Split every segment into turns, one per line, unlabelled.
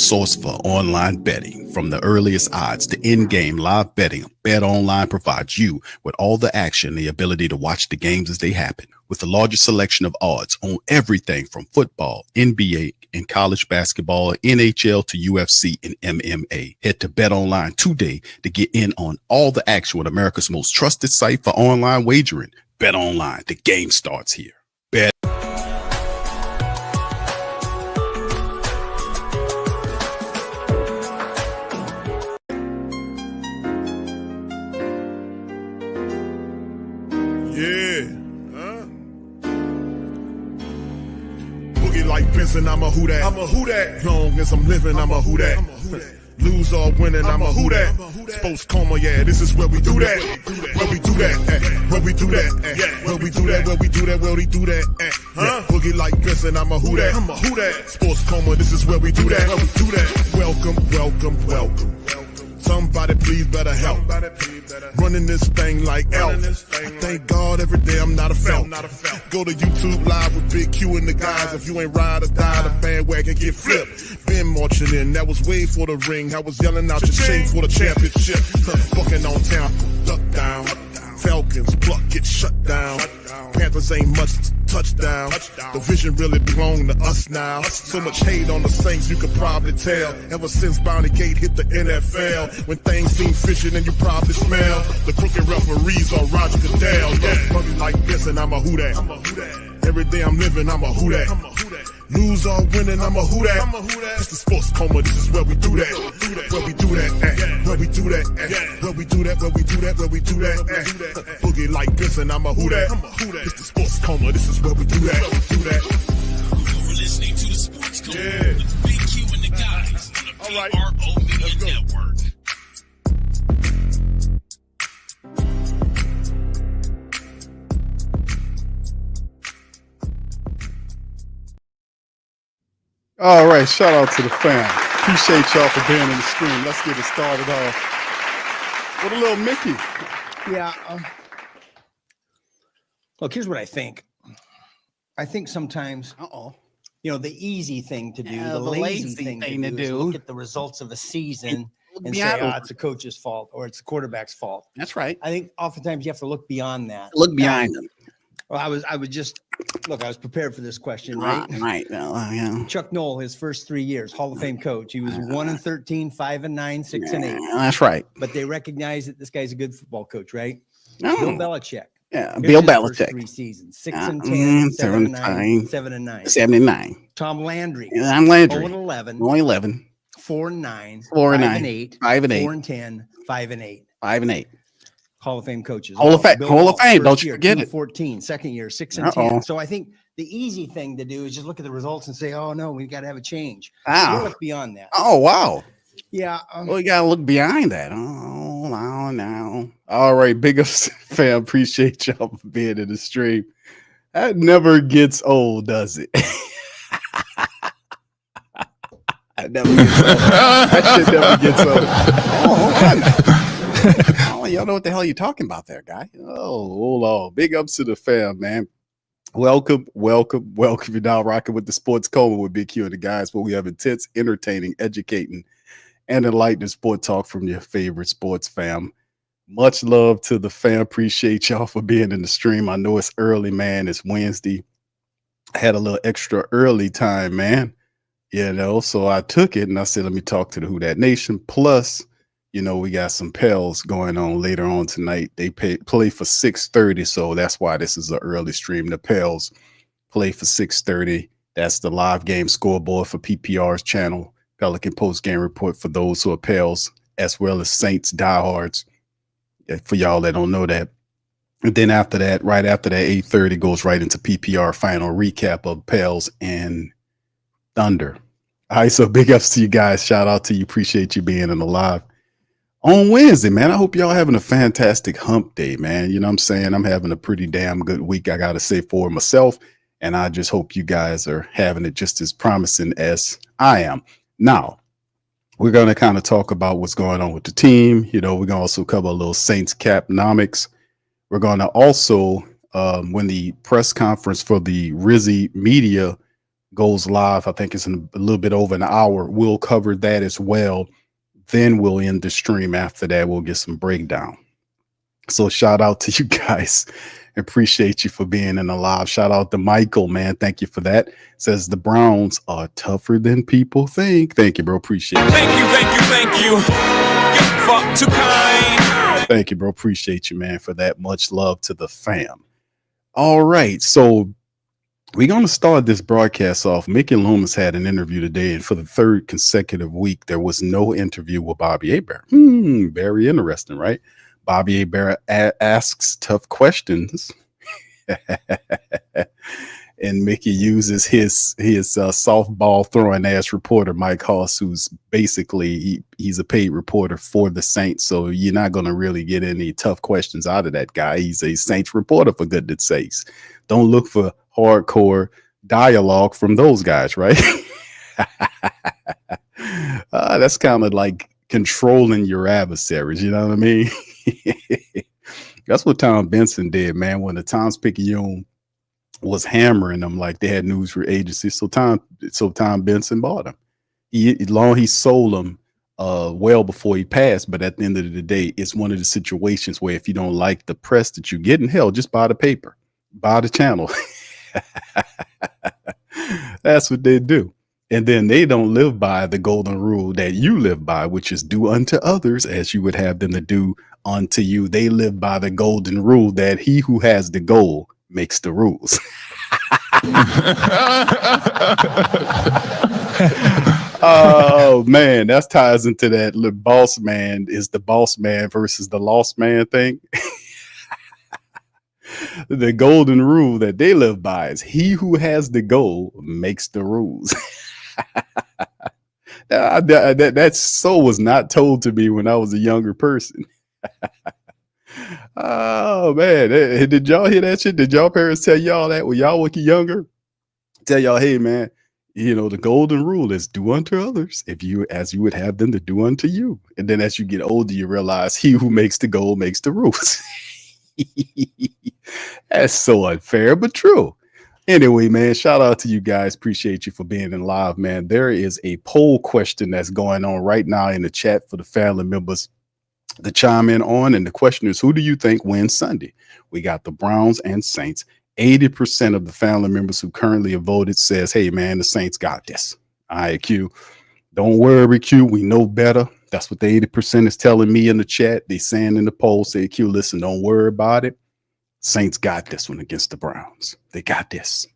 source for online betting. From the earliest odds to in-game live betting, BetOnline provides you with all the action and the ability to watch the games as they happen. With the largest selection of odds on everything from football, NBA, and college basketball, NHL to UFC and MMA. Head to BetOnline today to get in on all the action with America's most trusted site for online wagering. BetOnline, the game starts here. Bet.
Like Benson, I'm a who that. I'm a who that. Long as I'm living, I'm a who that. Lose or winning, I'm a who that. Sports Coma, yeah, this is where we do that. Where we do that. Where we do that. Where we do that. Where we do that. Where we do that. Boogie like Benson, I'm a who that. I'm a who that. Sports Coma, this is where we do that. Where we do that. Welcome, welcome, welcome. Somebody please better help. Running this thing like elf. Thank God every day I'm not a felt. Go to YouTube live with Big Q and the guys. If you ain't ride or die, the bandwagon get flipped. Been marching in, that was way for the ring. I was yelling out your shade for the championship. Bucking on town, duck down. Falcons, pluck, get shut down. Panthers ain't much touchdown. The vision really belong to us now. So much hate on the Saints, you could probably tell. Ever since Bounty Gate hit the NFL. When things seem fishy, then you probably smell the crooked referees or Roger Goodell. Yeah, probably like this, and I'm a who that. Every day I'm living, I'm a who that. Lose or winning, I'm a who that. It's the Sports Coma, this is where we do that. Where we do that, where we do that, where we do that, where we do that, where we do that. Boogie like this, and I'm a who that. It's the Sports Coma, this is where we do that. You're
listening to the Sports Coma with Big Q and the guys on the PRO Media Network.
All right, shout out to the fam. Appreciate y'all for being in the stream. Let's get it started off with a little Mickey.
Yeah. Look, here's what I think. I think sometimes, the easy thing to do, the lazy thing to do, is look at the results of a season and say, it's a coach's fault or it's the quarterback's fault.
That's right.
I think oftentimes you have to look beyond that.
Look behind them.
Well, I was prepared for this question, right?
Right. Yeah.
Chuck Noll, his first 3 years, Hall of Fame coach. He was 1-13, 5-9, 6-8.
That's right.
But they recognize that this guy's a good football coach, right?
No.
Bill Belichick.
Yeah, Bill Belichick.
First 3 seasons, 6-10, 7-9, 7-9.
79.
Tom Landry.
I'm Landry.
0-11.
11.
4-9.
4-9.
5-8. 4-10. 5-8.
5-8.
Hall of Fame coaches.
Hall of Fame. Don't you forget it.
14, second year, 6-10. So I think the easy thing to do is just look at the results and say, oh no, we got to have a change.
Wow.
Look beyond that.
Oh, wow.
Yeah.
Well, you got to look behind that. Oh, no. All right. Big ups, fam. Appreciate y'all for being in the stream. That never gets old, does it? That shit never gets old. Oh, y'all know what the hell you're talking about there, guy. Oh, hold on. Big ups to the fam, man. Welcome. You're now rocking with the Sports Coma with Big Q and the guys, where we have intense, entertaining, educating, and enlightening sport talk from your favorite sports fam. Much love to the fam. Appreciate y'all for being in the stream. I know it's early, man. It's Wednesday. I had a little extra early time, man. So I took it and I said, let me talk to the Who Dat Nation. Plus, we got some Pels going on later on tonight. They play for 6:30, so that's why this is an early stream. The Pels play for 6:30. That's the live game scoreboard for PPR's channel. Pelican post game report for those who are Pels, as well as Saints diehards. For y'all that don't know that. And then after that, right after that, 8:30 goes right into PPR final recap of Pels and Thunder. All right, so big ups to you guys. Shout out to you. Appreciate you being in the live on Wednesday, man. I hope y'all having a fantastic hump day, man. You know what I'm saying? I'm having a pretty damn good week, I got to say, for myself. And I just hope you guys are having it just as promising as I am. Now, we're going to kind of talk about what's going on with the team. We're going to also cover a little Saints capnomics. We're going to also, when the press conference for the Rizzi media goes live. I think it's in a little bit over an hour. We'll cover that as well. Then we'll end the stream. After that, we'll get some breakdown. So shout out to you guys. Appreciate you for being in the live. Shout out to Michael, man. Thank you for that. Says the Browns are tougher than people think. Thank you, bro. Appreciate it.
Thank you. You're fuck too kind.
Thank you, bro. Appreciate you, man, for that. Much love to the fam. All right. So we're going to start this broadcast off. Mickey Loomis had an interview today, and for the third consecutive week, there was no interview with Bobby Hebert. Very interesting, right? Bobby Hebert asks tough questions, and Mickey uses his softball throwing ass reporter Mike Hoss, who's basically he's a paid reporter for the Saints. So you're not going to really get any tough questions out of that guy. He's a Saints reporter, for goodness sakes. Don't look for hardcore dialogue from those guys, right? That's kind of like controlling your adversaries. You know what I mean? That's what Tom Benson did, man. When the Times-Picayune was hammering them like they had news for agencies, so Tom Benson bought him. He sold them well before he passed. But at the end of the day, it's one of the situations where if you don't like the press that you're getting, hell, just buy the paper, buy the channel. That's what they do. And then they don't live by the golden rule that you live by, which is do unto others as you would have them to do unto you. They live by the golden rule that he who has the goal makes the rules. Oh man, that ties into that boss man is the boss man versus the lost man thing. The golden rule that they live by is he who has the goal makes the rules. That so was not told to me when I was a younger person. Oh man, did y'all hear that shit? Did y'all parents tell y'all that when y'all were younger? Tell y'all, hey man, you know the golden rule is do unto others as you would have them to do unto you. And then as you get older, you realize he who makes the goal makes the rules. That's so unfair, but true. Anyway, man, shout out to you guys. Appreciate you for being in live, man. There is a poll question that's going on right now in the chat for the family members to chime in on. And the question is, who do you think wins Sunday? We got the Browns and Saints. 80% of the family members who currently have voted says, hey, man, the Saints got this. All right, Q. Don't worry, Q. We know better. That's what the 80% is telling me in the chat. They saying in the poll, say, Q, listen, don't worry about it. Saints got this one against the Browns. They got this.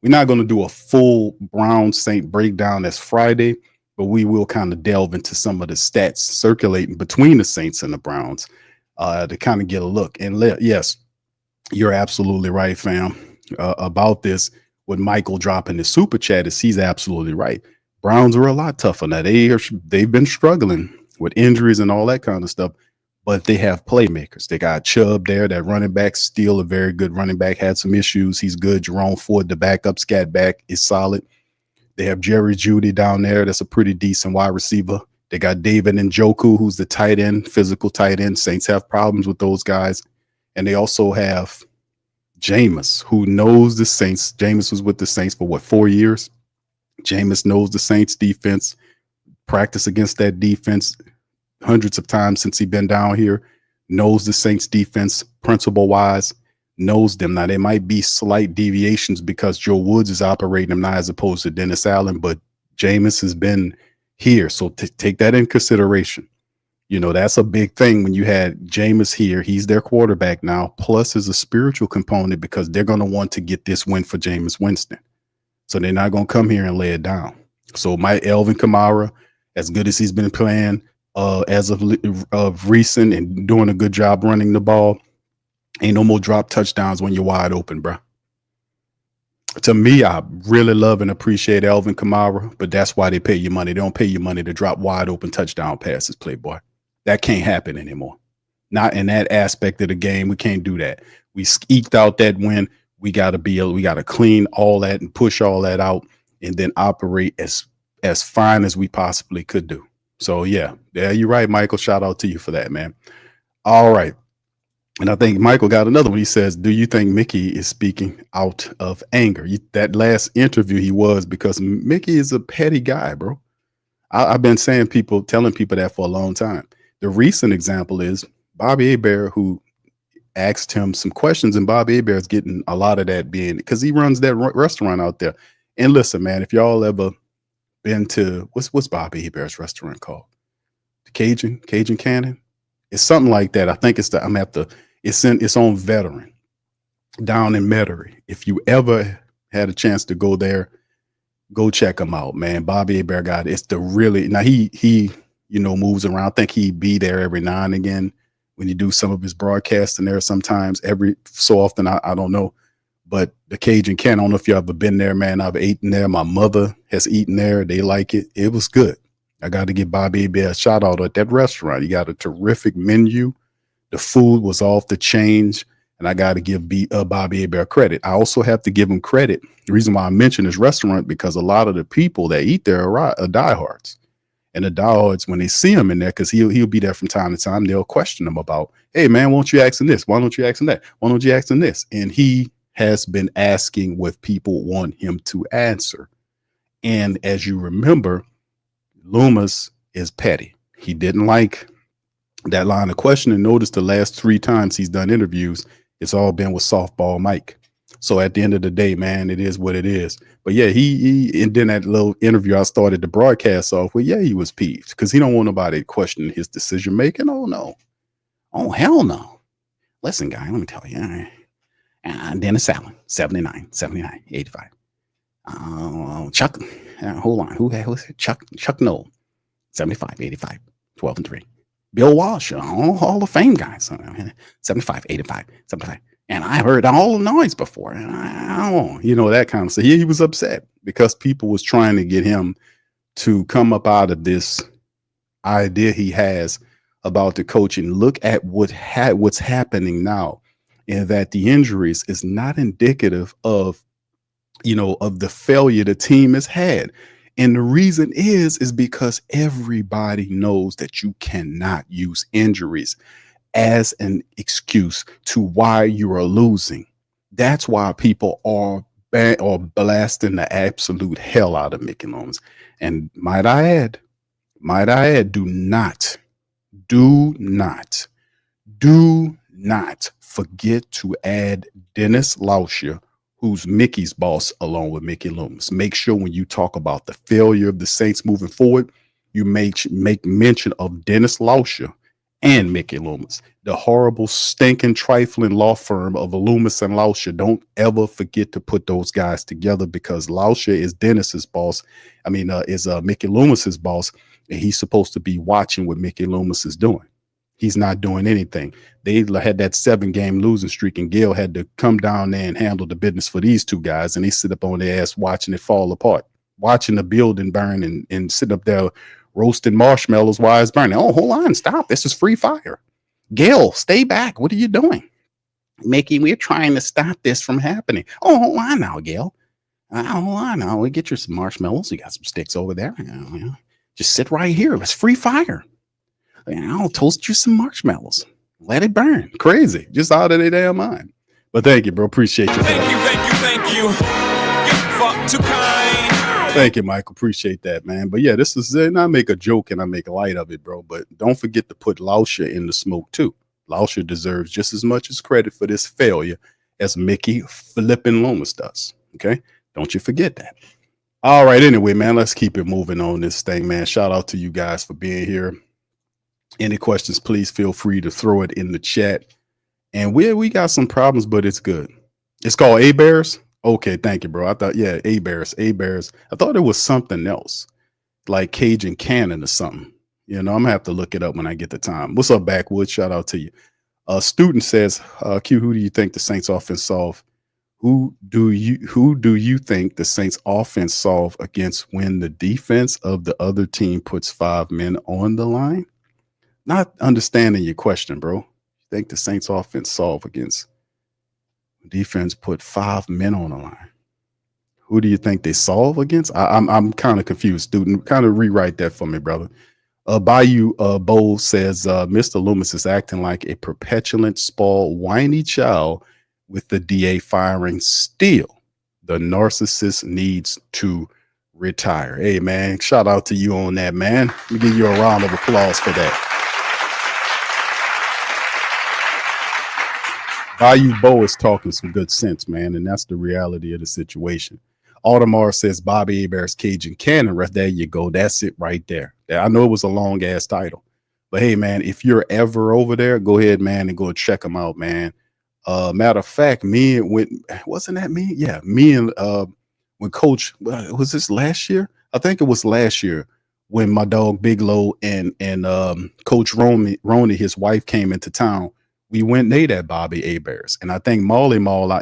We're not going to do a full Brown-Saint breakdown this Friday, but we will kind of delve into some of the stats circulating between the Saints and the Browns to kind of get a look. And yes, you're absolutely right, fam, about this. What Michael dropping the super chat is he's absolutely right. Browns are a lot tougher now. They've been struggling with injuries and all that kind of stuff, but they have playmakers. They got Chubb there, that running back, still a very good running back, had some issues. He's good. Jerome Ford, the backup scat back, is solid. They have Jerry Jeudy down there. That's a pretty decent wide receiver. They got David Njoku, who's the tight end, physical tight end. Saints have problems with those guys. And they also have Jameis, who knows the Saints. Jameis was with the Saints for 4 years? Jameis knows the Saints defense, practiced against that defense hundreds of times since he's been down here, knows the Saints defense principle-wise, knows them. Now, there might be slight deviations because Joe Woods is operating them now as opposed to Dennis Allen, but Jameis has been here. So take that in consideration. You know, that's a big thing when you had Jameis here. He's their quarterback now, plus is a spiritual component because they're going to want to get this win for Jameis Winston. So they're not going to come here and lay it down. So my Alvin Kamara, as good as he's been playing as of recent and doing a good job running the ball, ain't no more drop touchdowns when you're wide open, bro. To me, I really love and appreciate Alvin Kamara, but that's why they pay you money. They don't pay you money to drop wide open touchdown passes, Playboy. That can't happen anymore. Not in that aspect of the game. We can't do that. We eked out that win. We got to clean all that and push all that out and then operate as fine as we possibly could do. So, yeah, you're right, Michael. Shout out to you for that, man. All right. And I think Michael got another one. He says, do you think Mickey is speaking out of anger? That last interview he was, because Mickey is a petty guy, bro. I've been telling people that for a long time. The recent example is Bobby Hebert, who asked him some questions, and Bobby Hebert is getting a lot of that being because he runs that restaurant out there. And listen, man, if y'all ever been to what's Bobby Hebert's restaurant called? The Cajun Cannon? It's something like that. I think it's on Veteran down in Metairie. If you ever had a chance to go there, go check him out, man. Bobby Hebert got it's the really now he moves around. I think he'd be there every now and again when you do some of his broadcasting there. Sometimes every so often, I don't know. But the Cajun Cannon, I don't know if you ever been there, man. I've eaten there. My mother has eaten there. They like it. It was good. I got to give Bobby Hebert a shout out at that restaurant. He got a terrific menu. The food was off the chain, and I got to give Bobby Hebert credit. I also have to give him credit. The reason why I mention this restaurant, because a lot of the people that eat there are diehards. And the diehards, when they see him in there, because he'll be there from time to time, they'll question him about, hey, man, why don't you asking this? Why don't you asking that? Why don't you asking this? And he has been asking what people want him to answer. And as you remember, Loomis is petty. He didn't like that line of questioning. Notice the last 3 times he's done interviews, it's all been with softball Mike. So at the end of the day, man, it is what it is. But yeah, he and then that little interview I started the broadcast off with, yeah, he was peeved because he don't want nobody questioning his decision making. Oh no. Oh hell no. Listen, guy, let me tell you. Dennis Allen, 79, 85. Chuck, hold on. Who's it? Chuck Noll, 75, 85, 12-3. Bill Walsh, Hall of Fame guys, 75, 85, 75. And I heard all the noise before, and that kind of stuff. He was upset because people was trying to get him to come up out of this idea he has about the coaching. Look at what's happening now, and that the injuries is not indicative of the failure the team has had. And the reason is because everybody knows that you cannot use injuries as an excuse to why you are losing. That's why people are blasting the absolute hell out of Mickey Loomis. And might I add, do not forget to add Dennis Lauscher, who's Mickey's boss, along with Mickey Loomis. Make sure when you talk about the failure of the Saints moving forward, you make mention of Dennis Lauscher and Mickey Loomis, the horrible, stinking, trifling law firm of Loomis and Lauscher. Don't ever forget to put those guys together, because Lauscher is Dennis's boss. Is Mickey Loomis's boss, and he's supposed to be watching what Mickey Loomis is doing. He's not doing anything. They had that 7-game losing streak, and Gail had to come down there and handle the business for these two guys, and they sit up on their ass watching it fall apart, watching the building burn, and sitting up there roasting marshmallows while it's burning. Oh, hold on, stop. This is free fire. Gail, stay back. What are you doing? Mickey, we're trying to stop this from happening. Oh, hold on now, Gail. Hold on now. We get you some marshmallows. You got some sticks over there. Just sit right here. It's free fire. I'll toast you some marshmallows. Let it burn. Crazy. Just out of their damn mind. But thank you, bro. Appreciate you.
Thank you. You're far too kind.
Thank you, Michael. Appreciate that, man. But yeah, this is it. And I make a joke and I make light of it, bro. But don't forget to put Lauscher in the smoke, too. Lauscher deserves just as much as credit for this failure as Mickey flipping Loomis does. Okay? Don't you forget that. All right. Anyway, man, let's keep it moving on this thing, man. Shout out to you guys for being here. Any questions, please feel free to throw it in the chat. And we got some problems, but it's good. It's called A-Bears. Okay, thank you, bro. I thought, yeah, A-Bears. I thought it was something else, like Cajun Cannon or something. I'm gonna have to look it up when I get the time. What's up, Backwood? Shout out to you. A student says, Q, who do you think the Saints offense solve? Who do you think the Saints offense solve against when the defense of the other team puts 5 men on the line? Not understanding your question, bro. You think the Saints offense solve against defense put 5 men on the line? Who do you think they solve against? I'm kind of confused, student. Kind of rewrite that for me, brother. Bayou Bowl says Mr. Loomis is acting like a perpetulant, spoiled, whiny child with the DA firing. Still, the narcissist needs to retire. Hey, man, shout out to you on that, man. Let me give you a round of applause for that. Bayou Bo is talking some good sense, man, and that's the reality of the situation. Audemars says Bobby Hebert's Cajun Cannon. There you go. That's it right there. I know it was a long ass title, but hey, man, if you're ever over there, go ahead, man, and go check them out, man. Matter of fact, wasn't that me? Yeah, me and when Coach was this last year? I think it was last year when my dog Big Low and Coach Roney, his wife, came into town. We went and ate at Bobby Hebert's, and I think Molly Mall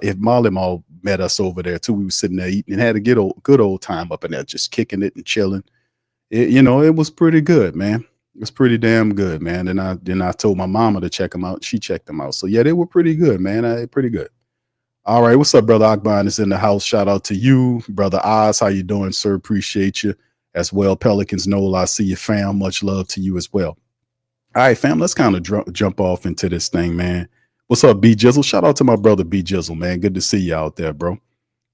met us over there too. We were sitting there eating and had a good old time up in there, just kicking it and chilling. It was pretty good, man. It was pretty damn good, man. And then I told my mama to check them out. She checked them out. So yeah, they were pretty good, man. Pretty good. All right, what's up, brother Akban is in the house. Shout out to you, brother Oz. How you doing, sir? Appreciate you as well. Pelicans Noel, I see you, fam. Much love to you as well. All right, fam, let's kind of jump off into this thing, man. What's up, B Jizzle? Shout out to my brother B Jizzle, man. Good to see you out there, bro.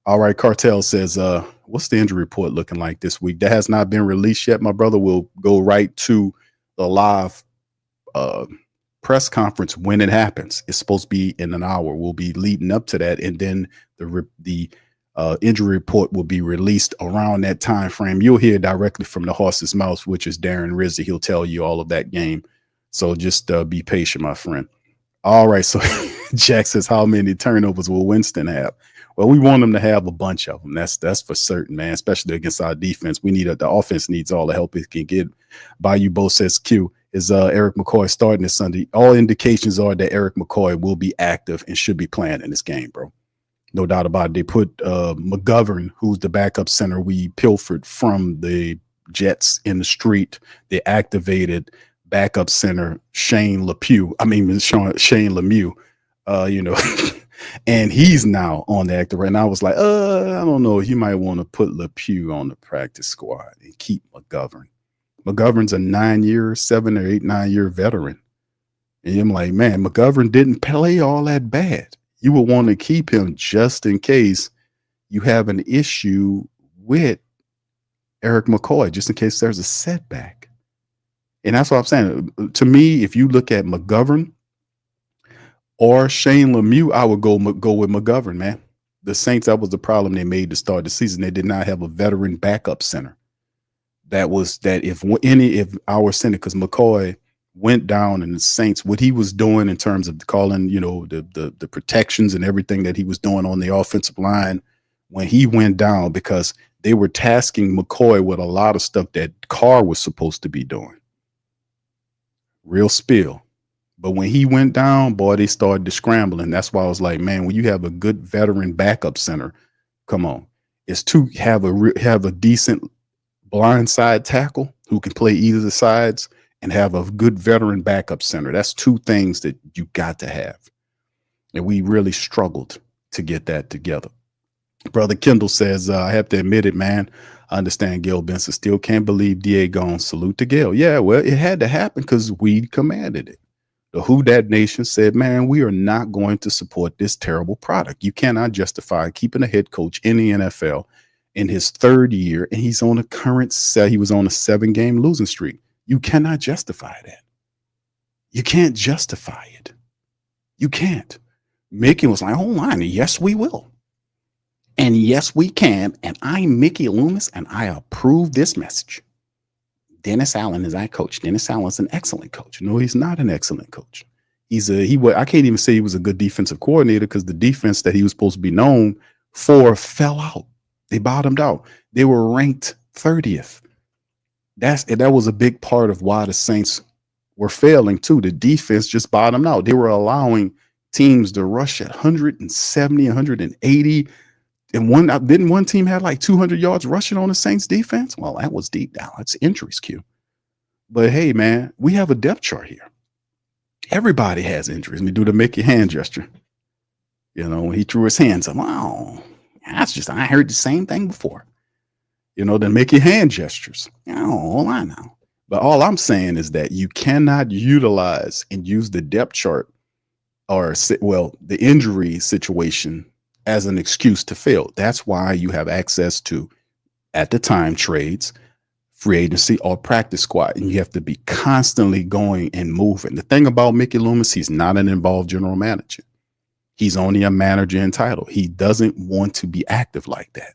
All right, Cartel says, what's the injury report looking like this week? That has not been released yet. My brother will go right to the live press conference when it happens. It's supposed to be in an hour. We'll be leading up to that, and then the injury report will be released around that time frame. You'll hear directly from the horse's mouth, which is Darren Rizzi. He'll tell you all of that game. So just be patient, my friend. All right. So Jack says, how many turnovers will Winston have? Well, we want him to have a bunch of them. That's for certain, man, especially against our defense. The offense needs all the help it can get. Bayou Bo says, Q, is Eric McCoy starting this Sunday? All indications are that Eric McCoy will be active and should be playing in this game, bro. No doubt about it. They put McGovern, who's the backup center we pilfered from the Jets in the street. They activated backup center Shane Lemieux, and he's now on the active. And I was like, I don't know. You might want to put Lemieux on the practice squad and keep McGovern. McGovern's a 7 or 8, 9 year veteran. And I'm like, man, McGovern didn't play all that bad. You would want to keep him just in case you have an issue with Eric McCoy, just in case there's a setback. And that's what I'm saying. To me, if you look at McGovern or Shane Lemieux, I would go with McGovern, man. The Saints, that was the problem they made to start the season. They did not have a veteran backup center. If our center, because McCoy went down and the Saints, what he was doing in terms of calling, the protections and everything that he was doing on the offensive line, when he went down, because they were tasking McCoy with a lot of stuff that Carr was supposed to be doing. Real spill. But when he went down, boy, they started to scramble. And that's why I was like, man, when you have a good veteran backup center, come on. It's to have a decent blindside tackle who can play either the sides and have a good veteran backup center. That's two things that you got to have. And we really struggled to get that together. Brother Kendall says, I have to admit it, man. I understand Gail Benson still can't believe DA gone. Salute to Gail. Yeah, well, it had to happen because we commanded it. The Who Dat Nation said, man, we are not going to support this terrible product. You cannot justify keeping a head coach in the NFL in his third year, and he's on a he was on a 7-game losing streak. You cannot justify that. You can't justify it. You can't. Mickey was like, hold on, yes, we will. And yes, we can. And I'm Mickey Loomis, and I approve this message. Dennis Allen is our coach. Dennis Allen's an excellent coach. No, he's not an excellent coach. I can't even say he was a good defensive coordinator because the defense that he was supposed to be known for fell out. They bottomed out. They were ranked 30th. That was a big part of why the Saints were failing too. The defense just bottomed out. They were allowing teams to rush at 170, 180. And didn't one team have like 200 yards rushing on the Saints defense? Well, that was deep down. That's injuries, Q. But hey, man, we have a depth chart here. Everybody has injuries. We do the Mickey hand gesture. When he threw his hands up, wow, I heard the same thing before. The Mickey hand gestures. Oh, I know. But all I'm saying is that you cannot utilize and use the depth chart or the injury situation as an excuse to fail. That's why you have access to, at the time, trades, free agency, or practice squad. And you have to be constantly going and moving. The thing about Mickey Loomis, he's not an involved general manager. He's only a manager entitled. He doesn't want to be active like that.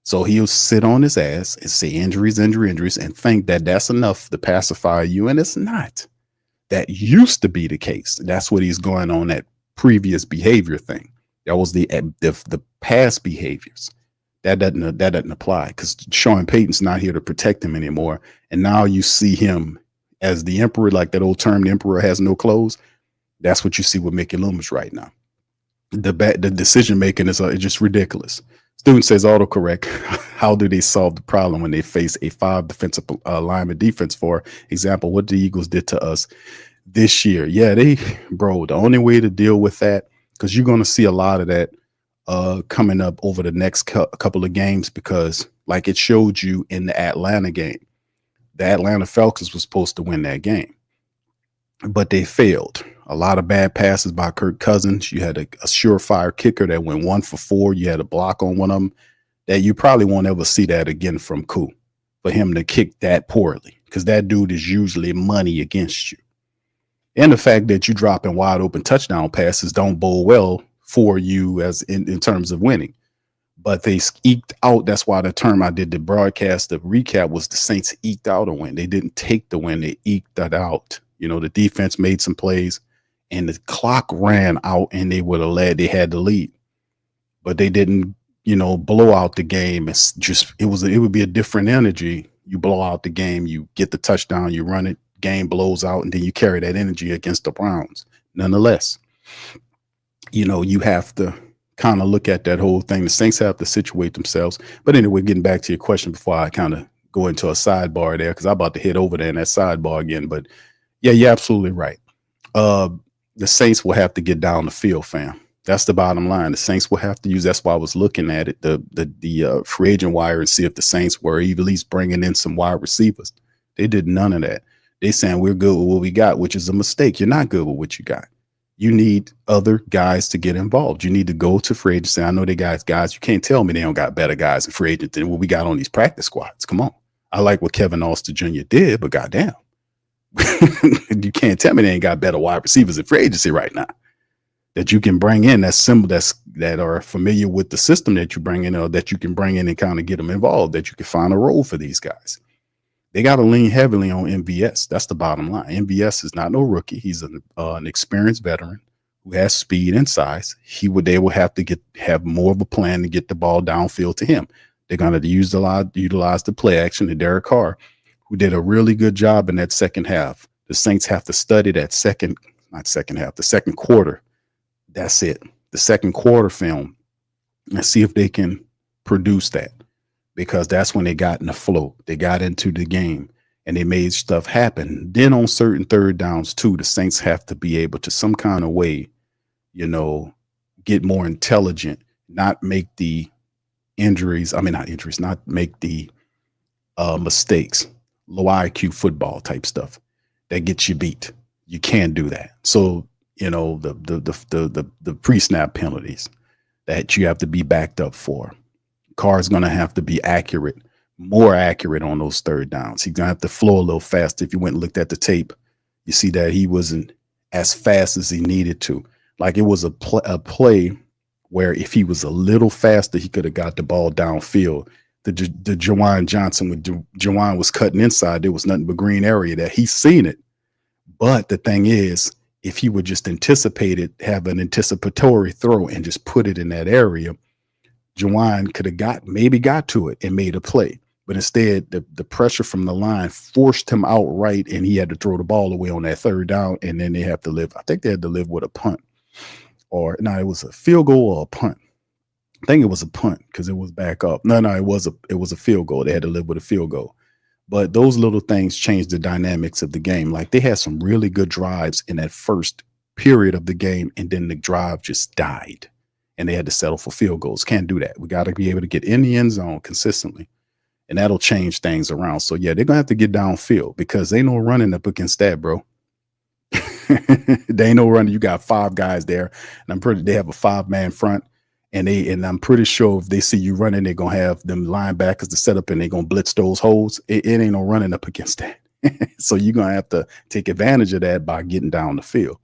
So he'll sit on his ass and say injuries, and think that that's enough to pacify you. And it's not. That used to be the case. That's what he's going on, that previous behavior thing. That was the past behaviors. That doesn't apply, because Sean Payton's not here to protect him anymore. And now you see him as the emperor, like that old term, the emperor has no clothes. That's what you see with Mickey Loomis right now. The decision making is just ridiculous. Student says autocorrect. How do they solve the problem when they face a 5 defensive lineman defense? For example, what the Eagles did to us this year. Yeah, the only way to deal with that, because you're going to see a lot of that coming up over the next couple of games, because like it showed you in the Atlanta game, the Atlanta Falcons was supposed to win that game, but they failed. A lot of bad passes by Kirk Cousins. You had a surefire kicker that went 1 for 4. You had a block on one of them that you probably won't ever see that again from Koo, for him to kick that poorly, because that dude is usually money against you. And the fact that you dropping wide open touchdown passes don't bode well for you as in terms of winning. But they eked out. That's why the term I did the broadcast, the recap, was the Saints eked out a win. They didn't take the win. They eked that out. You know, the defense made some plays and the clock ran out, and they had the lead, but they didn't, blow out the game. It's just, it would be a different energy. You blow out the game, you get the touchdown, you run it, game blows out, and then you carry that energy against the Browns. Nonetheless, you have to kind of look at that whole thing. The Saints have to situate themselves. But anyway, getting back to your question before I kind of go into a sidebar there, because I'm about to hit over there in that sidebar again. But yeah, you're absolutely right. The Saints will have to get down the field, fam. That's the bottom line. The Saints will have to use. That's why I was looking at it, the free agent wire, and see if the Saints were at least bringing in some wide receivers. They did none of that. They saying we're good with what we got, which is a mistake. You're not good with what you got. You need other guys to get involved. You need to go to free agency. I know they guys. You can't tell me they don't got better guys in free agent than what we got on these practice squads. Come on. I like what Kevin Austin Jr. did, but goddamn. You can't tell me they ain't got better wide receivers in free agency right now that you can bring in that are familiar with the system that you bring in, or that you can bring in and kind of get them involved, that you can find a role for these guys. They got to lean heavily on MVS. That's the bottom line. MVS is not no rookie. He's an experienced veteran who has speed and size. They will have to have more of a plan to get the ball downfield to him. They're going to utilize the play action to Derek Carr, who did a really good job in that second half. The Saints have to study that the second quarter. That's it. The second quarter film, and see if they can produce that, because that's when they got in the flow. They got into the game and they made stuff happen. Then on certain third downs too, the Saints have to be able to some kind of way, get more intelligent, not make the not make the mistakes. Low IQ football type stuff that gets you beat. You can't do that. So, the pre-snap penalties that you have to be backed up for. Carr's going to have to be more accurate on those third downs. He's going to have to flow a little faster. If you went and looked at the tape, you see that he wasn't as fast as he needed to. Like, it was a play where if he was a little faster, he could have got the ball downfield. The Jawan Johnson, when Jawan was cutting inside, there was nothing but green area there. He's seen it. But the thing is, if he would just have an anticipatory throw and just put it in that area, Jawan could have got to it and made a play. But instead, the pressure from the line forced him outright, and he had to throw the ball away on that third down. And then they had to live with a punt. Or no, it was a field goal or a punt. I think it was a punt because it was back up. No, it was a field goal. They had to live with a field goal. But those little things changed the dynamics of the game. Like, they had some really good drives in that first period of the game, and then the drive just died, and they had to settle for field goals. Can't do that. We got to be able to get in the end zone consistently. and that'll change things around. So yeah, they're gonna have to get downfield because ain't no running up against that, bro. They ain't no running. You got 5 guys there, and they have a 5-man front, and I'm pretty sure if they see you running, they're gonna have them linebackers to set up and they're gonna blitz those holes. It ain't no running up against that. So you're gonna have to take advantage of that by getting down the field.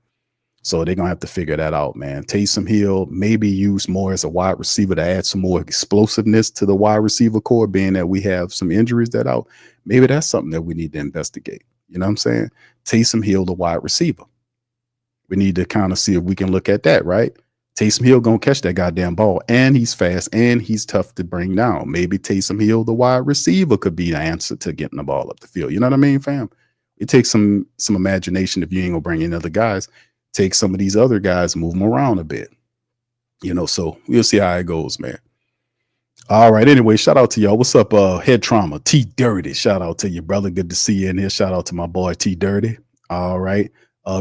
So they're gonna have to figure that out, man. Taysom Hill maybe use more as a wide receiver to add some more explosiveness to the wide receiver core, being that we have some injuries that out. Maybe that's something that we need to investigate. You know what I'm saying? Taysom Hill, the wide receiver. We need to kind of see if we can look at that, right? Taysom Hill gonna catch that goddamn ball, and he's fast, and he's tough to bring down. Maybe Taysom Hill, the wide receiver, could be the answer to getting the ball up the field. You know what I mean, fam? It takes some imagination if you ain't gonna bring in other guys. Take some of these other guys, move them around a bit. You know, so we'll see how it goes, man. All right. Anyway, shout out to y'all. What's up, Head Trauma? T Dirty. Shout out to you, brother. Good to see you in here. Shout out to my boy T Dirty. All right.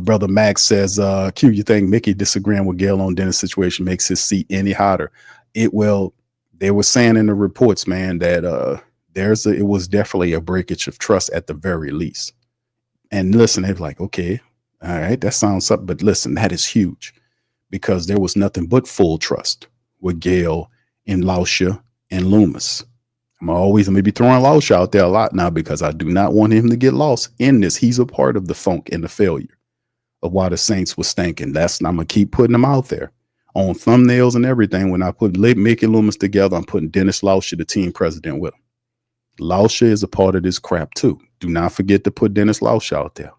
Brother Max says, Q, you think Mickey disagreeing with Gail on Dennis' situation makes his seat any hotter? They were saying in the reports, man, that it was definitely a breakage of trust at the very least. And listen, they're like, okay, all right, that sounds up, but listen, that is huge because there was nothing but full trust with Gail and Lauscha and Loomis. I'm gonna be throwing Lauscha out there a lot now because I do not want him to get lost in this. He's a part of the funk and the failure of why the Saints was stinking. I'm gonna keep putting them out there on thumbnails and everything. When I put Mickey Loomis together, I'm putting Dennis Lauscha, the team president, with him. Lauscha is a part of this crap too. Do not forget to put Dennis Lauscha out there.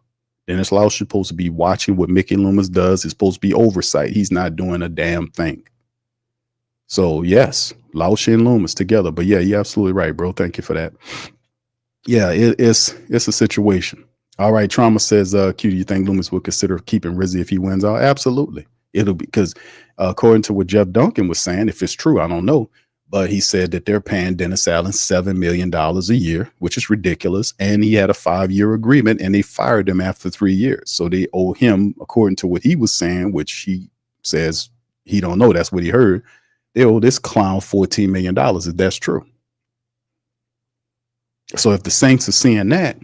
Dennis Lauscha is supposed to be watching what Mickey Loomis does. It's supposed to be oversight. He's not doing a damn thing. So yes, Lauscha and Loomis together. But yeah, you're absolutely right, bro. Thank you for that. Yeah, it's a situation. All right, Trauma says, Q, do you think Loomis will consider keeping Rizzi if he wins out? Absolutely. It'll be because according to what Jeff Duncan was saying, if it's true, I don't know. But he said that they're paying Dennis Allen $7 million a year, which is ridiculous. And he had a 5-year agreement and they fired him after 3 years. So they owe him, according to what he was saying, which he says he don't know. That's what he heard. They owe this clown $14 million if that's true. So if the Saints are seeing that,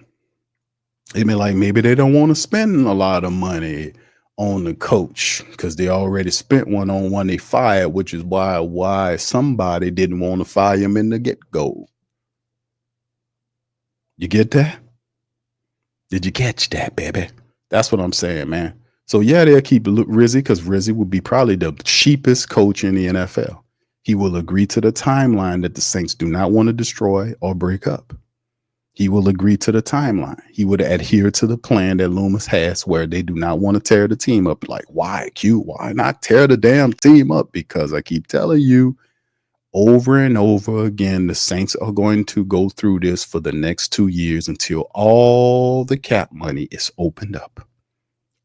they may like, maybe they don't want to spend a lot of money on the coach because they already spent one on one they fired, which is why somebody didn't want to fire him in the get-go. You get that? Did you catch that, baby? That's what I'm saying, man. So yeah, they'll keep Rizzi because Rizzi will be probably the cheapest coach in the NFL. He will agree to the timeline that the Saints do not want to destroy or break up. He will agree to the timeline. He would adhere to the plan that Loomis has where they do not want to tear the team up. Like, why, Q? Why not tear the damn team up? Because I keep telling you over and over again, the Saints are going to go through this for the next 2 years until all the cap money is opened up.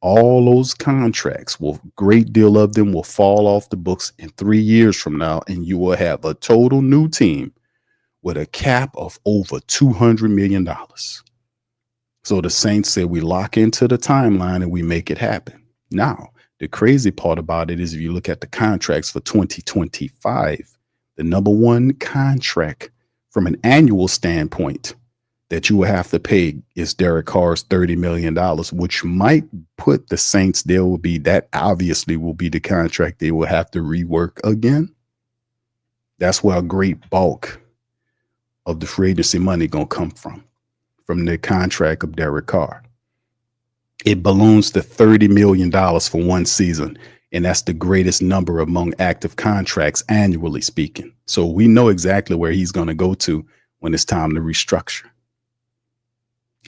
All those contracts, great deal of them will fall off the books in 3 years from now, and you will have a total new team with a cap of over $200 million. So the Saints said we lock into the timeline and we make it happen. Now, the crazy part about it is if you look at the contracts for 2025, the number one contract from an annual standpoint that you will have to pay is Derek Carr's $30 million, which might put the Saints, that obviously will be the contract they will have to rework again. That's where a great bulk of the free agency money gonna come from the contract of Derek Carr. It balloons to $30 million for one season, and that's the greatest number among active contracts annually speaking. So we know exactly where he's gonna go to when it's time to restructure.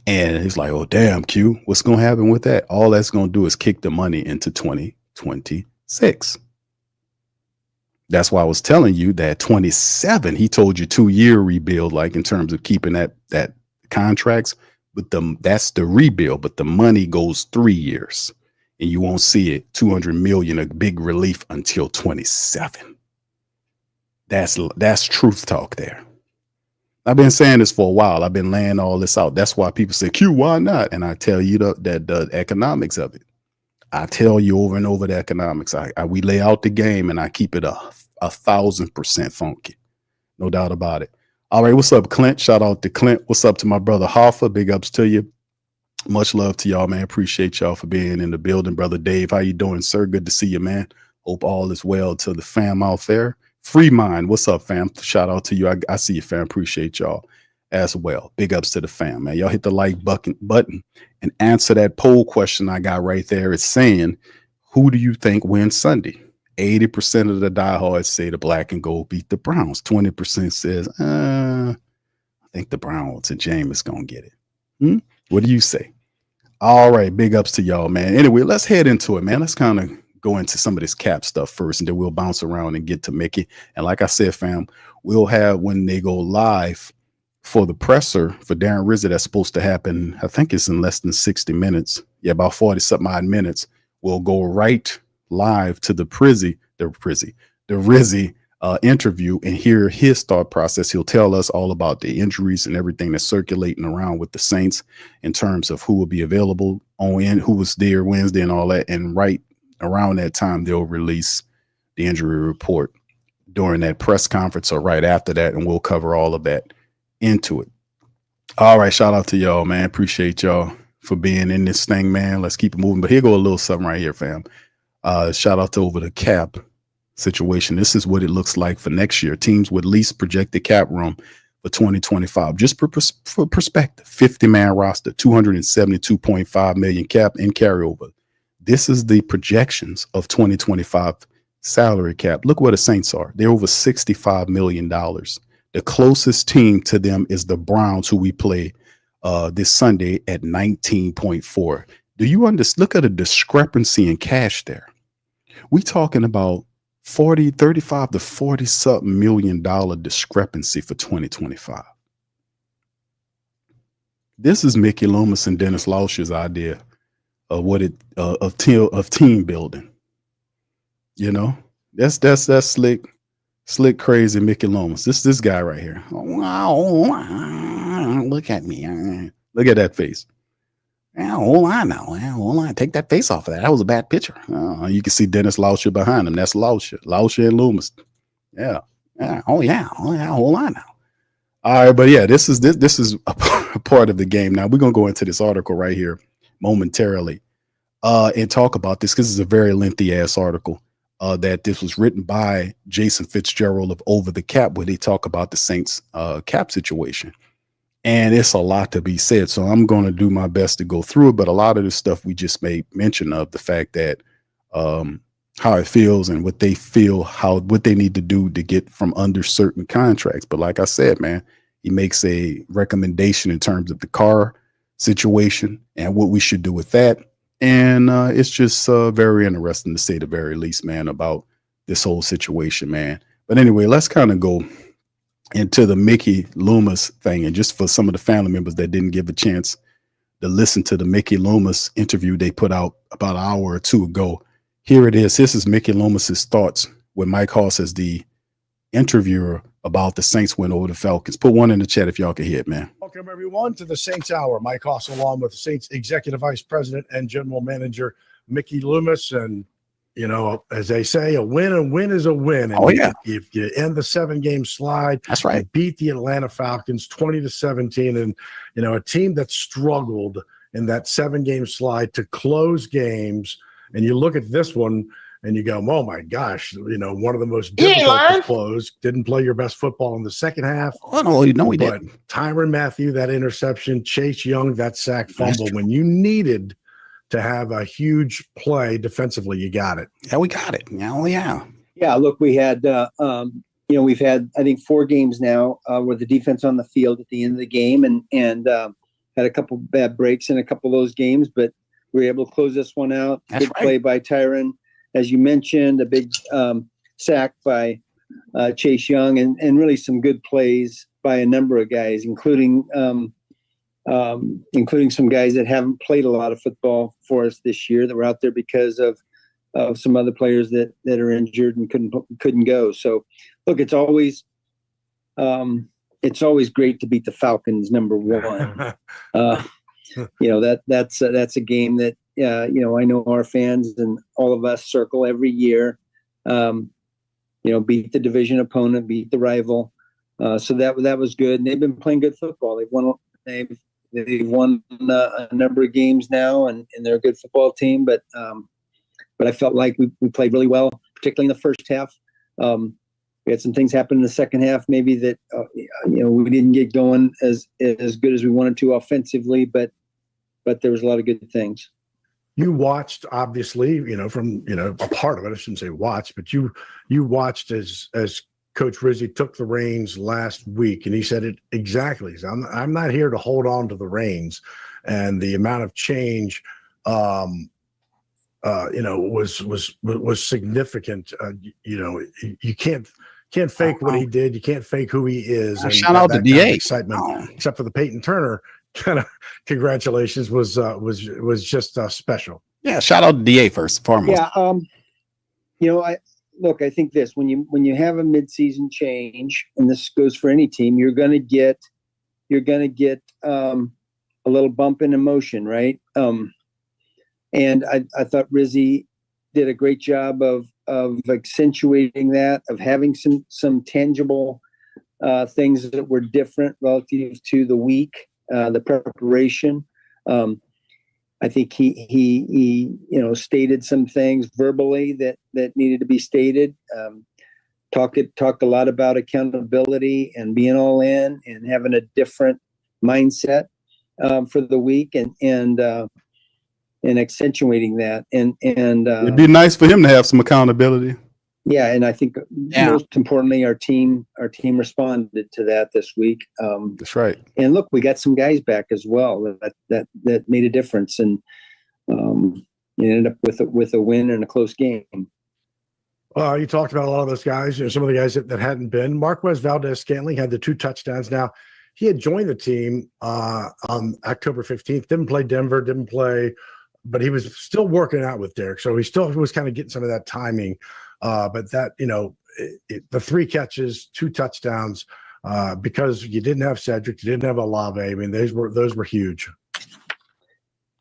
And it's like, oh damn, Q, what's gonna happen with that? All that's gonna do is kick the money into 2026. That's why I was telling you that 27, he told you 2-year rebuild, like in terms of keeping that contracts, but that's the rebuild, but the money goes 3 years and you won't see it. 200 million, a big relief until 27. That's truth talk there. I've been saying this for a while. I've been laying all this out. That's why people say, Q, why not? And I tell you the economics of it. I tell you over and over the economics. We lay out the game and I keep it 1,000% funky. No doubt about it. All right, what's up, Clint? Shout out to Clint. What's up to my brother Hoffa? Big ups to you. Much love to y'all, man. Appreciate y'all for being in the building. Brother Dave, how you doing, sir? Good to see you, man. Hope all is well to the fam out there. Free Mind, what's up, fam? Shout out to you. I see you, fam. Appreciate y'all as well. Big ups to the fam, man. Y'all hit the like button and answer that poll question I got right there. It's saying, who do you think wins Sunday? 80% of the diehards say the black and gold beat the Browns. 20% says, I think the Browns and Jameis gonna get it. What do you say? All right, big ups to y'all, man. Anyway, let's head into it, man. Let's kind of go into some of this cap stuff first, and then we'll bounce around and get to Mickey. And like I said, fam, we'll have when they go live for the presser for Darren Rizzi that's supposed to happen. I think it's in less than 60 minutes. Yeah, about 40 something odd minutes. We'll go right live to the Rizzi interview and hear his thought process. He'll tell us all about the injuries and everything that's circulating around with the Saints in terms of who will be available who was there Wednesday and all that. And right around that time, they'll release the injury report during that press conference or right after that, and we'll cover all of that into it. All right, shout out to y'all, man. Appreciate y'all for being in this thing, man. Let's keep it moving. But here go a little something right here, fam. Shout out to over the cap situation. This is what it looks like for next year. Teams with least projected cap room for 2025. Just for perspective, 50-man roster, 272.5 million cap in carryover. This is the projections of 2025 salary cap. Look where the Saints are. They're over $65 million. The closest team to them is the Browns, who we play this Sunday at 19.4. Do you understand? Look at the discrepancy in cash there. We talking about 35 to 40 something $40 million discrepancy for 2025. This is Mickey Loomis and Dennis Lausch's idea of what of team building. You know, that's slick, crazy Mickey Loomis. This guy right here. Wow, look at me. Look at that face. Hold on now. Hold on. Take that face off of that. That was a bad picture. You can see Dennis Lauscher behind him. That's Lauscher and Loomis. Yeah. Oh yeah. Hold on now. All right, but yeah, this is a part of the game. Now we're gonna go into this article right here momentarily, and talk about this because it's a very lengthy ass article. That this was written by Jason Fitzgerald of Over the Cap, where they talk about the Saints cap situation. And it's a lot to be said. So I'm going to do my best to go through it. But a lot of the stuff we just made mention of, the fact that how it feels and what they feel, what they need to do to get from under certain contracts. But like I said, man, he makes a recommendation in terms of the Carr situation and what we should do with that. And it's just very interesting, to say the very least, man, about this whole situation, man. But anyway, let's kind of go into the Mickey Loomis thing. And just for some of the family members that didn't give a chance to listen to the Mickey Loomis interview they put out about an hour or two ago, here it is. This is Mickey Loomis's thoughts with Mike Hoss as the interviewer about the Saints win over the Falcons. Put one in the chat if y'all can hear it, man.
Welcome, everyone, to the Saints Hour. Mike Hoss, along with the Saints Executive Vice President and General Manager Mickey Loomis. And, you know, as they say, a win is a win. And if you end the 7-game slide,
that's right.
You beat the Atlanta Falcons 20-17. And, you know, a team that struggled in that 7-game slide to close games. And you look at this one and you go, oh my gosh, you know, one of the most difficult to close. Didn't play your best football in the second half.
Oh, no, he didn't.
Tyrann Mathieu, that interception, Chase Young, that sack fumble. When you needed to have a huge play defensively, you got it.
Yeah, we got it.
Yeah, look, we had, we've had, I think, 4 games now where the defense on the field at the end of the game and had a couple bad breaks in a couple of those games, but we were able to close this one out.
That's
Good
right.
play by Tyrann. As you mentioned, a big sack by Chase Young and really some good plays by a number of guys, including some guys that haven't played a lot of football for us this year that were out there because of some other players that are injured and couldn't go. So, look, it's always great to beat the Falcons, number one. That's a game that I know our fans and all of us circle every year. Beat the division opponent, beat the rival. So that was good. And they've been playing good football. They've won a number of games now, and they're a good football team. But I felt like we played really well, particularly in the first half. We had some things happen in the second half, maybe that we didn't get going as good as we wanted to offensively, but there was a lot of good things.
You watched, obviously, from a part of it. I shouldn't say watch, but you watched as Coach Rizzi took the reins last week, and he said it exactly. I'm not here to hold on to the reins, and the amount of change, was significant. You can't fake what he did. You can't fake who he is. And
shout out to DA.
Excitement, except for the Peyton Turner kind of congratulations was just special.
Yeah, shout out to DA first and foremost.
Yeah, I think this when you have a midseason change, and this goes for any team, you're gonna get a little bump in emotion, right? And I thought Rizzi did a great job of accentuating that, of having some tangible things that were different relative to the week, the preparation. I think he stated some things verbally that needed to be stated. Talked a lot about accountability and being all in and having a different mindset for the week and accentuating that. And
it'd be nice for him to have some accountability.
Yeah, and I think most importantly, our team responded to that this week.
That's right.
And look, we got some guys back as well that made a difference, and ended up with a win and a close game.
Well, you talked about a lot of those guys. Some of the guys that hadn't been. Marquez Valdes-Scantling had the 2 touchdowns. Now, he had joined the team on October 15th. Didn't play Denver. Didn't play, but he was still working out with Derek, so he still was kind of getting some of that timing. But that, the 3 catches, 2 touchdowns, because you didn't have Cedric, you didn't have Olave. I mean, those were huge.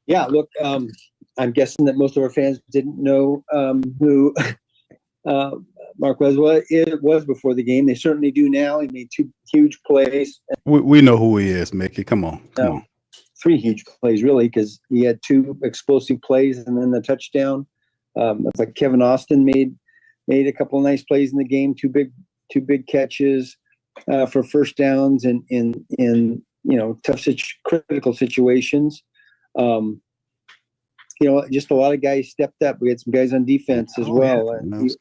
Yeah, look, I'm guessing that most of our fans didn't know who Marquez was before the game. They certainly do now. He made 2 huge plays.
We know who he is, Mickey. Come on.
3 huge plays, really, because he had 2 explosive plays and then the touchdown. It's like Kevin Austin made a couple of nice plays in the game, 2 big catches for first downs in tough critical situations. Just a lot of guys stepped up. We had some guys on defense as well.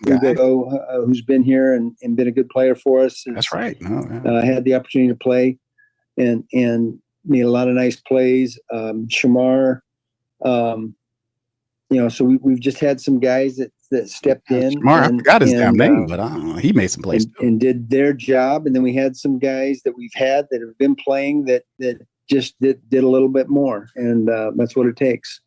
Hugo, who's been here and been a good player for us.
That's right.
Had the opportunity to play and made a lot of nice plays. Shamar, so we've just had some guys that stepped in.
Shamar, I forgot his damn name, but I don't know. He made some plays
and did their job. And then we had some guys that we've had that have been playing that just did a little bit more, and that's what it takes.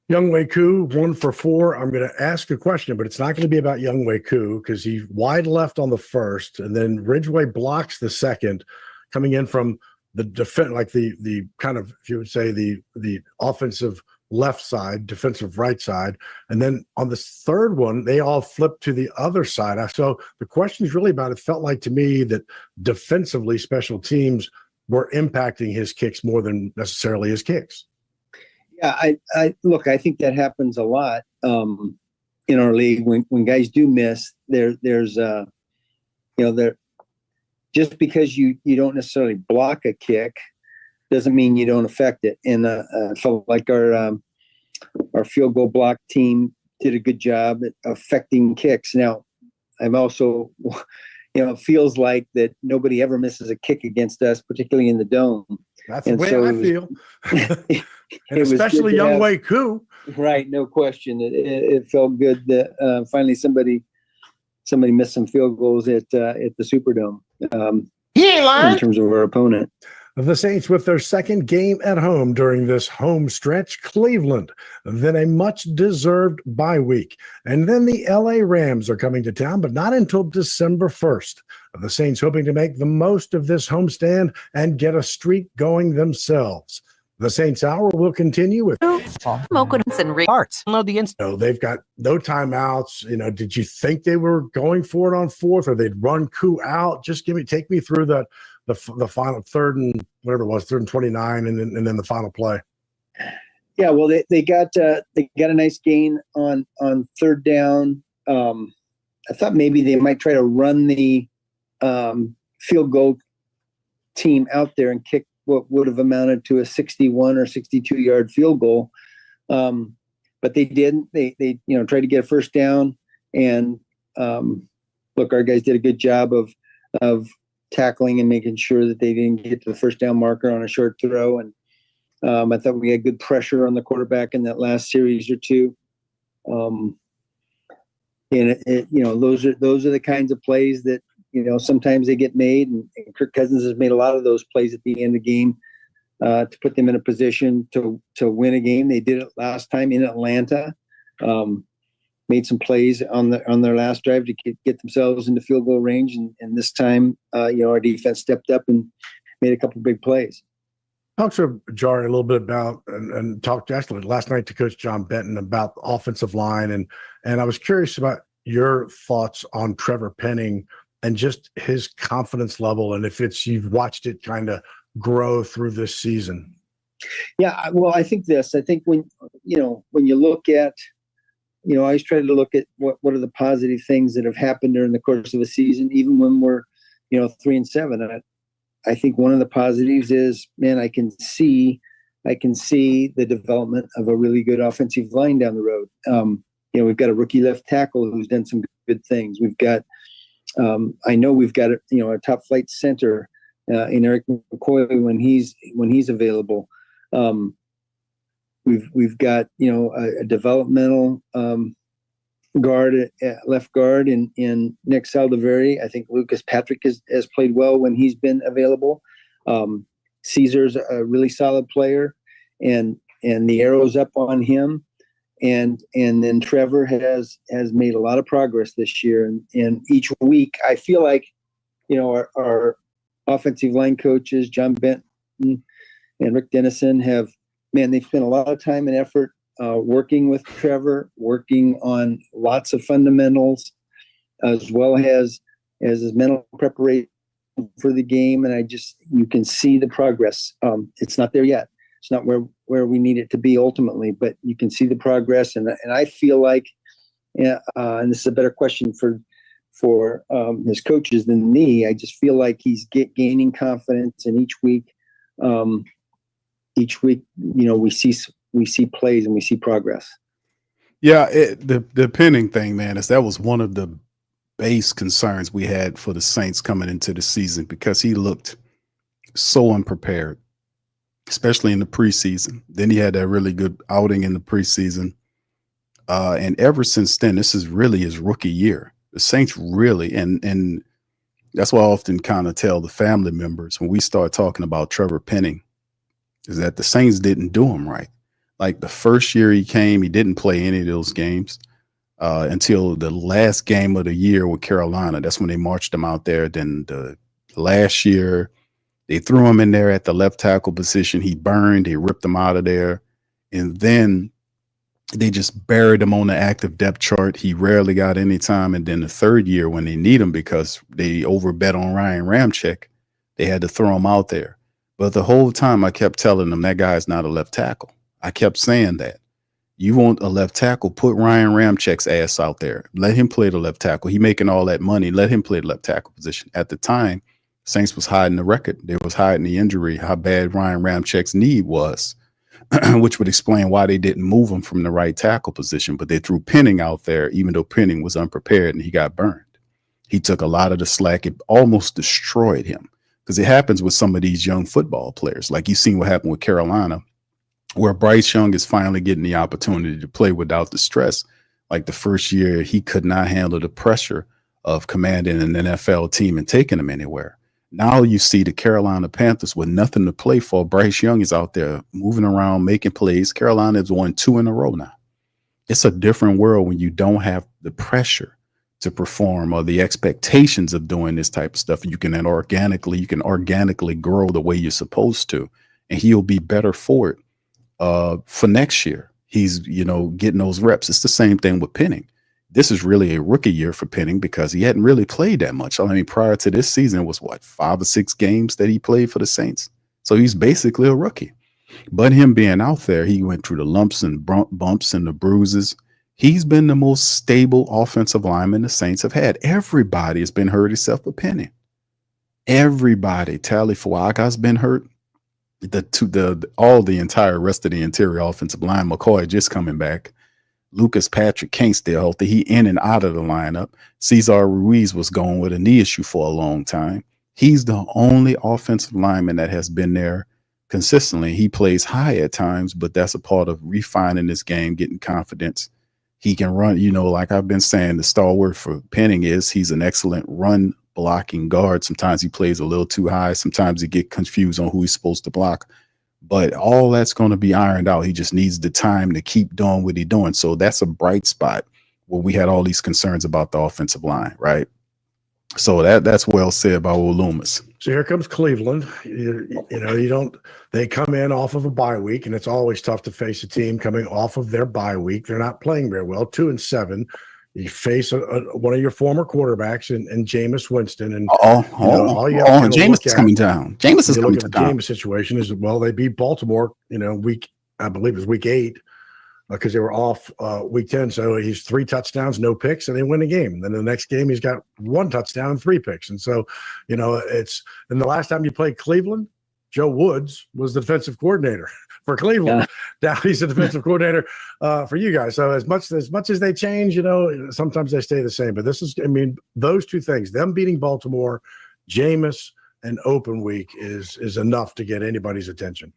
Younghoe Koo, 1 for 4. I'm going to ask a question, but it's not going to be about Younghoe Koo because he's wide left on the first, and then Ridgeway blocks the second, coming in from the defense, like the kind of, if you would say, the offensive left side, defensive right side, and then on the third one, they all flipped to the other side. So the question is really about, it felt like to me that defensively, special teams were impacting his kicks more than necessarily his kicks.
Yeah, I think that happens a lot in our league when guys do miss. There's just because you don't necessarily block a kick doesn't mean you don't affect it. And I felt like our field goal block team did a good job at affecting kicks. Now, I'm also, it feels like that nobody ever misses a kick against us, particularly in the dome.
That's the way I feel. And especially Younghoe Koo. Right,
no question. It felt good that finally somebody missed some field goals at the Superdome in terms of our opponent.
The Saints with their second game at home during this home stretch, Cleveland, then a much-deserved bye week. And then the LA Rams are coming to town, but not until December 1st. The Saints hoping to make the most of this homestand and get a streak going themselves. The Saints Hour will continue with
Arts.
they've got no timeouts. Did you think they were going for it on fourth, or they'd run Koo out? Just take me through the final third and whatever it was, 3rd and 29, and then the final play.
Yeah, well, they got a nice gain on 3rd down. I thought maybe they might try to run the field goal team out there and kick what would have amounted to a 61 or 62-yard field goal. But they didn't. They tried to get a 1st down. And look, our guys did a good job of tackling and making sure that they didn't get to the 1st down marker on a short throw. And I thought we had good pressure on the quarterback in that last series or two. And those are the kinds of plays that, sometimes they get made, and Kirk Cousins has made a lot of those plays at the end of the game to put them in a position to win a game. They did it last time in Atlanta. Made some plays on their last drive to get themselves into field goal range, and this time, our defense stepped up and made a couple big plays.
Talk to Jari a little bit about and talked actually last night to Coach John Benton about the offensive line, and I was curious about your thoughts on Trevor Penning and just his confidence level, and if you've watched it kind of grow through this season.
Yeah, well, I think when you look at, I always try to look at what are the positive things that have happened during the course of a season, even when we're 3-7. And I think one of the positives is, man, I can see the development of a really good offensive line down the road. We've got a rookie left tackle who's done some good things. We've got, I know we've got a top flight center in Eric McCoy when he's available. We've got a developmental left guard in Nick Saldiveri. I think Lucas Patrick has played well when he's been available. Caesar's a really solid player, and the arrow's up on him. And then Trevor has made a lot of progress this year. And each week, I feel like, our offensive line coaches, John Benton and Rick Dennison, they've spent a lot of time and effort working with Trevor, working on lots of fundamentals, as well as his mental preparation for the game. And you can see the progress. It's not there yet. It's not where we need it to be ultimately, but you can see the progress. And I feel like, and this is a better question for his coaches than me, I just feel like he's gaining confidence, and each week, we see plays and we see progress.
Yeah, the Penning thing, man, that was one of the base concerns we had for the Saints coming into the season, because he looked so unprepared, especially in the preseason. Then he had that really good outing in the preseason. And ever since then, this is really his rookie year. The Saints really, and that's why I often kind of tell the family members when we start talking about Trevor Penning, is that the Saints didn't do him right. Like the first year he came, he didn't play any of those games until the last game of the year with Carolina. That's when they marched him out there. Then the last year, they threw him in there at the left tackle position. He burned. They ripped him out of there. And then they just buried him on the active depth chart. He rarely got any time. And then the third year, when they need him because they overbet on Ryan Ramczyk, they had to throw him out there. But the whole time I kept telling them that guy's not a left tackle. I kept saying that. You want a left tackle, put Ryan Ramczyk's ass out there. Let him play the left tackle. He making all that money. Let him play the left tackle position. At the time, Saints was hiding the record. They was hiding the injury, how bad Ryan Ramczyk's knee was, which would explain why they didn't move him from the right tackle position. But they threw Penning out there, even though Penning was unprepared and he got burned. He took a lot of the slack. It almost destroyed him, because it happens with some of these young football players. Like you've seen what happened with Carolina, where Bryce Young is finally getting the opportunity to play without the stress. Like the first year, he could not handle the pressure of commanding an NFL team and taking them anywhere. Now you see the Carolina Panthers with nothing to play for. Bryce Young is out there moving around, making plays. Carolina has won 2 in a row now. It's a different world when you don't have the pressure to perform or the expectations of doing this type of stuff. You can organically grow the way you're supposed to. and he'll be better for it for next year. He's, getting those reps. It's the same thing with Penning. This is really a rookie year for Penning because he hadn't really played that much. I mean, prior to this season, it was 5 or 6 games that he played for the Saints. So he's basically a rookie. But him being out there, he went through the lumps and bumps and the bruises. He's been the most stable offensive lineman the Saints have had. Everybody has been hurt except for Penning. Everybody. Tally Fuaga's been hurt. The entire rest of the interior offensive line. McCoy just coming back. Lucas Patrick can't stay healthy. He in and out of the lineup. Cesar Ruiz was going with a knee issue for a long time. He's the only offensive lineman that has been there consistently. He plays high at times, but that's a part of refining this game, getting confidence. He can run, like I've been saying, the stalwart for Penning is he's an excellent run blocking guard. Sometimes he plays a little too high. Sometimes he get confused on who he's supposed to block. But all that's going to be ironed out. He just needs the time to keep doing what he's doing. So that's a bright spot where we had all these concerns about the offensive line, right? So that's well said about old Loomis.
So here comes Cleveland. They come in off of a bye week, and it's always tough to face a team coming off of their bye week. They're not playing very well, 2-7. You face one of your former quarterbacks and Jameis Winston, and
Jameis is coming down. Jameis is coming down.
The Jameis situation is, they beat Baltimore, I believe it was week 8, because they were off week 10. So he's 3 touchdowns, no picks, and they win the game. And then the next game, he's got 1 touchdown and 3 picks. And so, and the last time you played Cleveland, Joe Woods was the defensive coordinator for Cleveland. Yeah. Now he's the defensive coordinator for you guys. So as much as they change, sometimes they stay the same. But this is, those two things, them beating Baltimore, Jameis, and open week is enough to get anybody's attention.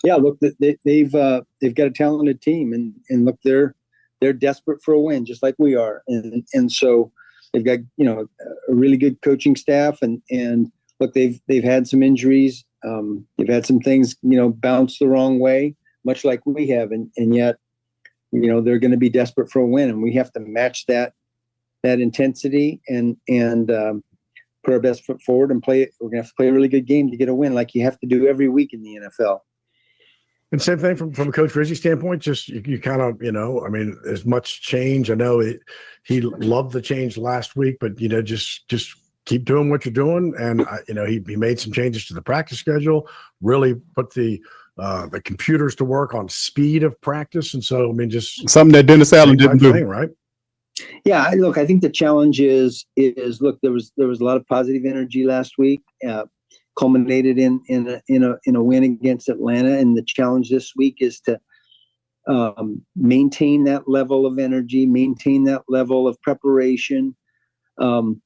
Yeah, look, they've got a talented team, and look, they're desperate for a win, just like we are, and so they've got a really good coaching staff, and look, they've had some injuries, they've had some things bounce the wrong way, much like we have, and yet they're going to be desperate for a win, and we have to match that intensity and put our best foot forward and play. We're going to have to play a really good game to get a win, like you have to do every week in the NFL.
And same thing from a Coach Rizzi standpoint, just you kind of, as much change. I know he loved the change last week, but, just keep doing what you're doing. And, he made some changes to the practice schedule, really put the computers to work on speed of practice. And so, just
something that Dennis Allen didn't do.
Right?
Yeah, look, I think the challenge is look, there was a lot of positive energy last week. Culminated in a win against Atlanta, and the challenge this week is to maintain that level of energy, maintain that level of preparation, and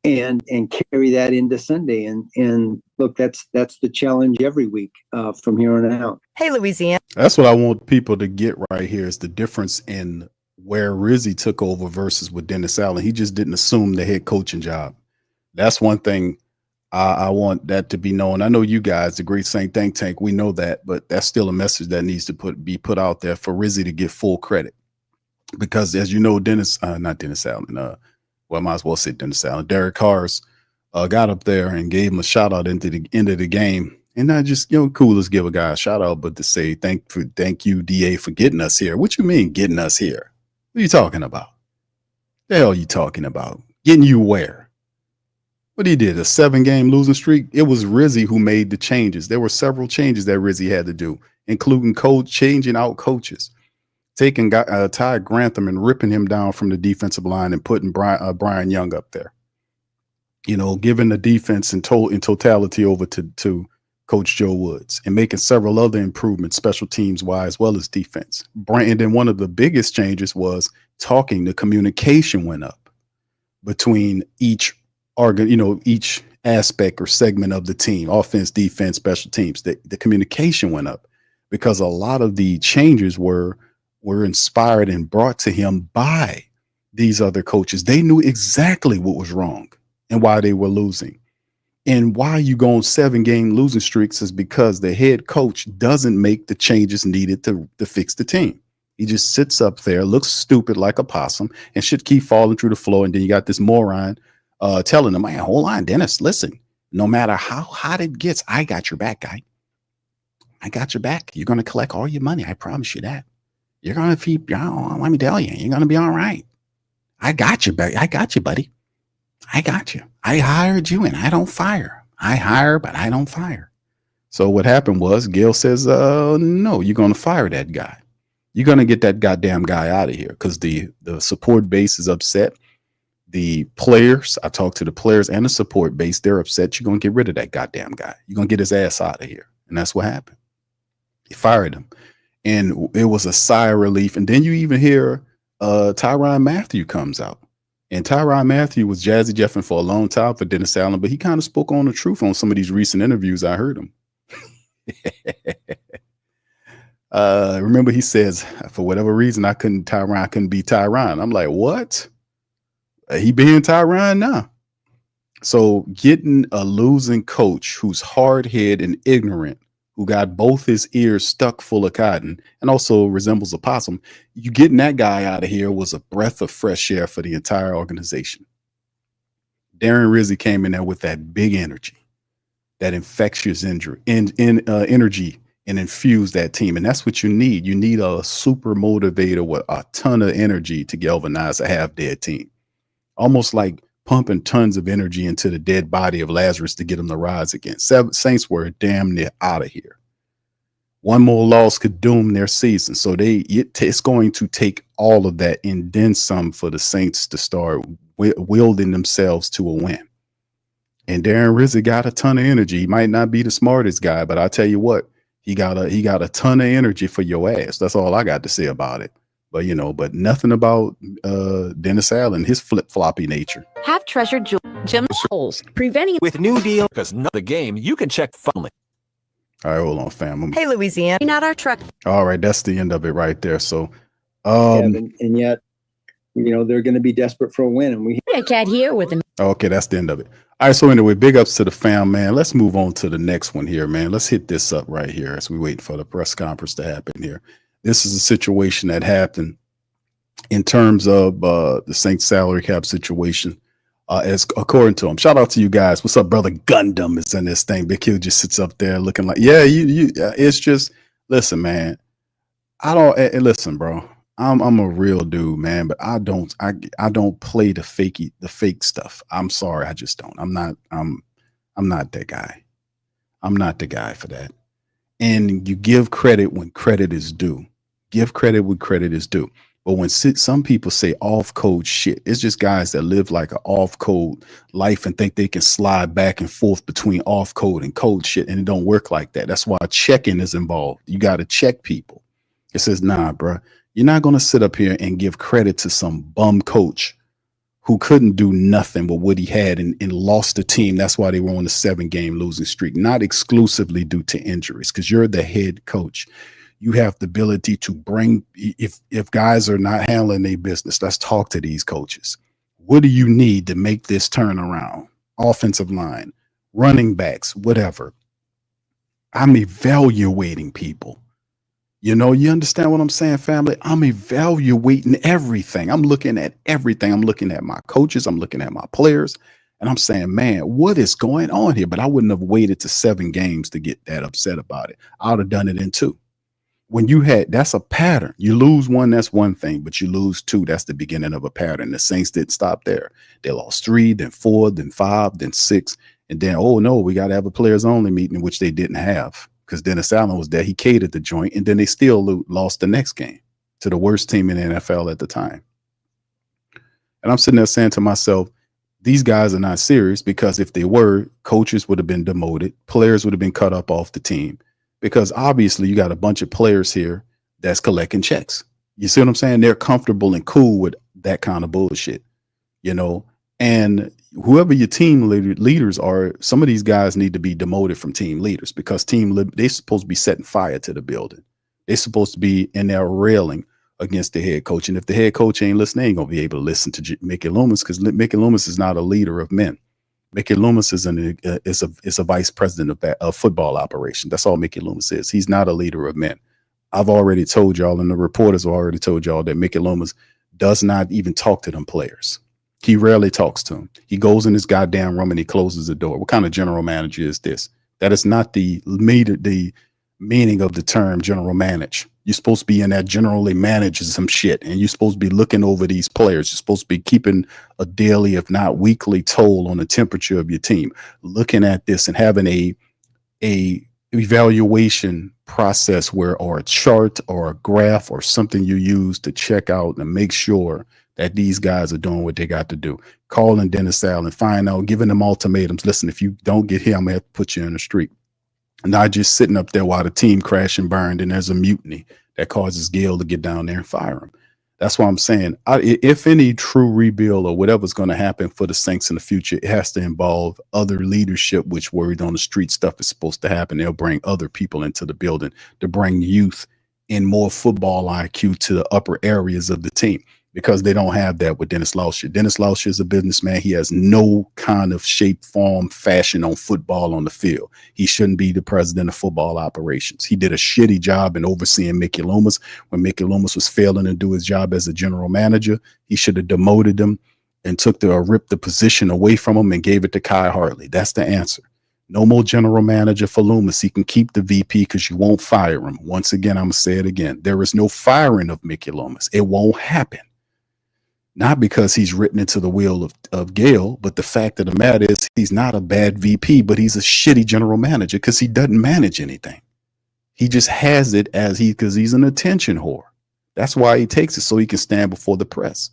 carry that into Sunday. And look, that's the challenge every week from here on out.
Hey, Louisiana.
That's what I want people to get right here is the difference in where Rizzi took over versus with Dennis Allen. He just didn't assume the head coaching job. That's one thing. I want that to be known. I know you guys, the Great Saint Think Tank, we know that, but that's still a message that needs to be put out there for Rizzi to get full credit. Because as you know, not Dennis Allen, I might as well say Dennis Allen, Derek Carr's got up there and gave him a shout out into the end of the game. And not just, cool, let's give a guy a shout out, but to say thank you, DA, for getting us here. What you mean getting us here? What are you talking about? The hell are you talking about? Getting you where? What he did, a 7-game losing streak. It was Rizzi who made the changes. There were several changes that Rizzi had to do, including changing out coaches, taking Ty Grantham and ripping him down from the defensive line and putting Brian Young up there. Giving the defense in totality over to Coach Joe Woods and making several other improvements, special teams wise, as well as defense. And then one of the biggest changes was the communication went up between each aspect or segment of the team, offense, defense, special teams. The communication went up because a lot of the changes were inspired and brought to him by these other coaches. They knew exactly what was wrong and why they were losing. And why you go on 7-game losing streaks is because the head coach doesn't make the changes needed to fix the team. He just sits up there, looks stupid like a possum, and should keep falling through the floor. And then you got this moron telling him, man, hold on, Dennis, listen, no matter how hot it gets, I got your back, guy. I got your back. You're going to collect all your money. I promise you that. You're going to feed, let me tell you, you're going to be all right. I got you, buddy. I got you, buddy. I got you. I hired you and I don't fire. I hire, but I don't fire. So what happened was Gil says, no, you're going to fire that guy. You're going to get that goddamn guy out of here because the support base is upset. The players, I talked to the players and the support base, they're upset. You're going to get rid of that goddamn guy. You're going to get his ass out of here. And that's what happened. He fired him. And it was a sigh of relief. And then you even hear Tyrann Mathieu comes out. And Tyrann Mathieu was jazzy jeffing for a long time for Dennis Allen, but he kind of spoke on the truth on some of these recent interviews. I heard him. Remember, he says, for whatever reason, I couldn't be Tyrann. I'm like, what? He being Tyrann now. So getting a losing coach who's hard-headed and ignorant, who got both his ears stuck full of cotton and also resembles a possum, you getting that guy out of here was a breath of fresh air for the entire organization. Darren Rizzi came in there with that big energy, that infectious energy and infuse that team. And that's what you need. You need a super motivator with a ton of energy to galvanize a half-dead team. Almost like pumping tons of energy into the dead body of Lazarus to get him to rise again. Saints were damn near out of here. One more loss could doom their season. So it's going to take all of that and then some for the Saints to start wielding themselves to a win. And Darren Rizzi got a ton of energy. He might not be the smartest guy, but I tell you what, he got a ton of energy for your ass. That's all I got to say about it. But, but nothing about Dennis Allen, his flip-floppy nature.
Have treasured gems holes, preventing
with new deal because not the game you can check finally.
All right, hold on, fam.
Hey, Louisiana, not our truck.
All right, that's the end of it right there. So,
and yet, they're going to be desperate for a win, and
I can't hear with them.
Okay, that's the end of it. All right, so anyway, big ups to the fam, man. Let's move on to the next one here, man. Let's hit this up right here as we wait for the press conference to happen here. This is a situation that happened in terms of the Saints salary cap situation, as according to him. Shout out to you guys. What's up, brother? Gundam is in this thing. Big Q just sits up there looking like, yeah, it's just, listen, man. Listen, bro. I'm a real dude, man, but I don't play the fake stuff. I'm sorry, I just don't. I'm not that guy. I'm not the guy for that. And you give credit when credit is due. Give credit when credit is due. But when some people say off-code shit, it's just guys that live like an off-code life and think they can slide back and forth between off-code and code shit, and it don't work like that. That's why checking is involved. You got to check people. It says, nah, bro, you're not going to sit up here and give credit to some bum coach who couldn't do nothing with what he had and lost the team. That's why they were on a 7-game losing streak, not exclusively due to injuries, because you're the head coach. You have the ability to bring, if guys are not handling their business, let's talk to these coaches. What do you need to make this turnaround? Offensive line, running backs, whatever. I'm evaluating people. You understand what I'm saying, family? I'm evaluating everything. I'm looking at everything. I'm looking at my coaches. I'm looking at my players. And I'm saying, man, what is going on here? But I wouldn't have waited to 7 games to get that upset about it. I would have done it in 2. When that's a pattern. You lose 1, that's one thing, but you lose 2, that's the beginning of a pattern. The Saints didn't stop there. They lost 3, then 4, then 5, then 6. And then, oh no, we got to have a players only meeting, which they didn't have because Dennis Allen was there. He catered the joint, and then they still lost the next game to the worst team in the NFL at the time. And I'm sitting there saying to myself, these guys are not serious, because if they were, coaches would have been demoted. Players would have been cut up off the team, because obviously you got a bunch of players here that's collecting checks. You see what I'm saying? They're comfortable and cool with that kind of bullshit, and whoever your team leaders are, some of these guys need to be demoted from team leaders, because they're supposed to be setting fire to the building. They're supposed to be in there railing against the head coach. And if the head coach ain't listening, they ain't going to be able to listen to Mickey Loomis, because Mickey Loomis is not a leader of men. Mickey Loomis is a vice president of football operation. That's all Mickey Loomis is. He's not a leader of men. I've already told y'all, and the reporters have already told y'all, that Mickey Loomis does not even talk to them players. He rarely talks to them. He goes in his goddamn room and he closes the door. What kind of general manager is this? That is not the meaning of the term general manage. You're supposed to be in that generally managing some shit, and you're supposed to be looking over these players. You're supposed to be keeping a daily, if not weekly, toll on the temperature of your team, looking at this and having a evaluation process or a chart or a graph or something you use to check out and make sure that these guys are doing what they got to do. Calling Dennis Allen, find out, giving them ultimatums. Listen, if you don't get here, I'm gonna have to put you in the street. Not just sitting up there while the team crashed and burned and there's a mutiny that causes Gale to get down there and fire him. That's why I'm saying, if any true rebuild or whatever's going to happen for the Saints in the future, it has to involve other leadership, which word on the street stuff is supposed to happen. They'll bring other people into the building to bring youth and more football IQ to the upper areas of the team, because they don't have that with Dennis Lauscher. Dennis Lauscher is a businessman. He has no kind of shape, form, fashion on football on the field. He shouldn't be the president of football operations. He did a shitty job in overseeing Mickey Loomis. When Mickey Loomis was failing to do his job as a general manager, he should have demoted him and ripped the position away from him and gave it to Kai Hartley. That's the answer. No more general manager for Loomis. He can keep the VP because you won't fire him. Once again, I'm going to say it again. There is no firing of Mickey Loomis. It won't happen. Not because he's written into the will of Gale, but the fact of the matter is he's not a bad VP, but he's a shitty general manager because he doesn't manage anything. He just has it because he's an attention whore. That's why he takes it, so he can stand before the press.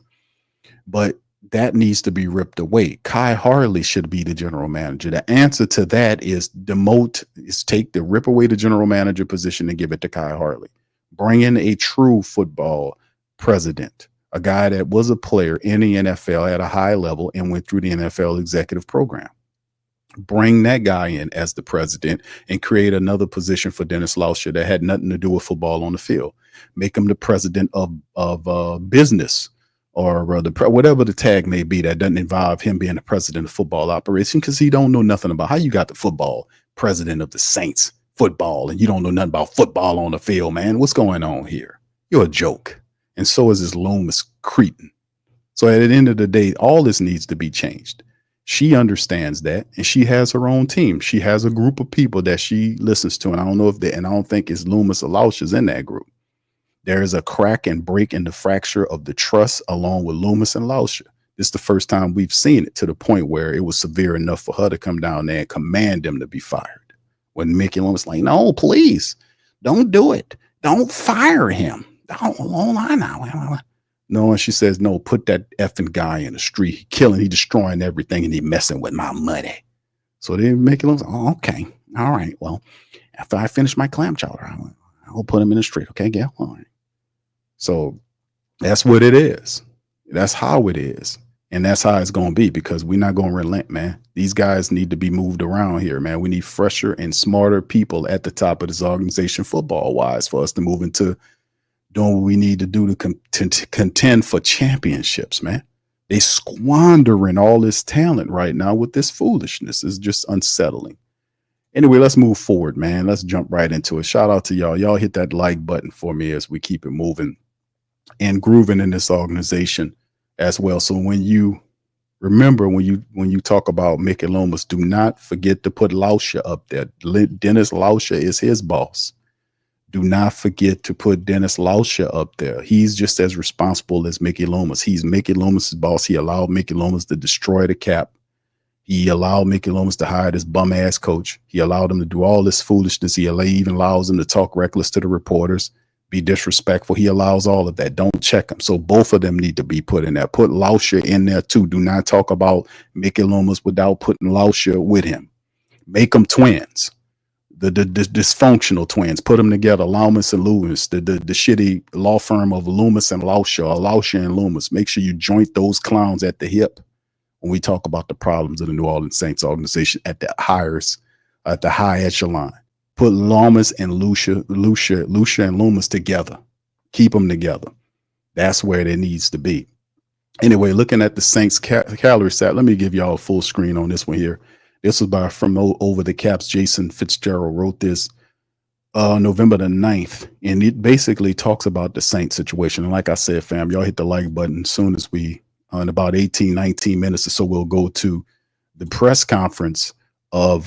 But that needs to be ripped away. Kai Hartley should be the general manager. The answer to that is rip away the general manager position and give it to Kai Hartley. Bring in a true football president. A guy that was a player in the NFL at a high level and went through the NFL executive program. Bring that guy in as the president and create another position for Dennis Lauscher that had nothing to do with football on the field. Make him the president of business or whatever the tag may be that doesn't involve him being the president of football operation, because he don't know nothing about how you got the football president of the Saints football and you don't know nothing about football on the field, man. What's going on here? You're a joke. And so is this Loomis cretin. So at the end of the day, all this needs to be changed. She understands that, and she has her own team. She has a group of people that she listens to, and I don't know and I don't think it's Loomis or Lauscher's in that group. There is a crack and break in the fracture of the trust along with Loomis and Lauscher. This is the first time we've seen it, to the point where it was severe enough for her to come down there and command them to be fired. When Mickey Loomis like, no, please, don't do it. Don't fire him. Hold on now. No, and she says, no, put that effing guy in the street. He killing, he destroying everything, and he messing with my money. So they make it look, oh, okay. All right. Well, after I finish my clam chowder, I'll put him in the street. Okay, Gail? All right. So that's what it is. That's how it is. And that's how it's going to be, because we're not going to relent, man. These guys need to be moved around here, man. We need fresher and smarter people at the top of this organization, football-wise, for us to move into doing what we need to do to contend for championships, man. They squandering all this talent right now with this foolishness. It's just unsettling. Anyway, let's move forward, man. Let's jump right into it. Shout out to y'all. Y'all hit that like button for me as we keep it moving and grooving in this organization as well. So when you remember, when you talk about Mickey Loomis, do not forget to put Lauscher up there. Dennis Lauscher is his boss. Do not forget to put Dennis Lauscher up there. He's just as responsible as Mickey Loomis. He's Mickey Loomis' boss. He allowed Mickey Loomis to destroy the cap. He allowed Mickey Loomis to hire this bum-ass coach. He allowed him to do all this foolishness. He even allows him to talk reckless to the reporters, be disrespectful. He allows all of that. Don't check him. So both of them need to be put in there. Put Lauscher in there too. Do not talk about Mickey Loomis without putting Lauscher with him. Make them twins. The dysfunctional twins, put them together. Loomis and Loomis, the shitty law firm of Loomis and Lauscher, or Lauscher and Loomis. Make sure you joint those clowns at the hip when we talk about the problems of the New Orleans Saints organization at the high echelon. Put Loomis and Lauscher and Loomis together. Keep them together. That's where it needs to be. Anyway, looking at the Saints calorie stat, let me give y'all a full screen on this one here. This was from Over the Caps. Jason Fitzgerald wrote this November the 9th, and it basically talks about the Saints situation. And like I said, fam, y'all hit the like button as soon as in about 18, 19 minutes or so, we'll go to the press conference of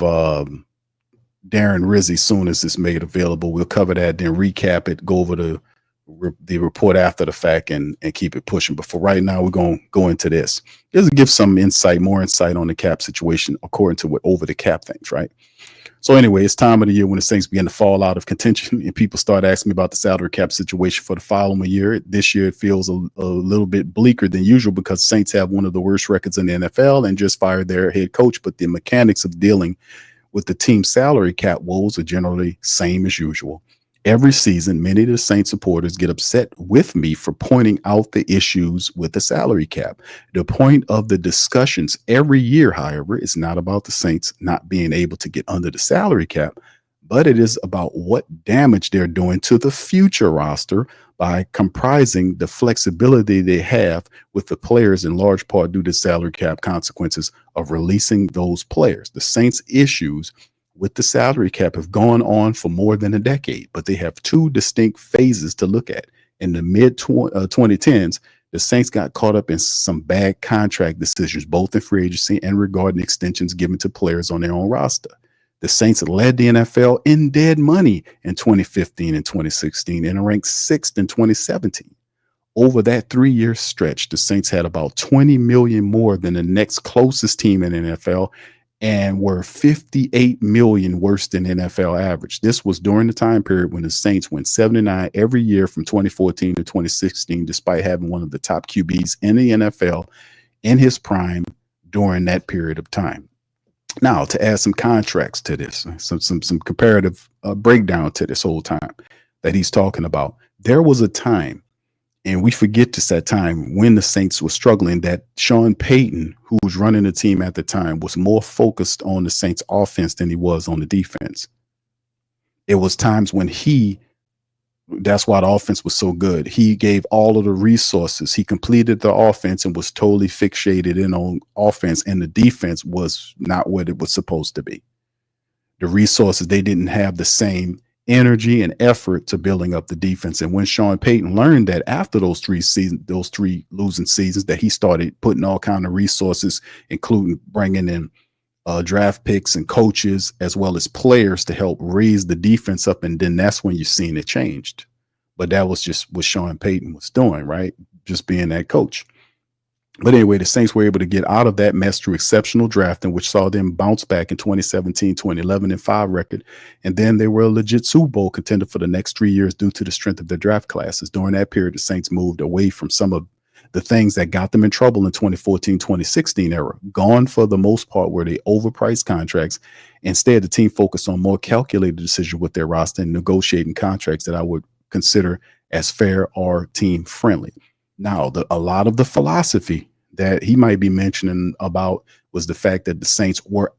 Darren Rizzi soon as it's made available. We'll cover that, then recap it, go over the report after the fact, and keep it pushing. But for right now, we're going to go into this. Just to give some more insight on the cap situation according to what over the cap things, right? So anyway, it's time of the year when the Saints begin to fall out of contention and people start asking me about the salary cap situation for the following year. This year, it feels a little bit bleaker than usual because Saints have one of the worst records in the NFL and just fired their head coach. But the mechanics of dealing with the team's salary cap woes are generally same as usual. Every season, many of the Saints supporters get upset with me for pointing out the issues with the salary cap. The point of the discussions every year, however, is not about the Saints not being able to get under the salary cap, but it is about what damage they're doing to the future roster by comprising the flexibility they have with the players, in large part due to salary cap consequences of releasing those players. The Saints' issues with the salary cap have gone on for more than a decade, but they have two distinct phases to look at. In the mid 2010s, the Saints got caught up in some bad contract decisions, both in free agency and regarding extensions given to players on their own roster. The Saints led the NFL in dead money in 2015 and 2016 and ranked 6th in 2017. Over that 3-year stretch, the Saints had about $20 million more than the next closest team in the NFL and were $58 million worse than NFL average. This was during the time period when the Saints went 7-9 every year from 2014 to 2016, despite having one of the top QBs in the NFL in his prime during that period of time. Now, to add some contracts to this, some comparative breakdown to this whole time that he's talking about, there was a time, and we forget this at time, when the Saints were struggling, that Sean Payton, who was running the team at the time, was more focused on the Saints offense than he was on the defense. It was times when that's why the offense was so good. He gave all of the resources. He completed the offense and was totally fixated in on offense, and the defense was not what it was supposed to be. The resources, they didn't have the same energy and effort to building up the defense. And when Sean Payton learned that after those three losing seasons, that he started putting all kind of resources, including bringing in draft picks and coaches as well as players to help raise the defense up. And then that's when you've seen it changed. But that was just what Sean Payton was doing, right? Just being that coach. But anyway, the Saints were able to get out of that mess through exceptional drafting, which saw them bounce back in 2017 to an 11-5 record. And then they were a legit Super Bowl contender for the next 3 years due to the strength of their draft classes. During that period, the Saints moved away from some of the things that got them in trouble in 2014-2016 era. Gone for the most part were they overpriced contracts. Instead, the team focused on more calculated decisions with their roster and negotiating contracts that I would consider as fair or team friendly. Now, a lot of the philosophy that he might be mentioning about was the fact that the Saints were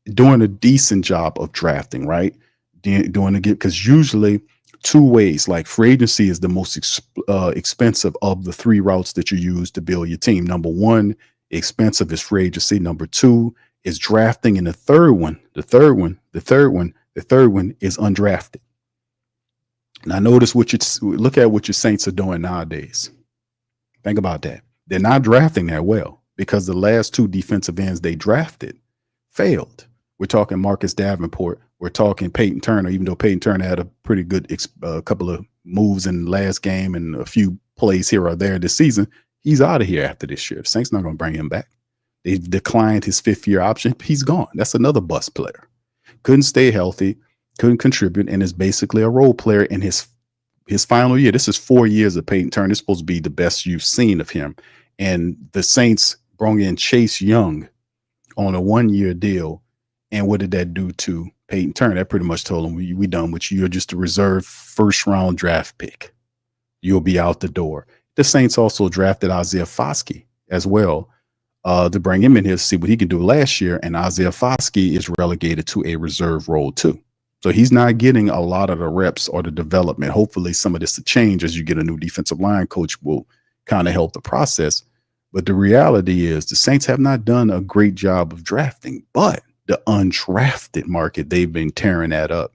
doing a decent job of drafting, right? Doing it because usually two ways, like free agency is the most expensive of the three routes that you use to build your team. Number one, expensive is free agency. Number two is drafting. And the third one is undrafted. Now notice look at what your Saints are doing nowadays. Think about that. They're not drafting that well because the last two defensive ends they drafted failed. We're talking Marcus Davenport. We're talking Peyton Turner, even though Peyton Turner had a pretty good couple of moves in the last game and a few plays here or there this season. He's out of here after this year. The Saints not going to bring him back. They declined his 5th-year option. He's gone. That's another bust player. Couldn't stay healthy, couldn't contribute, and is basically a role player in his final year. This is 4 years of Peyton Turner. It's supposed to be the best you've seen of him. And the Saints brought in Chase Young on a 1-year deal. And what did that do to Peyton Turner? That pretty much told him, we done with you. You're just a reserve first-round draft pick. You'll be out the door. The Saints also drafted Isaiah Foskey as well to bring him in here to see what he can do last year. And Isaiah Foskey is relegated to a reserve role too. So he's not getting a lot of the reps or the development. Hopefully some of this will change as you get a new defensive line coach will kind of help the process. But the reality is the Saints have not done a great job of drafting, but the undrafted market, they've been tearing that up.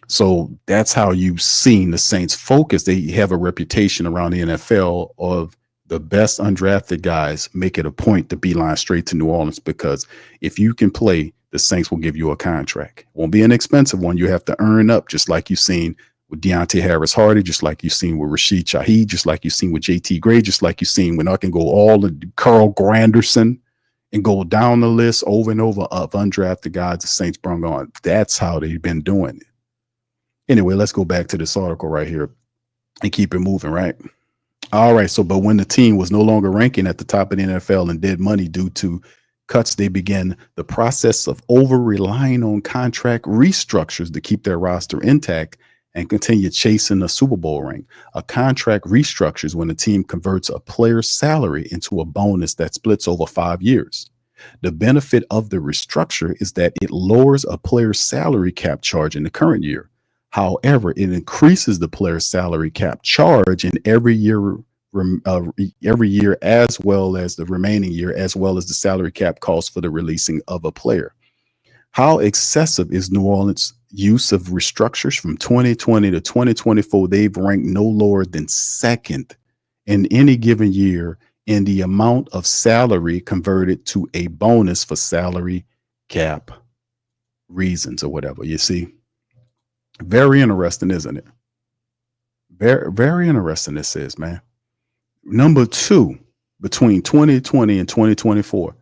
So that's how you've seen the Saints focus. They have a reputation around the NFL of the best undrafted guys make it a point to beeline straight to New Orleans, because if you can play the Saints will give you a contract. It won't be an expensive one. You have to earn up, just like you've seen with Deontay Harris-Hardy, just like you've seen with Rashid Shaheed, just like you've seen with JT Gray, just like you've seen when I can go all the Carl Granderson and go down the list over and over of undrafted guys the Saints brought on. That's how they've been doing it. Anyway, let's go back to this article right here and keep it moving, right? All right. So, but when the team was no longer ranking at the top of the NFL and dead money due to cuts, they began the process of over-relying on contract restructures to keep their roster intact and continue chasing a Super Bowl ring. A contract restructure is when a team converts a player's salary into a bonus that splits over 5 years. The benefit of the restructure is that it lowers a player's salary cap charge in the current year. However, it increases the player's salary cap charge in every year as well as the remaining year, as well as the salary cap cost for the releasing of a player. How excessive is New Orleans' use of restructures? From 2020 to 2024, they've ranked no lower than second in any given year in the amount of salary converted to a bonus for salary cap reasons or whatever. You see, very interesting, isn't it? Very, very interesting, this is, man. Number two, between 2020 and 2024.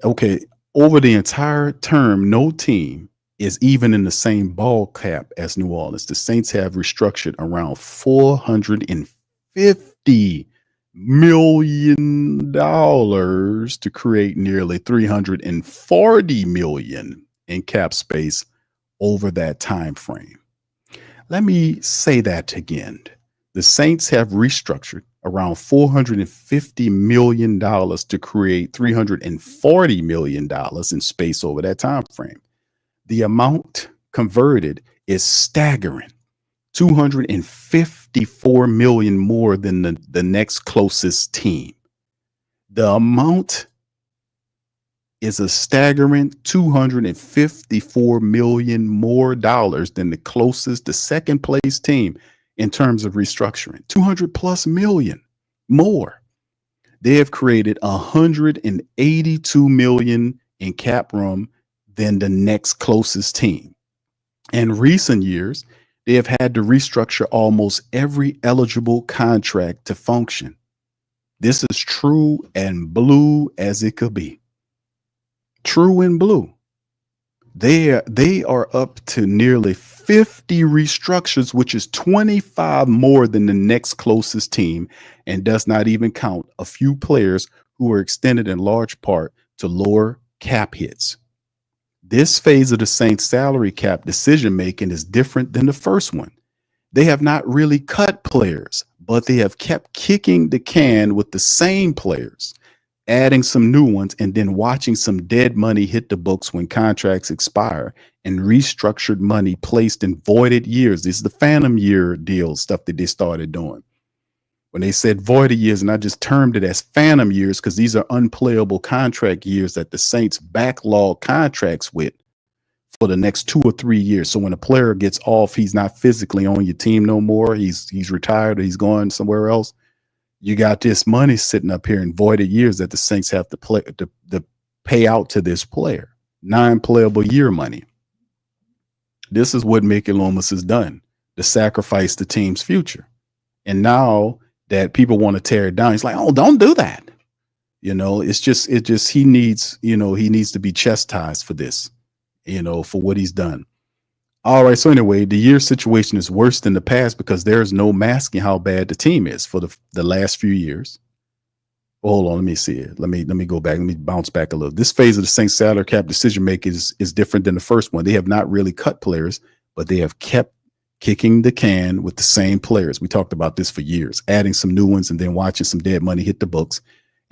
Okay, over the entire term, no team is even in the same ball cap as New Orleans. The Saints have restructured around $450 million to create nearly $340 million in cap space over that time frame. Let me say that again. The Saints have restructured around $450 million to create $340 million in space over that time frame. The amount converted is staggering. $254 million more than the next closest team. The amount is a staggering $254 million more than the second place team in terms of restructuring. 200 plus million more. They have created 182 million in cap room than the next closest team. In recent years, they have had to restructure almost every eligible contract to function. This is true and blue as it could be. True and blue. They are up to nearly 50 restructures, which is 25 more than the next closest team, and does not even count a few players who were extended in large part to lower cap hits. This phase of the Saints salary cap decision making is different than the first one. They have not really cut players, but they have kept kicking the can with the same players, adding some new ones, and then watching some dead money hit the books when contracts expire, and restructured money placed in voided years. This is the phantom year deal stuff that they started doing. When they said voided years, and I just termed it as phantom years because these are unplayable contract years that the Saints backlog contracts with for the next 2 or 3 years. So when a player gets off, he's not physically on your team no more. He's retired or he's going somewhere else. You got this money sitting up here in voided years that the Saints have to pay out to this player. Non-playable year money. This is what Mickey Loomis has done to sacrifice the team's future. And now that people want to tear it down, he's like, oh, don't do that. You know, he needs to be chastised for this, for what he's done. All right. So anyway, the year situation is worse than the past because there's no masking how bad the team is for the last few years. Well, hold on. Let me see it. Let me go back. Let me bounce back a little. This phase of the Saints salary cap decision making is different than the first one. They have not really cut players, but they have kept kicking the can with the same players. We talked about this for years, adding some new ones and then watching some dead money hit the books.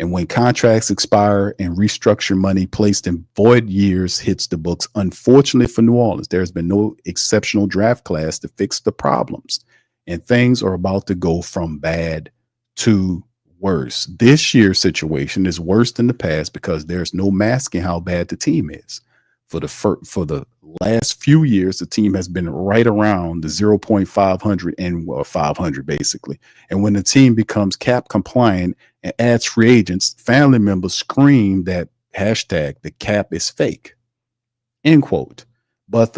And when contracts expire and restructure money placed in void years hits the books, unfortunately for New Orleans, there has been no exceptional draft class to fix the problems. And things are about to go from bad to worse. This year's situation is worse than the past because there's no masking how bad the team is. For the last few years, the team has been right around the 0.500 and 500 basically. And when the team becomes cap compliant and adds free agents, family members scream that hashtag the cap is fake. end quote. But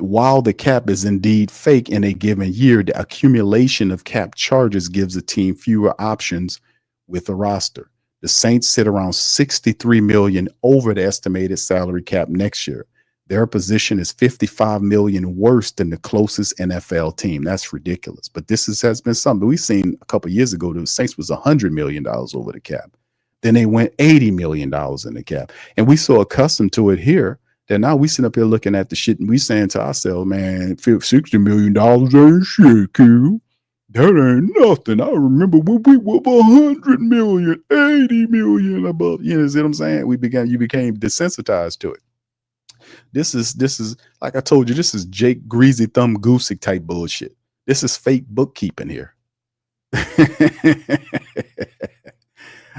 while the cap is indeed fake in a given year, the accumulation of cap charges gives a team fewer options with a roster. The Saints sit around 63 million over the estimated salary cap next year. Their position is 55 million worse than the closest NFL team. That's ridiculous. But this has been something we've seen a couple of years ago. The Saints was $100 million over the cap. Then they went $80 million in the cap. And we so accustomed to it here that now we sitting up here looking at the shit and we saying to ourselves, man, $60 million ain't shit, Q. That ain't nothing. I remember when we were 100 million, 80 million above. You know what I'm saying? You became desensitized to it. This is like I told you, this is Jake Greasy Thumb Goosick type bullshit. This is fake bookkeeping here.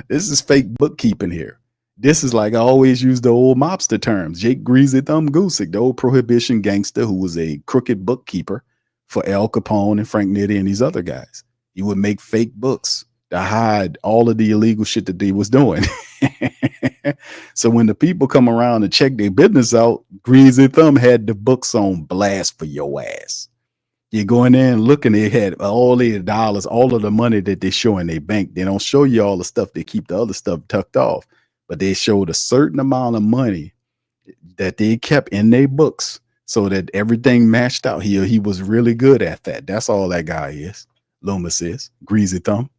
This is fake bookkeeping here. This is like I always use the old mobster terms. Jake Greasy Thumb Goosick, the old prohibition gangster who was a crooked bookkeeper for Al Capone and Frank Nitti and these other guys. He would make fake books to hide all of the illegal shit that they was doing. So when the people come around and check their business out, Greasy Thumb had the books on blast for your ass. You go in there and look, and they had all the dollars, all of the money that they show in their bank. They don't show you all the stuff. They keep the other stuff tucked off, but they showed a certain amount of money that they kept in their books so that everything matched out. He was really good at that. That's all that guy is. Loomis is Greasy Thumb.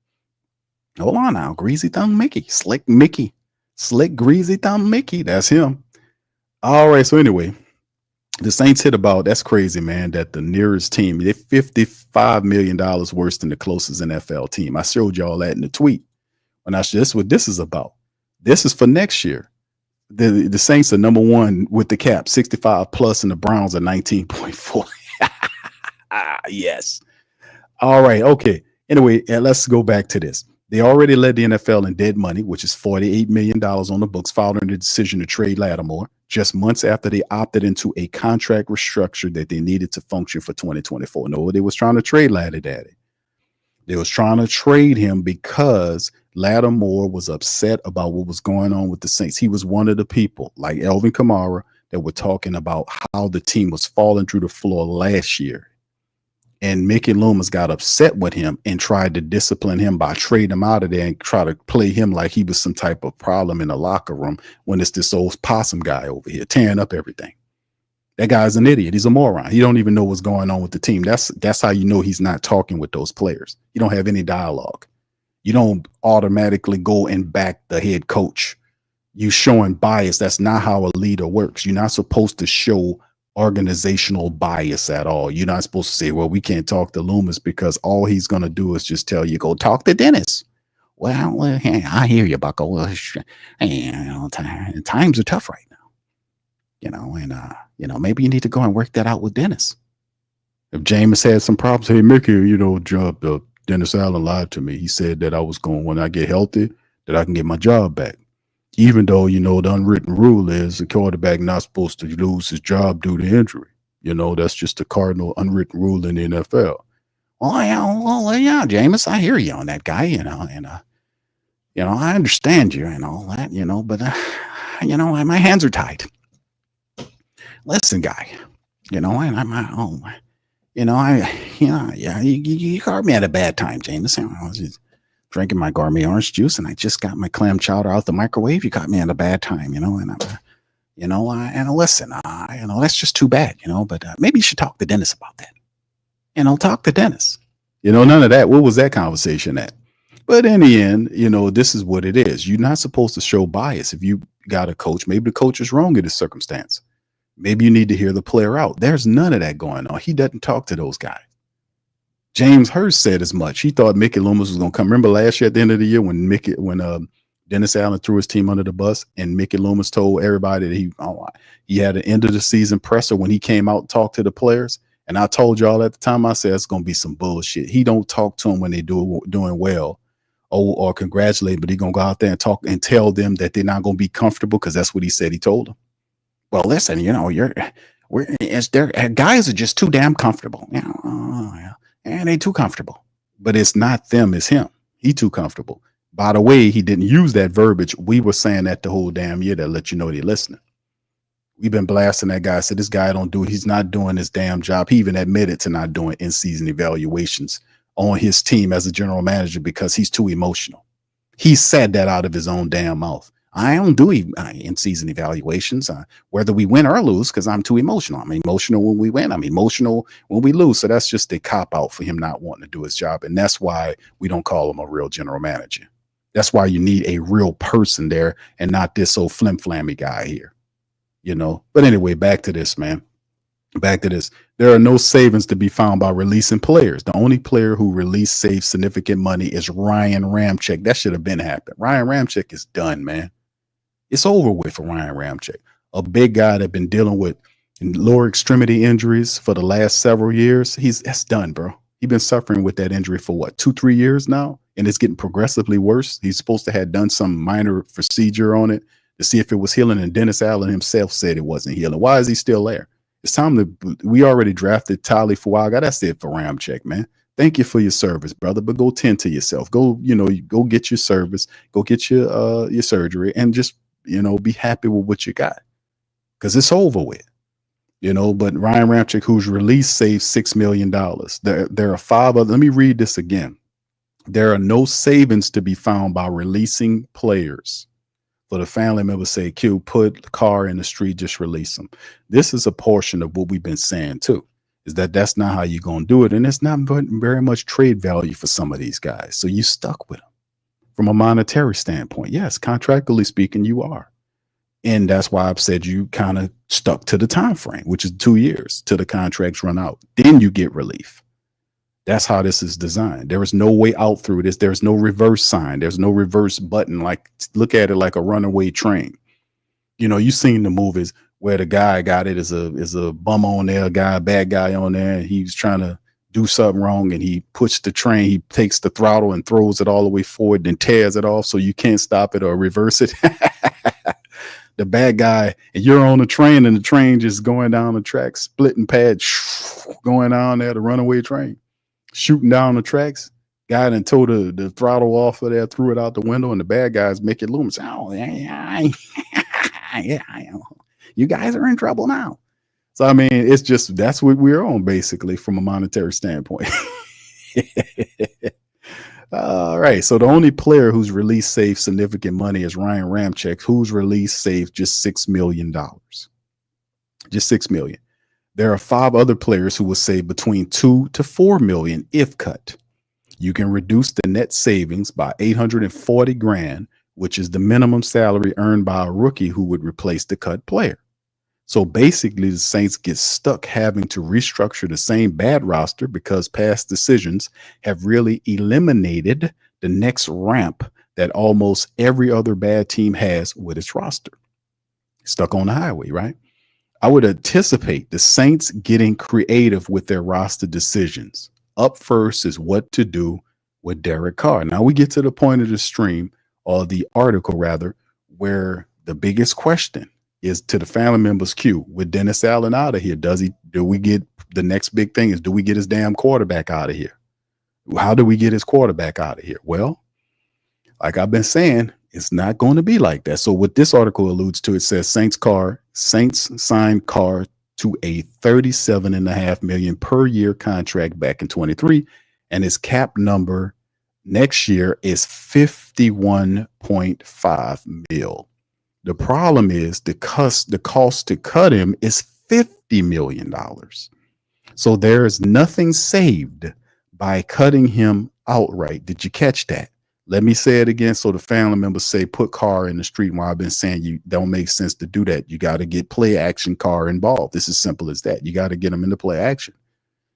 Hold on now, Greasy Thumb Mickey, Slick Greasy Thumb Mickey. That's him. All right. So anyway, the Saints hit about, that's crazy, man, that the nearest team, they're $55 million worse than the closest NFL team. I showed y'all that in the tweet. When that's what this is about. This is for next year. The Saints are number one with the cap, 65 plus, and the Browns are 19.4. Yes. All right. Okay. Anyway, let's go back to this. They already led the NFL in dead money, which is $48 million on the books, following the decision to trade Lattimore just months after they opted into a contract restructure that they needed to function for 2024. No, they was trying to trade Latty Daddy. They was trying to trade him because Lattimore was upset about what was going on with the Saints. He was one of the people, like Elvin Kamara, that were talking about how the team was falling through the floor last year. And Mickey Loomis got upset with him and tried to discipline him by trading him out of there and try to play him like he was some type of problem in the locker room when it's this old possum guy over here tearing up everything. That guy's an idiot. He's a moron. He don't even know what's going on with the team. That's how you know he's not talking with those players. You don't have any dialogue. You don't automatically go and back the head coach. You showing bias. That's not how a leader works. You're not supposed to show organizational bias at all. You're not supposed to say, well, we can't talk to Loomis because all he's going to do is just tell you, go talk to Dennis. Well, I hear you, Bucko. Well, times are tough right now, and maybe you need to go and work that out with Dennis. If Jameis had some problems, hey, Mickey, Dennis Allen lied to me. He said that I was going, when I get healthy, that I can get my job back. Even though, the unwritten rule is the quarterback not supposed to lose his job due to injury. That's just the cardinal unwritten rule in the NFL. Well, yeah, Jameis, I hear you on that guy, and I understand you and all that, but, my hands are tied. Listen, guy, you caught me at a bad time, Jameis. I was just drinking my gourmet orange juice, and I just got my clam chowder out the microwave. You caught me at a bad time, and listen, that's just too bad, but maybe you should talk to Dennis about that. Talk to Dennis. None of that. What was that conversation at? But in the end, this is what it is. You're not supposed to show bias. If you got a coach, maybe the coach is wrong in this circumstance. Maybe you need to hear the player out. There's none of that going on. He doesn't talk to those guys. James Hurst said as much. He thought Mickey Loomis was going to come. Remember last year at the end of the year when Dennis Allen threw his team under the bus and Mickey Loomis told everybody that he had an end of the season presser when he came out and talked to the players. And I told y'all at the time, I said, it's going to be some bullshit. He don't talk to them when they doing well or congratulate, but he going to go out there and talk and tell them that they're not going to be comfortable because that's what he said he told them. Well, listen, guys are just too damn comfortable. And they too comfortable. But it's not them, it's him. He too comfortable. By the way, he didn't use that verbiage. We were saying that the whole damn year to let you know they're listening. We've been blasting that guy. Said this guy don't do it. He's not doing his damn job. He even admitted to not doing in-season evaluations on his team as a general manager because he's too emotional. He said that out of his own damn mouth. I don't do in-season evaluations, whether we win or lose, because I'm too emotional. I'm emotional when we win. I'm emotional when we lose. So that's just a cop-out for him not wanting to do his job. And that's why we don't call him a real general manager. That's why you need a real person there and not this old flim-flammy guy here. You know, but anyway, back to this, man. Back to this. There are no savings to be found by releasing players. The only player who released saved significant money is Ryan Ramczyk. That should have been happened. Ryan Ramczyk is done, man. It's over with for Ryan Ramczyk, a big guy that been dealing with lower extremity injuries for the last several years. That's done, bro. He's been suffering with that injury for what, 2-3 years now, and it's getting progressively worse. He's supposed to have done some minor procedure on it to see if it was healing, and Dennis Allen himself said it wasn't healing. Why is he still there? It's time to. We already drafted Tali Fuaga. That's it for Ramczyk, man. Thank you for your service, brother, but go tend to yourself. Go, go get your service. Go get your surgery, and just be happy with what you got, because it's over with. But Ryan Ramczyk, who's released, saved $6 million. There are 5 other. Let me read this again. There are no savings to be found by releasing players. For the family members say, Q, put the car in the street, just release them. This is a portion of what we've been saying too, is that's not how you're going to do it. And it's not very much trade value for some of these guys. So you stuck with them from a monetary standpoint. Yes, contractually speaking, you are. And that's why I've said you kind of stuck to the time frame, which is 2 years till the contracts run out. Then you get relief. That's how this is designed. There is no way out through this. There's no reverse sign. There's no reverse button. Like, look at it like a runaway train. You've seen the movies where the guy got it as a bum on there, a bad guy on there, and he's trying to do something wrong, and he puts the train, he takes the throttle and throws it all the way forward, then tears it off so you can't stop it or reverse it. The bad guy, and you're on the train, and the train just going down the track, splitting pad, going down there, the runaway train. Shooting down the tracks, guy done tore the throttle off of there, threw it out the window, and the bad guys make it Loomis. Oh, yeah, you guys are in trouble now. So, I mean, it's just, that's what we're on, basically, from a monetary standpoint. All right. So the only player who's released saved significant money is Ryan Ramczyk, who's released saved just $6 million. Just $6 million. There are 5 other players who will save between $2 to $4 million if cut. You can reduce the net savings by $840,000, which is the minimum salary earned by a rookie who would replace the cut player. So basically, the Saints get stuck having to restructure the same bad roster because past decisions have really eliminated the next ramp that almost every other bad team has with its roster. Stuck on the highway, right? I would anticipate the Saints getting creative with their roster decisions. Up first is what to do with Derek Carr. Now we get to the point of the stream, or the article rather, where the biggest question is to the family members queue. With Dennis Allen out of here, do we get the next big thing is, do we get his damn quarterback out of here? How do we get his quarterback out of here? Well, like I've been saying, it's not going to be like that. So what this article alludes to, it says Saints signed Carr to a $37.5 million per year contract back in 23, and his cap number next year is $51.5 million. The problem is the cost to cut him is $50 million. So there is nothing saved by cutting him outright. Did you catch that? Let me say it again so the family members say put Carr in the street. While I've been saying you don't make sense to do that. You got to get play action Carr involved. This is simple as that. You got to get him into play action.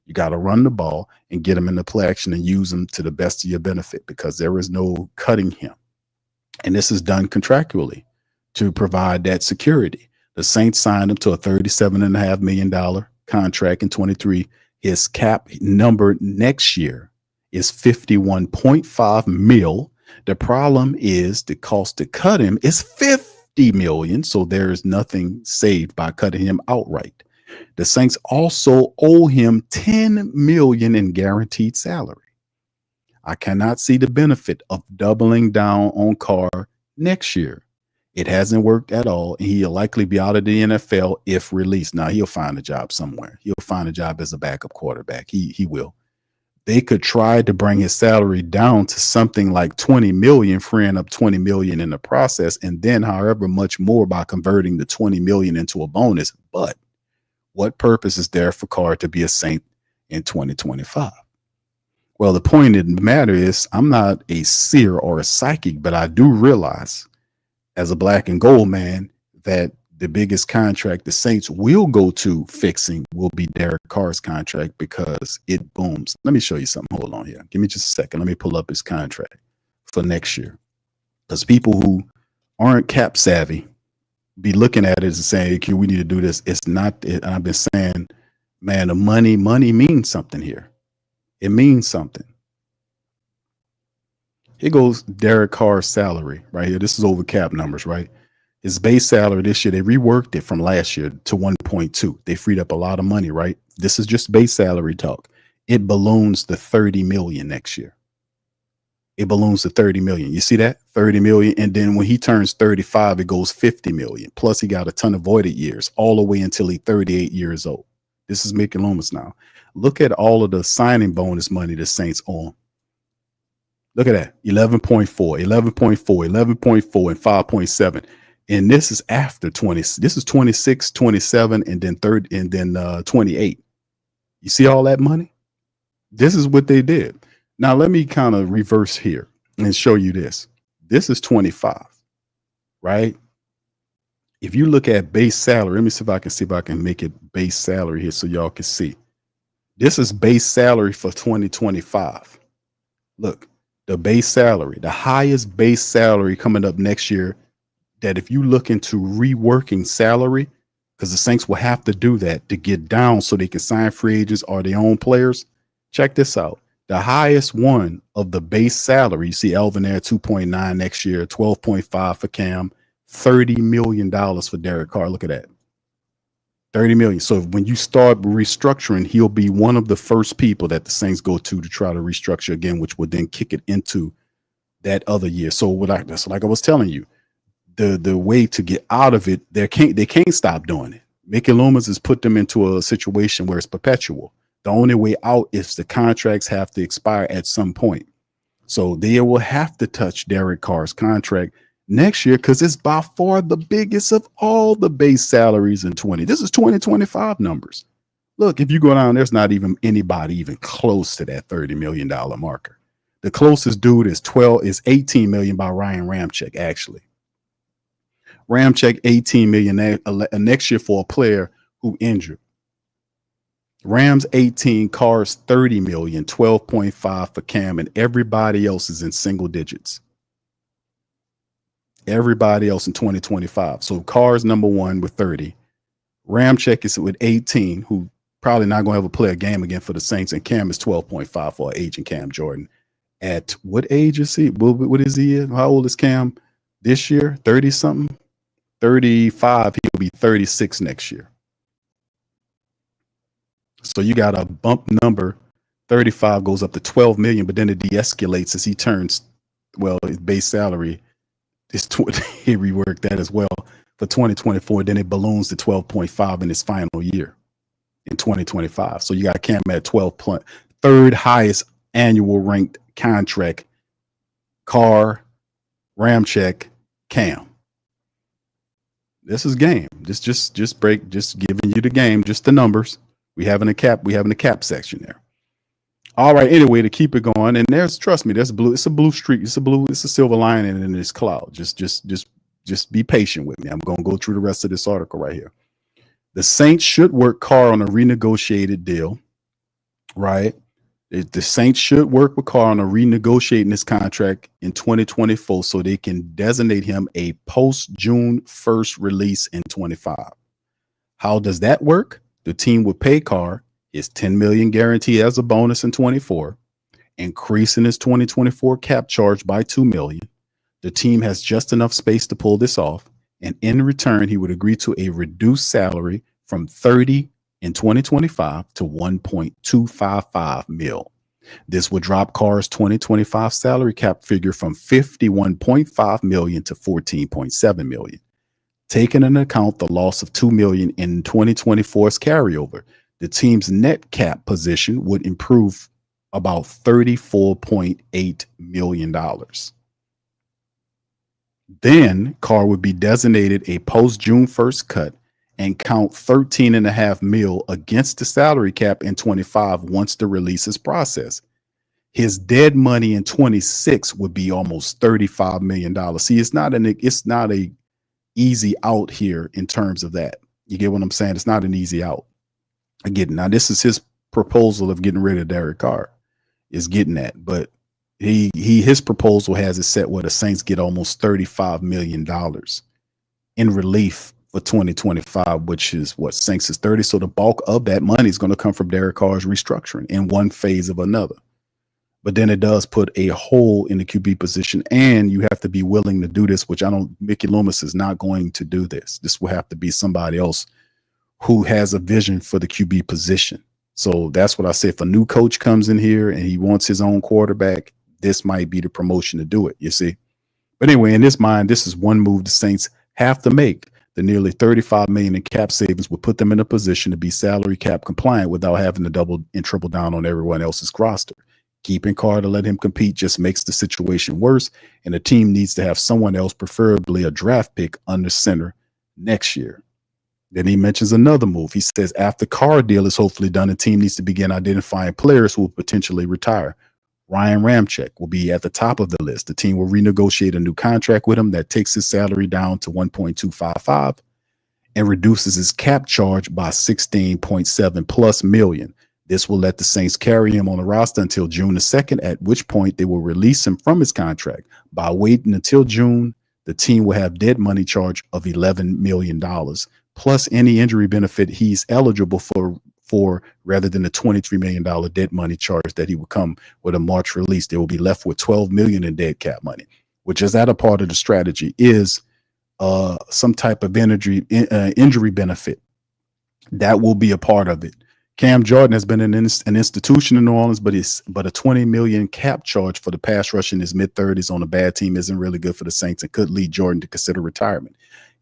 You got to run the ball and get him into play action and use him to the best of your benefit, because there is no cutting him. And this is done contractually to provide that security. The Saints signed him to a $37.5 million contract in 23. His cap number next year is $51.5 million. The problem is the cost to cut him is $50 million. So there is nothing saved by cutting him outright. The Saints also owe him $10 million in guaranteed salary. I cannot see the benefit of doubling down on Carr next year. It hasn't worked at all. And he'll likely be out of the NFL if released. Now he'll find a job somewhere. He'll find a job as a backup quarterback. He will. They could try to bring his salary down to something like 20 million, freeing up 20 million in the process, and then however much more by converting the 20 million into a bonus. But what purpose is there for Carr to be a Saint in 2025? Well, the point of the matter is, I'm not a seer or a psychic, but I do realize as a black and gold man that the biggest contract the Saints will go to fixing will be Derek Carr's contract because it booms. Let me show you something. Hold on here. Give me just a second. Let me pull up his contract for next year. Because people who aren't cap savvy be looking at it and saying, okay, we need to do this. It's not it. And I've been saying, man, the money means something here. It means something. Here goes Derek Carr's salary right here. This is over cap numbers, right? His base salary this year, they reworked it from last year to 1.2. They freed up a lot of money, right? This is just base salary talk. It balloons to 30 million next year. It balloons to 30 million. You see that? 30 million. And then when he turns 35, it goes 50 million. Plus he got a ton of voided years all the way until he's 38 years old. This is Mickey Loomis now. Look at all of the signing bonus money the Saints own. Look at that. 11.4, 11.4, 11.4, and 5.7. And this is after 20. This is 26, 27, and then 28. You see all that money? This is what they did. Now, let me kind of reverse here and show you this. This is 25, right? If you look at base salary, let me see if I can make it base salary here so y'all can see. This is base salary for 2025. Look, the base salary, the highest base salary coming up next year, that if you look into reworking salary, because the Saints will have to do that to get down so they can sign free agents or their own players. Check this out. The highest one of the base salary, you see Elvin there, 2.9 next year, 12.5 for Cam, $30 million for Derek Carr. Look at that. 30 million. So when you start restructuring, he'll be one of the first people that the Saints go to try to restructure again, which would then kick it into that other year. So that's like I was telling you, the way to get out of it, they can't stop doing it. Mickey Loomis has put them into a situation where it's perpetual. The only way out is the contracts have to expire at some point. So they will have to touch Derek Carr's contract next year because it's by far the biggest of all the base salaries in 20. This is 2025 numbers. Look, if you go down, there's not even anybody even close to that $30 million marker. The closest dude is 18 million by Ryan Ramczyk, actually. Ramczyk 18 million next year for a player who injured. Rams 18, Carr's 30 million, 12.5 for Cam, and everybody else is in single digits. Everybody else in 2025. So Carr's number one with 30. Ramczyk is with 18, who probably not going to ever play a game again for the Saints, and Cam is 12.5 for aging Cam Jordan. At what age is he? What is he? How old is Cam this year? 30 something? 35. He'll be 36 next year. So you got a bump number. 35 goes up to 12 million, but then it de-escalates as he turns, well, his base salary is he reworked that as well for 2024. Then it balloons to 12.5 in his final year in 2025. So you got Cam at 12 point, third highest annual ranked contract. Carr, Ramczyk, Cam. This is game. Just giving you the game, just the numbers. We have in the cap section there. All right. Anyway, to keep it going, and trust me, there's blue. It's a blue streak. It's a silver lining in this cloud. Just be patient with me. I'm going to go through the rest of this article right here. The Saints should work Carr on a renegotiated deal, right? The Saints should work with Carr on a renegotiating this contract in 2024 so they can designate him a post-June 1st release in 25. How does that work? The team would pay Carr his $10 million guarantee as a bonus in 24, increasing his 2024 cap charge by $2 million. The team has just enough space to pull this off, and in return, he would agree to a reduced salary from 30 in 2025 to 1.255 mil. This would drop Carr's 2025 salary cap figure from $51.5 million to $14.7 million. Taking into account the loss of $2 million in 2024's carryover, the team's net cap position would improve about $34.8 million. Then Carr would be designated a post-June 1st cut and count $13.5 million against the salary cap in 25 once the release is processed. His dead money in 26 would be almost $35 million. See, it's not a easy out here in terms of that. You get what I'm saying? It's not an easy out. Again, now this is his proposal of getting rid of Derek Carr, is getting that, but his proposal has it set where the Saints get almost $35 million in relief for 2025, which is what Saints is 30. So the bulk of that money is going to come from Derek Carr's restructuring in one phase of another. But then it does put a hole in the QB position, and you have to be willing to do this, which Mickey Loomis is not going to do this. This will have to be somebody else who has a vision for the QB position. So that's what I say. If a new coach comes in here and he wants his own quarterback, this might be the promotion to do it, you see. But anyway, in his mind, this is one move the Saints have to make. The nearly $35 million in cap savings would put them in a position to be salary cap compliant without having to double and triple down on everyone else's roster. Keeping Carr to let him compete just makes the situation worse, and the team needs to have someone else, preferably a draft pick, under center next year. Then he mentions another move. He says after Carr deal is hopefully done, the team needs to begin identifying players who will potentially retire. Ryan Ramczyk will be at the top of the list. The team will renegotiate a new contract with him that takes his salary down to $1.255 and reduces his cap charge by $16.7+ million. This will let the Saints carry him on the roster until June the 2nd, at which point they will release him from his contract. By waiting until June, the team will have dead money charge of $11 million, plus any injury benefit he's eligible for rather than the $23 million dead money charge that he would come with a March release. They will be left with $12 million in dead cap money, which is that a part of the strategy is some type of injury benefit. That will be a part of it. Cam Jordan has been an institution in New Orleans, but a $20 million cap charge for the pass rush in his mid-30s on a bad team isn't really good for the Saints and could lead Jordan to consider retirement.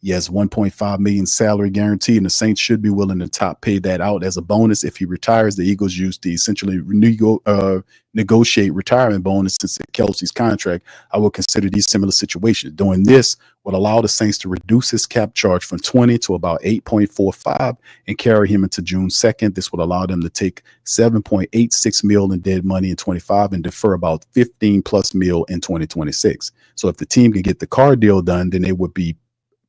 He has $1.5 million salary guarantee, and the Saints should be willing to top pay that out as a bonus. If he retires, the Eagles use to essentially negotiate retirement bonuses in Kelsey's contract. I will consider these similar situations. Doing this would allow the Saints to reduce his cap charge from 20 to about 8.45 and carry him into June 2nd. This would allow them to take $7.86 million in dead money in 25 and defer about $15+ million in 2026. So if the team can get the Carr deal done, then they would be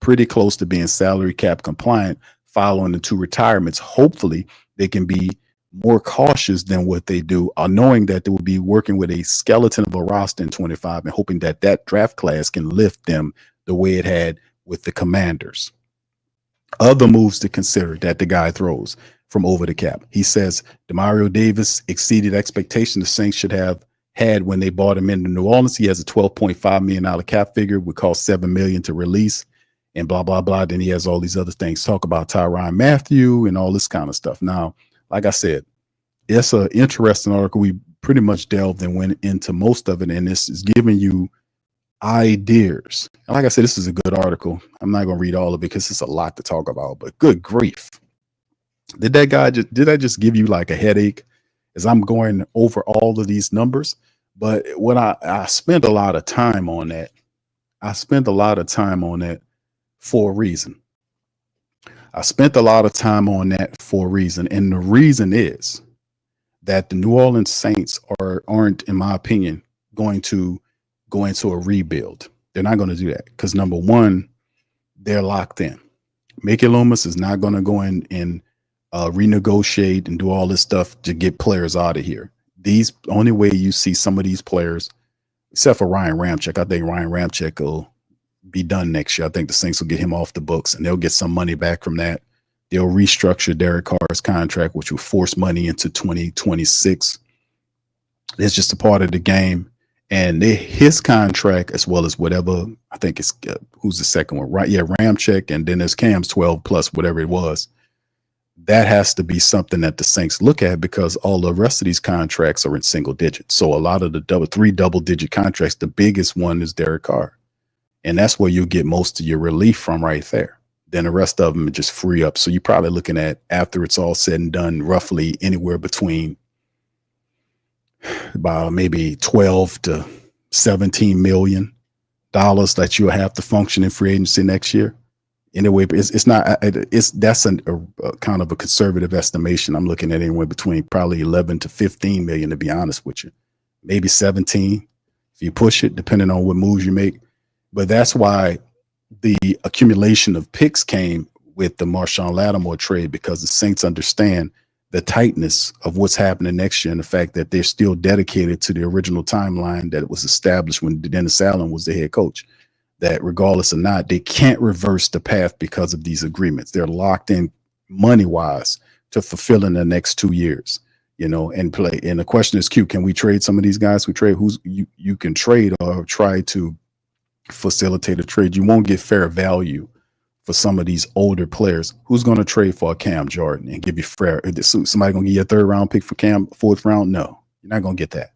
pretty close to being salary cap compliant following the two retirements. Hopefully they can be more cautious than what they do, knowing that they will be working with a skeleton of a roster in 25 and hoping that that draft class can lift them the way it had with the Commanders. Other moves to consider that the guy throws from over the cap. He says Demario Davis exceeded expectations the Saints should have had when they bought him into New Orleans. He has a $12.5 million cap figure, would cost $7 million to release, and blah, blah, blah. Then he has all these other things, talk about Tyrann Mathieu and all this kind of stuff. Now, like I said, it's an interesting article. We pretty much delved and went into most of it, and this is giving you ideas. And like I said, this is a good article. I'm not going to read all of it because it's a lot to talk about, but good grief. Did I just give you like a headache as I'm going over all of these numbers? But when I spent a lot of time on that, for a reason. I spent a lot of time on that for a reason. And the reason is that the New Orleans Saints aren't, in my opinion, going to go into a rebuild. They're not going to do that because, number one, they're locked in. Mickey Loomis is not going to go in and renegotiate and do all this stuff to get players out of here. These only way you see some of these players, except for Ryan Ramczyk, I think Ryan Ramczyk will be done next year. I think the Saints will get him off the books and they'll get some money back from that. They'll restructure Derek Carr's contract, which will force money into 2026. It's just a part of the game. And his contract, as well as whatever, I think it's, who's the second one, right? Yeah, Ramczyk, and then there's Cam's 12 plus whatever it was. that has to be something that the Saints look at, because all the rest of these contracts are in single digits. So a lot of the three double-digit contracts, the biggest one is Derek Carr. And that's where you get most of your relief from right there. Then the rest of them just free up. So you're probably looking at, after it's all said and done, roughly anywhere between about maybe 12 to 17 million dollars that you'll have to function in free agency next year. Anyway, it's not, that's a kind of a conservative estimation. I'm looking at anywhere between probably 11 to 15 million, to be honest with you, maybe 17 if you push it, depending on what moves you make. But that's why the accumulation of picks came with the Marshawn Lattimore trade, because the Saints understand the tightness of what's happening next year and the fact that they're still dedicated to the original timeline that was established when Dennis Allen was the head coach, that regardless or not, they can't reverse the path because of these agreements. They're locked in money-wise to fulfill in the next 2 years, and play. And the question is, can we trade some of these guys? We trade you can trade or try to facilitate a trade. You won't get fair value for some of these older players. Who's going to trade for a Cam Jordan and give you fair? Somebody going to give you a 3rd round pick for Cam, 4th round? No, you're not going to get that.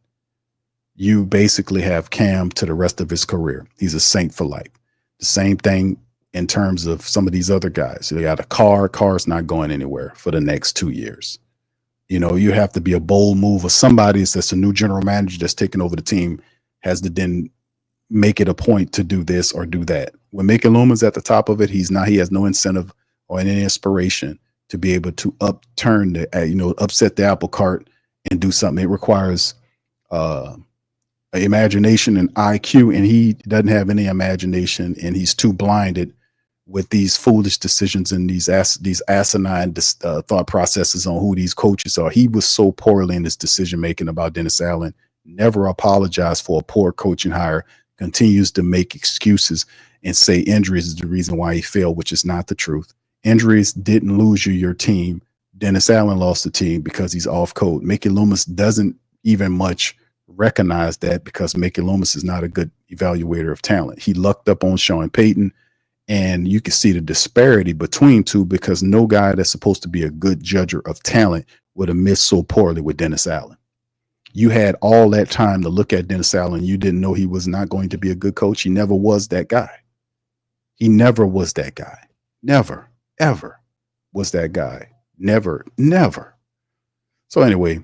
You basically have Cam to the rest of his career. He's a Saint for life. The same thing in terms of some of these other guys. You got a Carr. Carr's not going anywhere for the next 2 years. You have to be a bold move, or somebody that's a new general manager that's taking over the team has to then make it a point to do this or do that. When Mickey Loomis at the top of it, he has no incentive or any inspiration to be able to upset the apple cart and do something. It requires imagination and IQ, and he doesn't have any imagination, and he's too blinded with these foolish decisions and these asinine thought processes on who these coaches are. He was so poorly in his decision making about Dennis Allen, never apologized for a poor coaching hire, continues to make excuses and say injuries is the reason why he failed, which is not the truth. Injuries didn't lose you your team. Dennis Allen lost the team because he's off code. Mickey Loomis doesn't even much recognize that, because Mickey Loomis is not a good evaluator of talent. He lucked up on Sean Payton, and you can see the disparity between two, because no guy that's supposed to be a good judger of talent would have missed so poorly with Dennis Allen. You had all that time to look at Dennis Allen. You didn't know he was not going to be a good coach. He never was that guy. He never was that guy. Never, ever was that guy. Never. So anyway,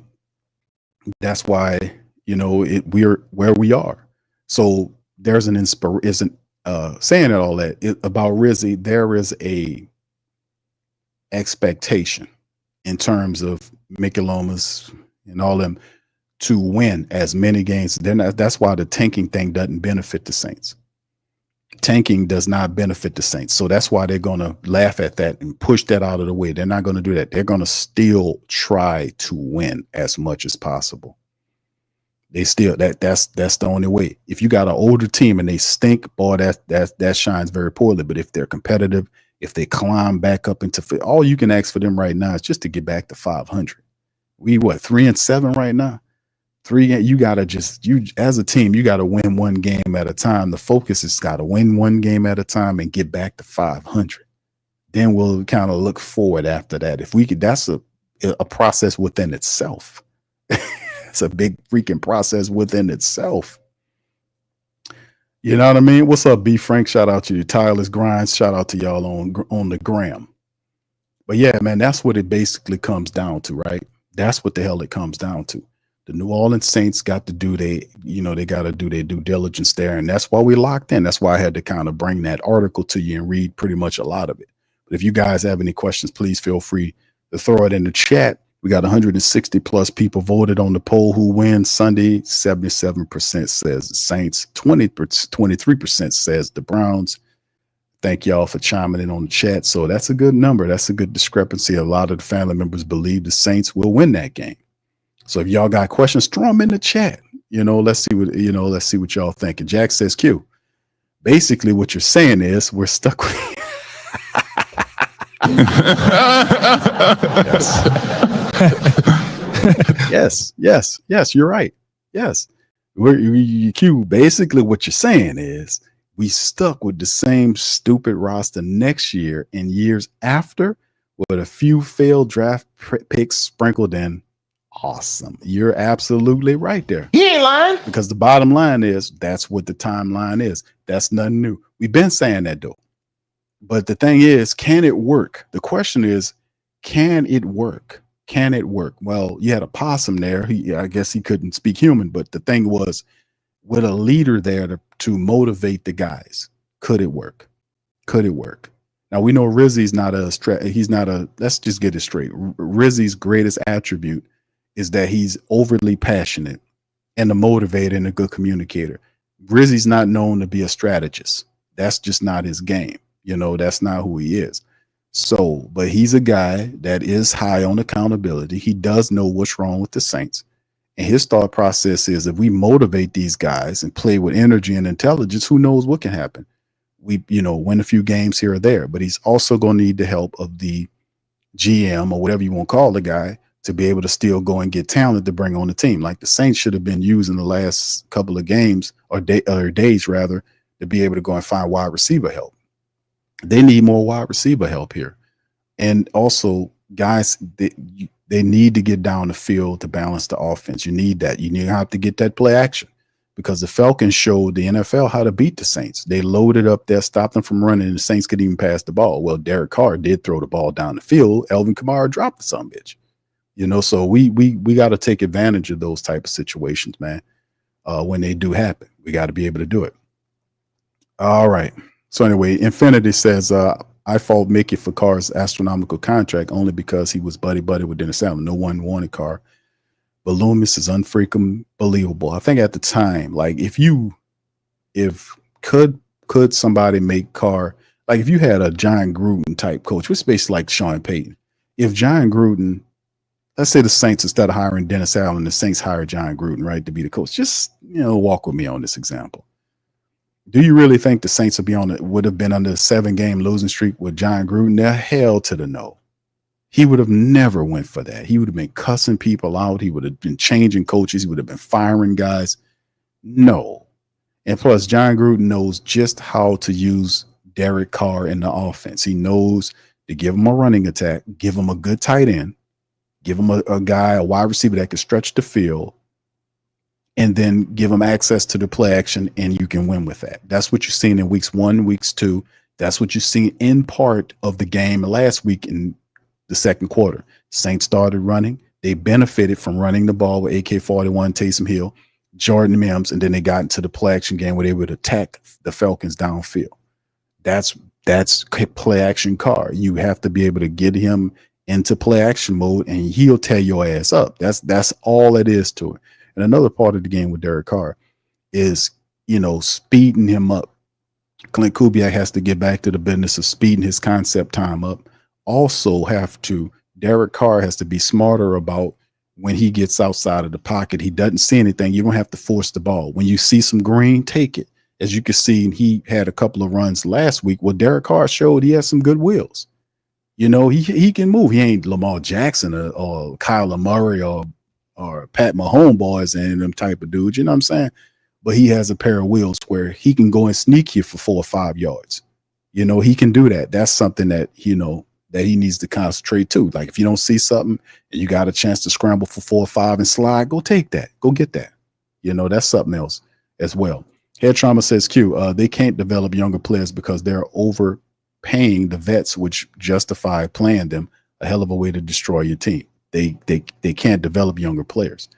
that's why, we're where we are. So there's an inspiration, saying all that about Rizzi. There is a expectation in terms of Mickey Loomis and all them to win as many games. That's why the tanking thing doesn't benefit the Saints. Tanking does not benefit the Saints. So that's why they're going to laugh at that and push that out of the way. They're not going to do that. They're going to still try to win as much as possible. They still, that's the only way. If you got an older team and they stink, boy, that shines very poorly. But if they're competitive, if they climb back up into, all you can ask for them right now is just to get back to 500. We 3-7 right now? You gotta as a team, you gotta win one game at a time. The focus is gotta win one game at a time and get back to 500. Then we'll kind of look forward after that. If we could, that's a process within itself. It's a big freaking process within itself. You know what I mean? What's up, B Frank? Shout out to you. Tireless Grinds. Shout out to y'all on the gram. But yeah, man, that's what it basically comes down to, right? That's what the hell it comes down to. The New Orleans Saints got to do they got to do their due diligence there. And that's why we locked in. That's why I had to kind of bring that article to you and read pretty much a lot of it. But if you guys have any questions, please feel free to throw it in the chat. We got 160 plus people voted on the poll who wins Sunday. 77% says the Saints, 23% says the Browns. Thank y'all for chiming in on the chat. So that's a good number. That's a good discrepancy. A lot of the family members believe the Saints will win that game. So if y'all got questions, throw them in the chat. Let's see what y'all think. And Jack says, Q, basically what you're saying is we're stuck with yes, you're right. Yes. Q, basically what you're saying is we stuck with the same stupid roster next year and years after with a few failed draft picks sprinkled in. Awesome. You're absolutely right there.
He ain't lying.
Because the bottom line is that's what the timeline is. That's nothing new. We've been saying that though. But the thing is, can it work? The question is, can it work? Can it work? Well, you had a possum there. I guess he couldn't speak human, but the thing was, with a leader there to motivate the guys, could it work? Could it work? Now we know Rizzi's not a let's just get it straight. Rizzi's greatest attribute is that he's overly passionate and a motivator and a good communicator. Rizzi's not known to be a strategist. That's just not his game. That's not who he is. So, but he's a guy that is high on accountability. He does know what's wrong with the Saints. And his thought process is if we motivate these guys and play with energy and intelligence, who knows what can happen? We, win a few games here or there, but he's also going to need the help of the GM or whatever you want to call the guy to be able to still go and get talent to bring on the team. Like the Saints should have been using the last couple of games or days rather to be able to go and find wide receiver help. They need more wide receiver help here. And also guys, they need to get down the field to balance the offense. You need that. You need to have to get that play action because the Falcons showed the NFL how to beat the Saints. They loaded up there, stopped them from running, and the Saints could even pass the ball. Well, Derek Carr did throw the ball down the field. Alvin Kamara dropped the son bitch. So we got to take advantage of those type of situations, man. When they do happen, we got to be able to do it. All right. So anyway, Infinity says, I fault Mickey for Carr's astronomical contract only because he was buddy-buddy with Dennis Allen. No one wanted Carr. But Loomis is unfreaking believable. I think at the time, like could somebody make Carr, like if you had a John Gruden type coach, which is basically like Sean Payton. If John Gruden, let's say the Saints, instead of hiring Dennis Allen, the Saints hired John Gruden, right, to be the coach. Just, walk with me on this example. Do you really think the Saints would have been under a 7-game losing streak with John Gruden? The hell to the no. He would have never went for that. He would have been cussing people out. He would have been changing coaches. He would have been firing guys. No. And plus, John Gruden knows just how to use Derek Carr in the offense. He knows to give him a running attack, give him a good tight end, give him a wide receiver that can stretch the field, and then give him access to the play action, and you can win with that. That's what you're seeing in weeks 1, weeks 2. That's what you're seeing in part of the game last week in the second quarter. Saints started running. They benefited from running the ball with AK-41, Taysom Hill, Jordan Mims, and then they got into the play action game where they would attack the Falcons downfield. That's play action Carr. You have to be able to get him into play action mode, and he'll tear your ass up. That's all it is to it. And another part of the game with Derek Carr is, speeding him up. Clint Kubiak has to get back to the business of speeding his concept time up. Also Derek Carr has to be smarter about when he gets outside of the pocket. He doesn't see anything. You don't have to force the ball. When you see some green, take it. As you can see, he had a couple of runs last week. Well, Derek Carr showed he has some good wheels. He can move. He ain't Lamar Jackson or Kyler Murray or Pat Mahomes boys and them type of dudes, you know what I'm saying? But he has a pair of wheels where he can go and sneak you for 4 or 5 yards. He can do that. That's something that, that he needs to concentrate too. Like if you don't see something and you got a chance to scramble for 4 or 5 and slide, go take that. Go get that. That's something else as well. Head Trauma says, Q, they can't develop younger players because they're overpaying the vets, which justify playing them. A hell of a way to destroy your team. They can't develop younger players.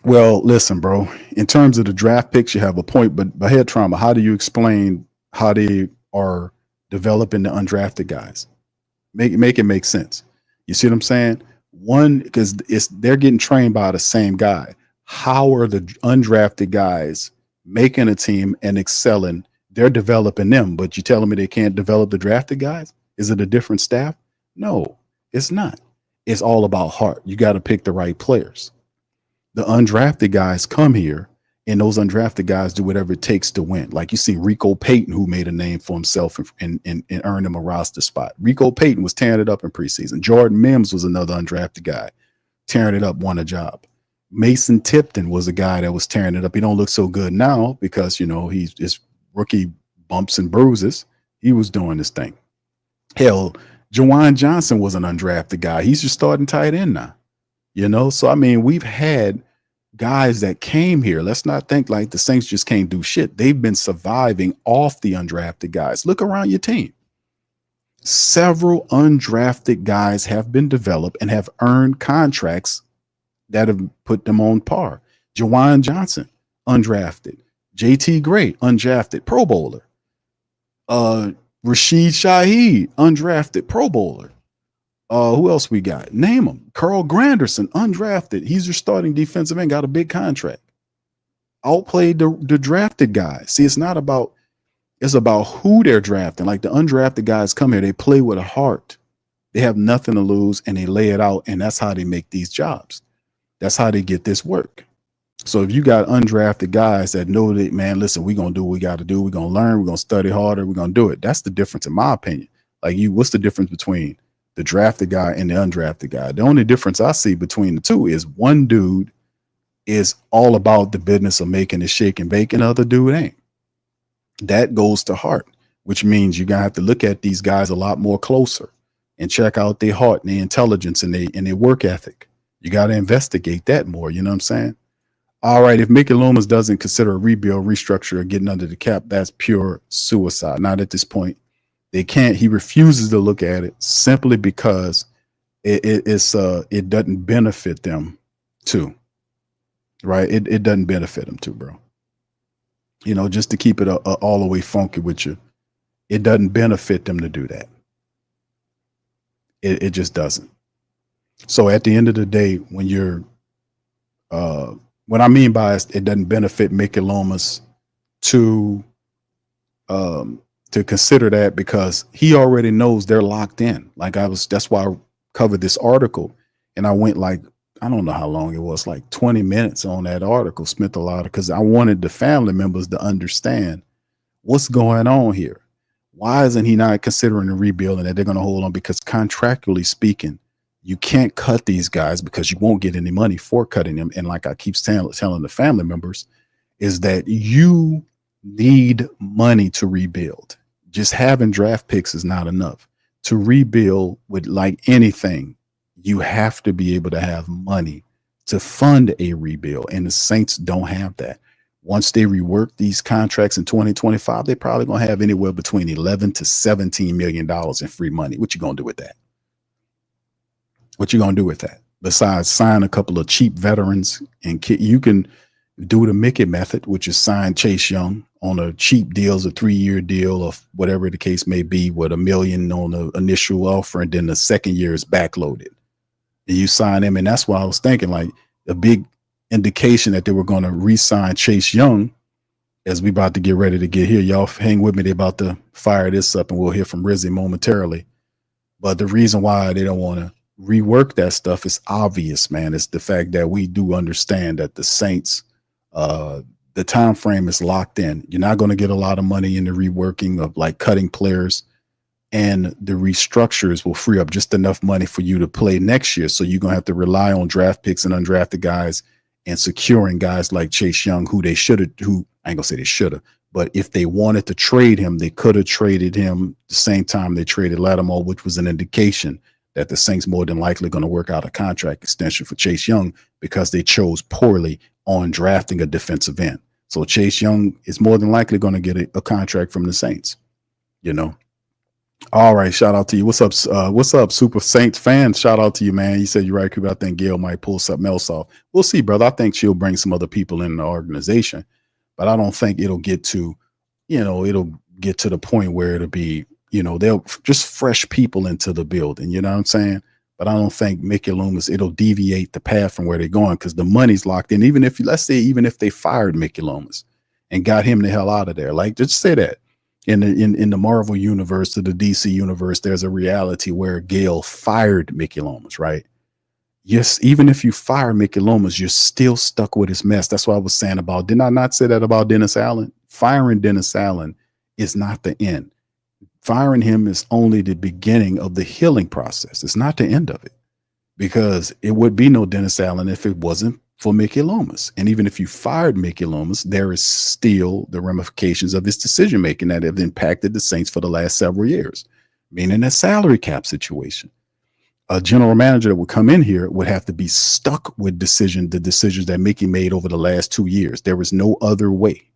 Well, listen, bro, in terms of the draft picks, you have a point, but by Head Trauma, how do you explain how they are developing the undrafted guys? Make it make sense. You see what I'm saying? One, because they're getting trained by the same guy. How are the undrafted guys making a team and excelling? They're developing them, but you telling me they can't develop the drafted guys? Is it a different staff? No, it's not. It's all about heart. You got to pick the right players. The undrafted guys come here, and those undrafted guys do whatever it takes to win. Like you see Rico Payton, who made a name for himself and earned him a roster spot. Rico Payton was tearing it up in preseason. Jordan Mims was another undrafted guy, tearing it up, won a job. Mason Tipton was a guy that was tearing it up. He don't look so good now because, he's just rookie bumps and bruises. He was doing this thing. Hell, Jawan Johnson was an undrafted guy. He's your starting tight end now. So I mean, we've had guys that came here. Let's not think like the Saints just can't do shit. They've been surviving off the undrafted guys. Look around your team. Several undrafted guys have been developed and have earned contracts that have put them on par. Jawan Johnson, undrafted. JT Gray, undrafted, Pro Bowler. Rashid Shaheed, undrafted, Pro Bowler. Who else we got? Name them. Carl Granderson, undrafted. He's your starting defensive end, got a big contract. Outplayed the drafted guys. See, it's about who they're drafting. Like the undrafted guys come here, they play with a heart. They have nothing to lose and they lay it out, and that's how they make these jobs. That's how they get this work. So if you got undrafted guys that know that, man, listen, we're going to do what we got to do. We're going to learn. We're going to study harder. We're going to do it. That's the difference, in my opinion. Like what's the difference between the drafted guy and the undrafted guy? The only difference I see between the two is one dude is all about the business of making it shake and bake, and the other dude ain't. That goes to heart, which means you're going to have to look at these guys a lot more closer and check out their heart and their intelligence and their work ethic. You got to investigate that more. You know what I'm saying? All right, if Mickey Loomis doesn't consider a rebuild, restructure, or getting under the cap, that's pure suicide. Not at this point. They can't. He refuses to look at it simply because it doesn't benefit them too. Right? It doesn't benefit them too, bro. Just to keep it all the way funky with you, it doesn't benefit them to do that. It just doesn't. So at the end of the day, when you're what I mean by it doesn't benefit Mickey Loomis to consider that, because he already knows they're locked in. That's why I covered this article, and I went I don't know how long it was, like 20 minutes on that article, spent a lot because I wanted the family members to understand what's going on here. Why isn't he not considering a rebuild and that they're going to hold on? Because contractually speaking, you can't cut these guys because you won't get any money for cutting them. And like I keep telling the family members, is that you need money to rebuild. Just having draft picks is not enough. To rebuild with like anything, you have to be able to have money to fund a rebuild. And the Saints don't have that. Once they rework these contracts in 2025, they're probably going to have anywhere between $11 to $17 million in free money. What you going to do with that? What you going to do with that? Besides sign a couple of cheap veterans, and you can do the Mickey method, which is sign Chase Young on a cheap deal, a 3-year deal, or whatever the case may be, with $1 million on the initial offer, and then the second year is backloaded. And you sign him, and that's why I was thinking, like, a big indication that they were going to re-sign Chase Young as we about to get ready to get here. Y'all hang with me. They're about to fire this up, and we'll hear from Rizzi momentarily. But the reason why they don't want to rework that stuff is obvious, man. It's the fact that we do understand that the Saints, the time frame is locked in. You're not going to get a lot of money in the reworking of like cutting players, and the restructures will free up just enough money for you to play next year. So you're going to have to rely on draft picks and undrafted guys and securing guys like Chase Young, who they should have, who I ain't gonna say they should have, but if they wanted to trade him, they could have traded him the same time they traded Lattimore, which was an indication that the Saints more than likely going to work out a contract extension for Chase Young, because they chose poorly on drafting a defensive end. So Chase Young is more than likely going to get a contract from the Saints, All right, shout out to you. What's up, Super Saints fans? Shout out to you, man. You said you're right, Cooper. I think Gail might pull something else off. We'll see, brother. I think she'll bring some other people in the organization, but I don't think it'll get to, it'll get to the point where it'll be, they'll just fresh people into the building. You know what I'm saying? But I don't think Mickey Loomis, it'll deviate the path from where they're going, because the money's locked in. Even if they fired Mickey Loomis and got him the hell out of there, like, just say that. In the Marvel universe, to the DC universe, there's a reality where Gail fired Mickey Loomis, right? Yes, even if you fire Mickey Loomis, you're still stuck with his mess. That's what I was saying about, did I not say that about Dennis Allen? Firing Dennis Allen is not the end. Firing him is only the beginning of the healing process. It's not the end of it, because it would be no Dennis Allen if it wasn't for Mickey Loomis. And even if you fired Mickey Loomis, there is still the ramifications of his decision-making that have impacted the Saints for the last several years. meaning a salary cap situation. A general manager that would come in here would have to be stuck with the decisions that Mickey made over the last 2 years. There was no other way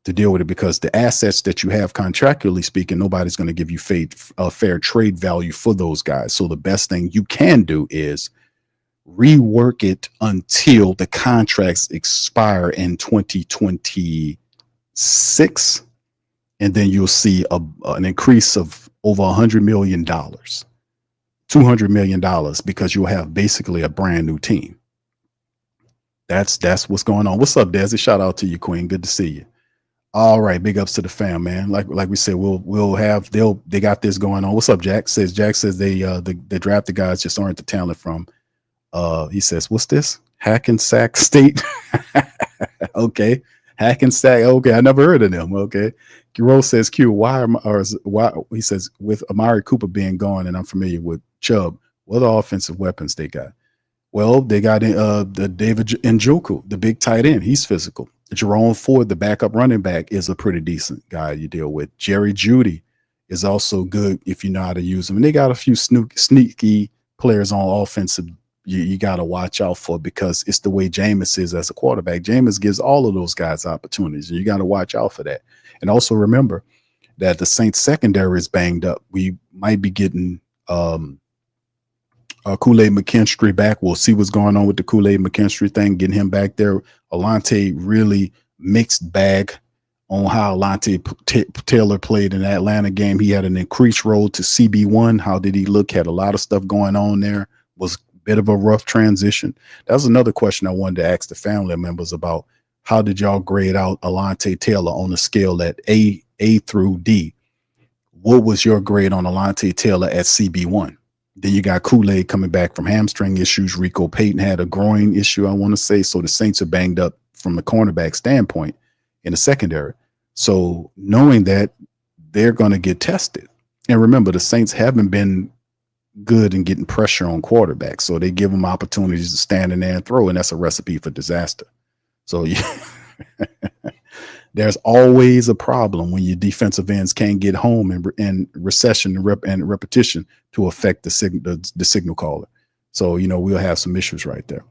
to deal with it, because the assets that you have contractually speaking, nobody's going to give you fair trade value for those guys. So the best thing you can do is rework it until the contracts expire in 2026. And then you'll see an increase of over $100 million, $200 million, because you'll have basically a brand new team. That's what's going on. What's up, Desi? Shout out to you, Queen. Good to see you. All right, big ups to the fam, man. Like we said, they got this going on. What's up, Jack? Jack says they drafted guys just aren't the talent from. He says, what's this? Hackensack State. Okay, Hackensack. Okay, I never heard of them. Okay, Giro says, Q. Why? He says, with Amari Cooper being gone, and I'm familiar with Chubb, what are offensive weapons they got? Well, they got the David Njoku, the big tight end. He's physical. Jerome Ford, the backup running back, is a pretty decent guy you deal with. Jerry Jeudy is also good if you know how to use him. And they got a few sneaky players on offensive you got to watch out for, because it's the way Jameis is as a quarterback. Jameis gives all of those guys opportunities, and you got to watch out for that. And also remember that the Saints secondary is banged up. We might be getting Kool-Aid McKinstry back. We'll see what's going on with the Kool-Aid McKinstry thing, getting him back there. Alante really mixed bag on how Alante Taylor played in the Atlanta game. He had an increased role to CB1. How did he look? Had a lot of stuff going on there. Was a bit of a rough transition. That was another question I wanted to ask the family members about. How did y'all grade out Alante Taylor on a scale at A through D? What was your grade on Alante Taylor at CB1? Then you got Kool-Aid coming back from hamstring issues. Rico Payton had a groin issue, I want to say. So the Saints are banged up from the cornerback standpoint in the secondary. So knowing that, they're going to get tested. And remember, the Saints haven't been good in getting pressure on quarterbacks. So they give them opportunities to stand in there and throw, and that's a recipe for disaster. So yeah. There's always a problem when your defensive ends can't get home in recession and repetition to affect the signal caller. So, we'll have some issues right there.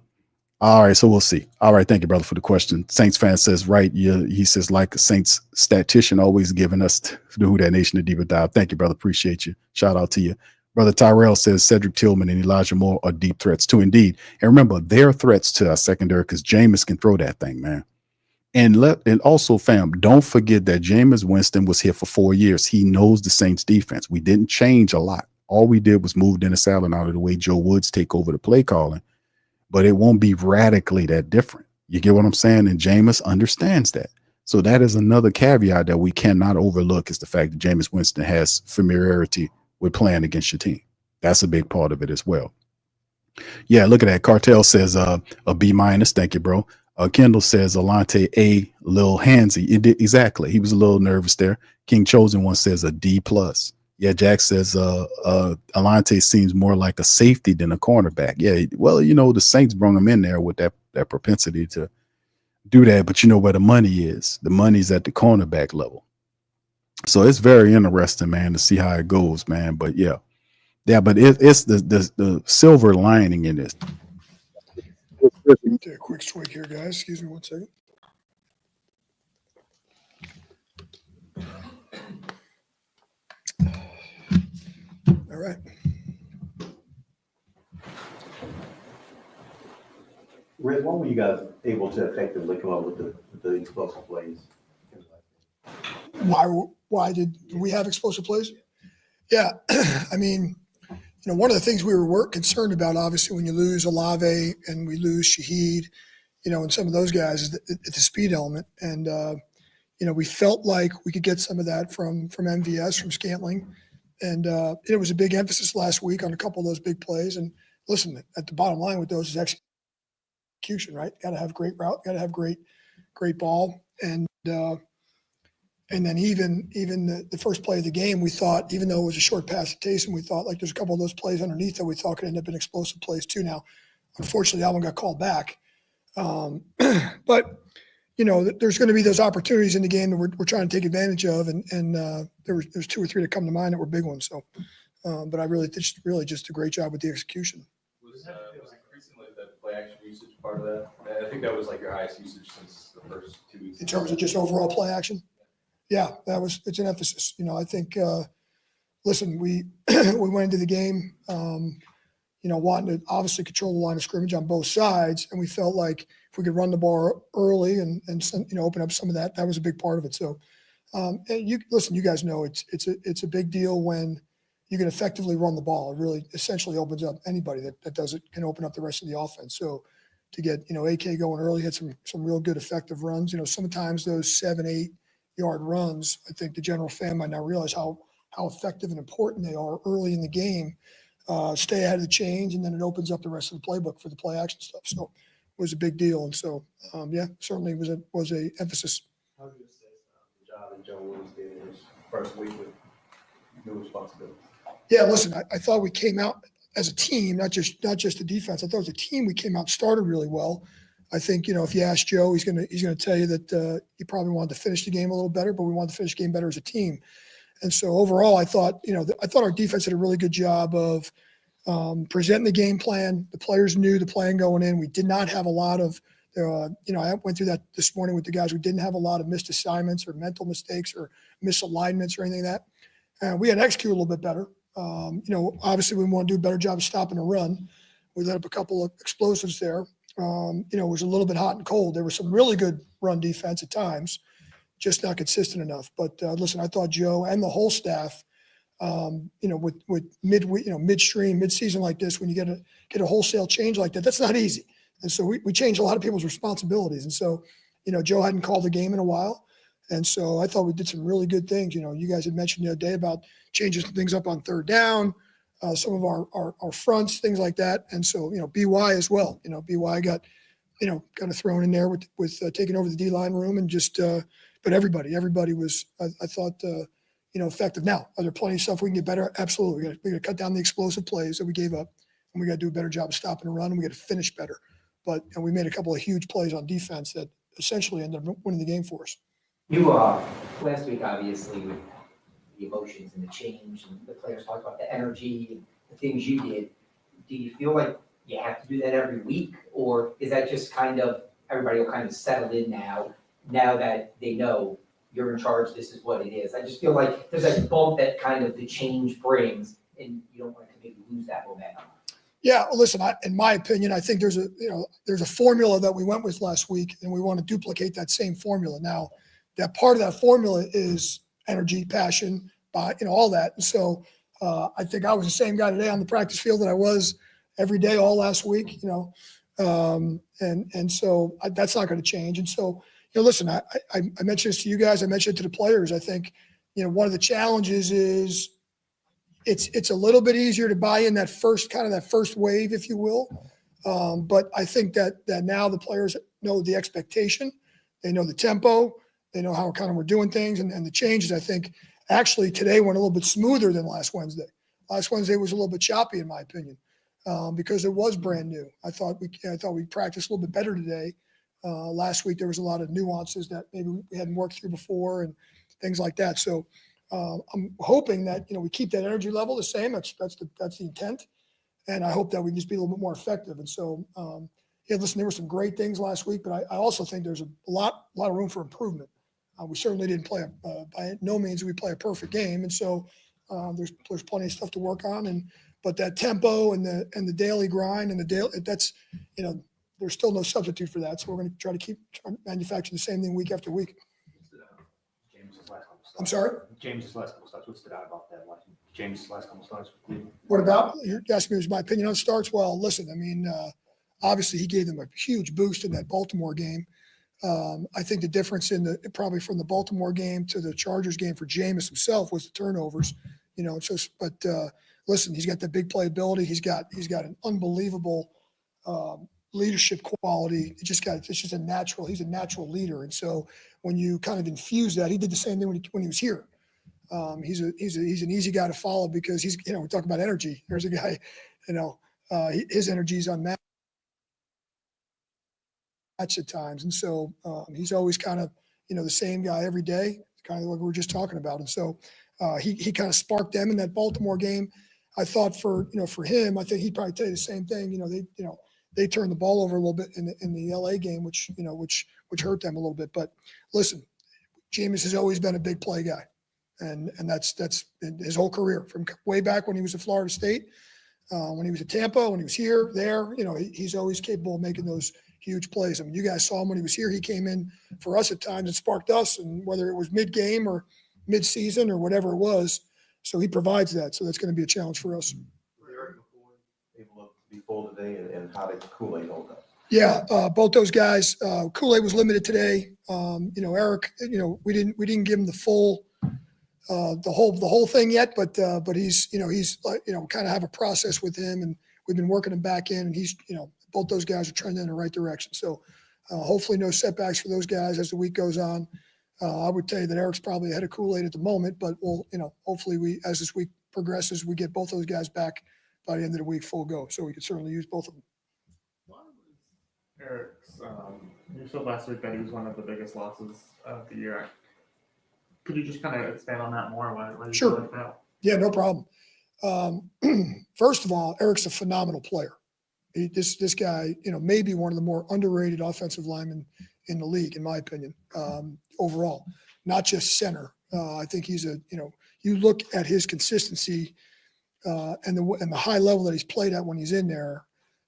All right, so we'll see. All right, thank you, brother, for the question. Saints fan says, right, he says, like a Saints statistician, always giving us the Who That Nation a deeper dive. Thank you, brother. Appreciate you. Shout out to you. Brother Tyrell says Cedric Tillman and Elijah Moore are deep threats too, indeed. And remember, they're threats to our secondary because Jameis can throw that thing, man. And also, fam, don't forget that Jameis Winston was here for 4 years. He knows the Saints defense. We didn't change a lot. All we did was move Dennis Allen out of the way. Joe Woods take over the play calling, but it won't be radically that different. You get what I'm saying? And Jameis understands that. So that is another caveat that we cannot overlook, is the fact that Jameis Winston has familiarity with playing against your team. That's a big part of it as well. Yeah, look at that. Cartel says a B-. Thank you, bro. Kendall says Alante A, little handsy. Exactly. He was a little nervous there. King Chosen One says a D+. Yeah, Jack says Alante seems more like a safety than a cornerback. Yeah, well, the Saints brought him in there with that propensity to do that, but you know where the money is. The money's at the cornerback level. So it's very interesting, man, to see how it goes, man. But yeah, but it's the silver lining in this.
Take a quick swig here, guys. Excuse me 1 second. All right.
Riz, when were you guys able to effectively come up with the explosive plays?
Why did we have explosive plays? Yeah, I mean, one of the things we were concerned about, obviously, when you lose Olave and we lose Shaheed, and some of those guys, is the speed element. And, we felt like we could get some of that from MVS, from Scantling. And it was a big emphasis last week on a couple of those big plays. And listen, at the bottom line with those is execution, right? Got to have great route, got to have great ball. And then even the first play of the game, we thought, even though it was a short pass to Taysom, we thought like there's a couple of those plays underneath that we thought could end up in explosive plays too. Now, unfortunately, that one got called back. But, there's going to be those opportunities in the game that we're trying to take advantage of, and there's 2 or 3 that come to mind that were big ones. So, but I really just a great job with the execution.
Was increasingly the play action usage part of that? I think that was like your highest usage since the first 2 weeks.
In terms of just overall play action, yeah, it's an emphasis. I think. Listen, we went into the game, wanting to obviously control the line of scrimmage on both sides, and we felt like if we could run the ball early and open up some of that, that was a big part of it. So, you guys know it's a big deal when you can effectively run the ball. It really essentially opens up anybody that does it, can open up the rest of the offense. So to get AK going early, had some real good effective runs. Sometimes those 7-8 yard runs, I think the general fan might not realize how effective and important they are early in the game. Stay ahead of the change, and then it opens up the rest of the playbook for the play action stuff. So it was a big deal, and so certainly was a emphasis.
How do you assess the job that Joe Williams did in his first week with new responsibility?
Yeah, listen, I thought we came out as a team, not just the defense. I thought as a team we came out, started really well. I think if you ask Joe, he's gonna tell you that he probably wanted to finish the game a little better, but we wanted to finish the game better as a team. And so overall, I thought our defense did a really good job of presenting the game plan. The players knew the plan going in. We did not have a lot of, I went through that this morning with the guys. We didn't have a lot of missed assignments or mental mistakes or misalignments or anything like that. We had to execute a little bit better. Obviously we want to do a better job of stopping the run. We let up a couple of explosives there. It was a little bit hot and cold. There was some really good run defense at times, just not consistent enough. But listen, I thought Joe and the whole staff, with midstream, mid-season like this, when you get a wholesale change like that, that's not easy. And so we changed a lot of people's responsibilities. And so, Joe hadn't called the game in a while. And so I thought we did some really good things. You guys had mentioned the other day about changing some things up on third down, some of our fronts, things like that. And so, BY as well. BY got kind of thrown in there with taking over the D-line room and just but everybody was, I thought, effective. Now, are there plenty of stuff we can get better? Absolutely. We got to cut down the explosive plays that we gave up, and we got to do a better job of stopping the run, and we got to finish better. But we made a couple of huge plays on defense that essentially ended up winning the game for us.
You last week, obviously, with the emotions and the change, and the players talked about the energy and the things you did. Do you feel like you have to do that every week, or is that just kind of everybody will kind of settle in now that they know you're in charge, this is what it is? I just feel like there's that bump that kind of the change brings, and you don't want to maybe lose that momentum.
Yeah, well, listen, in my opinion, I think there's a formula that we went with last week, and we want to duplicate that same formula. Now, that part of that formula is energy, passion, all that. And so I think I was the same guy today on the practice field that I was every day all last week, and so that's not going to change. And so, listen, I mentioned this to you guys. I mentioned it to the players. I think, one of the challenges is it's a little bit easier to buy in that first wave, if you will. But I think that now the players know the expectation, they know the tempo, they know how kind of we're doing things, and the changes. I think actually today went a little bit smoother than last Wednesday. Last Wednesday was a little bit choppy, in my opinion, because it was brand new. I thought we practiced a little bit better today. Last week there was a lot of nuances that maybe we hadn't worked through before and things like that. So I'm hoping that we keep that energy level the same. That's the intent, and I hope that we can just be a little bit more effective. And so, listen, there were some great things last week, but I also think there's a lot of room for improvement. We certainly didn't play by no means did we play a perfect game, and so there's plenty of stuff to work on. But that tempo and the daily grind and that's there's still no substitute for that. So we're going to try to keep manufacturing the same thing week after week.
James's last couple starts.
I'm sorry?
James's last couple starts. What stood out about that? James's last couple starts.
What about, you're asking me was my opinion on starts? Well, listen, I mean, obviously he gave them a huge boost in that Baltimore game. I think the difference probably from the Baltimore game to the Chargers game for Jameis himself was the turnovers, listen, he's got the big playability. He's got an unbelievable leadership quality. It's just a natural. He's a natural leader. And so when you kind of infuse that, he did the same thing when he was here. He's an easy guy to follow because we talk about energy. There's a guy, his energy is unmatched. match at times. And so he's always kind of, the same guy every day, kind of like we were just talking about. And so he kind of sparked them in that Baltimore game. I thought for him, I think he'd probably tell you the same thing. They turned the ball over a little bit in the LA game, which hurt them a little bit. But listen, Jameis has always been a big play guy. And that's his whole career from way back when he was at Florida State, when he was at Tampa, when he was here, there, he's always capable of making those huge plays. I mean, you guys saw him when he was here. He came in for us at times and sparked us, and whether it was mid-game or mid-season or whatever it was. So he provides that. So that's going to be a challenge for us.
Able to be full today, and how did Kool-Aid hold up?
Yeah, both those guys. Kool-Aid was limited today. Eric, we didn't give him the full, the whole thing yet, but he's kind of have a process with him, and we've been working him back in, and he's, both those guys are trending in the right direction. So hopefully no setbacks for those guys as the week goes on. I would tell you that Eric's probably ahead of Kool-Aid at the moment, but we'll, hopefully as this week progresses, we get both those guys back by the end of the week full go. So we could certainly use both of them.
Eric's, you said last week that he was one of the biggest losses of the year. Could you just kind of expand on that more? Why you
Sure.
feel like that?
Yeah, no problem. First of all, Eric's a phenomenal player. This guy, maybe one of the more underrated offensive linemen in the league, in my opinion, overall, not just center. I think he's you look at his consistency and the high level that he's played at when he's in there,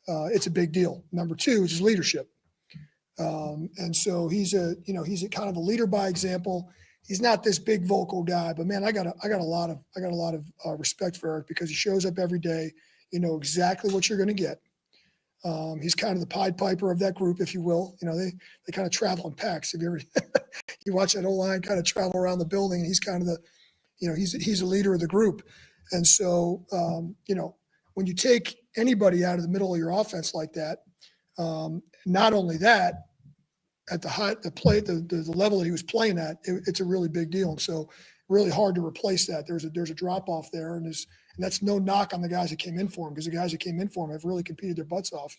it's a big deal. Number two is his leadership. And so he's a kind of a leader by example. He's not this big vocal guy, but man, I got a lot of respect for Eric because he shows up every day. You know exactly what you're going to get. He's kind of the Pied Piper of that group, if you will. They kind of travel in packs. If you ever you watch that O-line kind of travel around the building, and he's kind of the, he's a leader of the group. And so, when you take anybody out of the middle of your offense like that, not only that, at the level that he was playing at, it's a really big deal. And so really hard to replace that. There's a drop off there, and that's no knock on the guys that came in for him, because the guys that came in for him have really competed their butts off.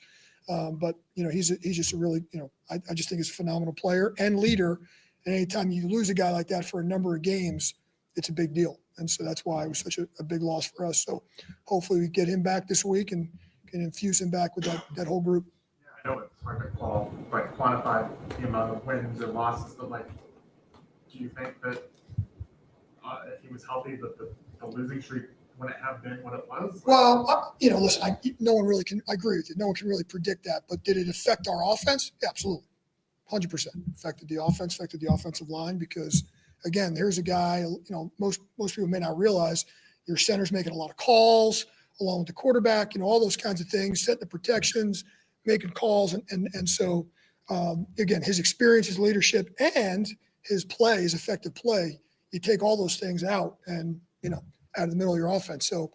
But he's just a really, I just think he's a phenomenal player and leader. And anytime you lose a guy like that for a number of games, it's a big deal. And so that's why it was such a big loss for us. So hopefully we get him back this week and can infuse him back with that whole group.
Yeah, I know it's hard to quantify the amount of wins or losses, but do you think that if he was healthy, that the losing streak wouldn't have been what it was?
Well, listen, no one really can. I agree with you. No one can really predict that. But did it affect our offense? Yeah, absolutely, 100%. Affected the offense, affected the offensive line, because again, there's a guy. Most people may not realize your center's making a lot of calls along with the quarterback. All those kinds of things, setting the protections, making calls, and so again, his experience, his leadership, and his play, his effective play. You take all those things out, and out of the middle of your offense. So,